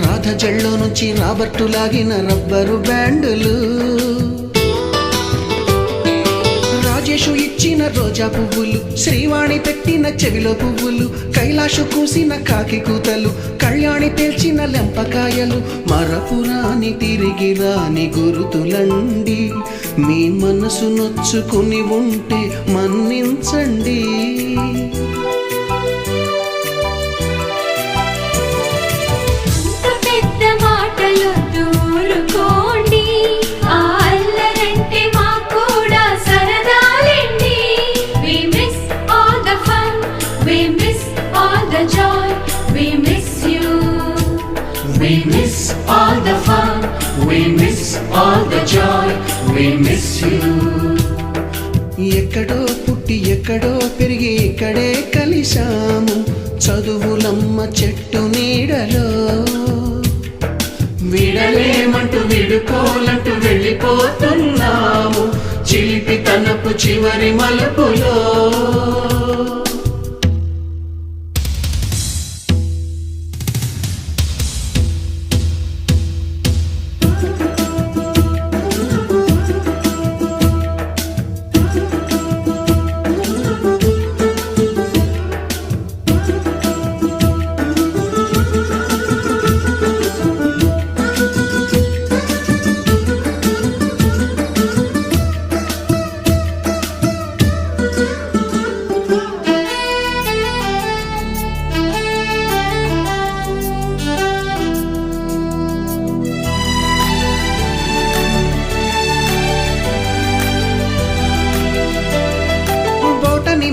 రాధ జల్లో నుంచి రాబర్టు లాగిన rubber బ్యాండులు, Rajesh ఇచ్చిన రోజా పువ్వులు, శ్రీవాణి పెట్టిన చెవిలో పువ్వులు, కైలాషు కూసిన కాకి కూతలు, కళ్యాణి పేల్చిన లెంపకాయలు, మరపురాని తిరిగి రాని గురుతులండి. మీ మనసు నొచ్చుకుని ఉంటే మన్నించండి. We miss all the fun, we miss all the joy, we miss you. ఎక్కడో పుట్టి ఎక్కడో పెరిగి ఇక్కడే కలిశాము, చదువులమ్మ చెట్టు నీడలో. విడలేమంటూ విడుకోలంటూ వెళ్ళిపోతున్నాము, చిలిపి తనపు చివరి మలుపులో.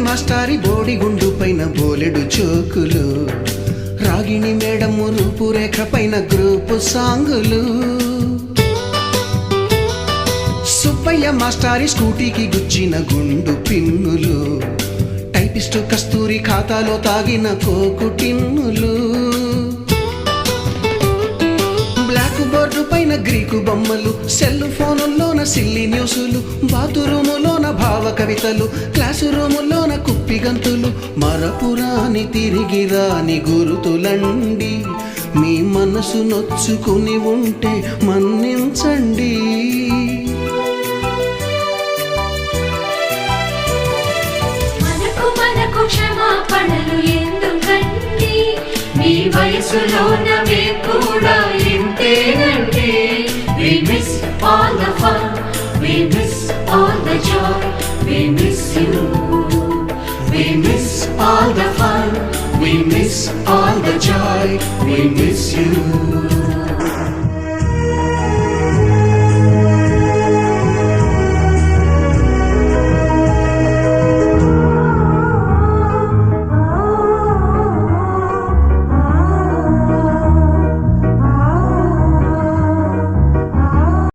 మాస్టారి బోడిగుండు పైన బోలెడు చోకులు, రాగిణి మేడము రూపురేఖ పైన గ్రూపు సాంగులు, సుబ్బయ్య మాస్టారి స్కూటీకి గుచ్చిన గుండు పిన్నులు, టైపిస్టు కస్తూరి ఖాతాలో తాగిన కోకు టిన్నులు, బ్లాక్ బోర్డు పైన గ్రీకు బొమ్మలు, సెల్ ఫోనుల్లోన సిల్లి న్యూసులు, బాతురూములోన భావ కవితలు, క్లాసు రూములోన కుప్పి గంతులు, మరపురాని తిరిగి రాని గురుతులండి. మీ మనసు నొచ్చుకుని ఉంటే మన్నించండి. మనకు క్షమాపణలు ఎందుకండి, మీ వయసులోనవే కూడా ఇంతేనండి. We miss all the fun, we miss all the joy, we miss you. We miss all the fun, we miss all the joy, we miss you.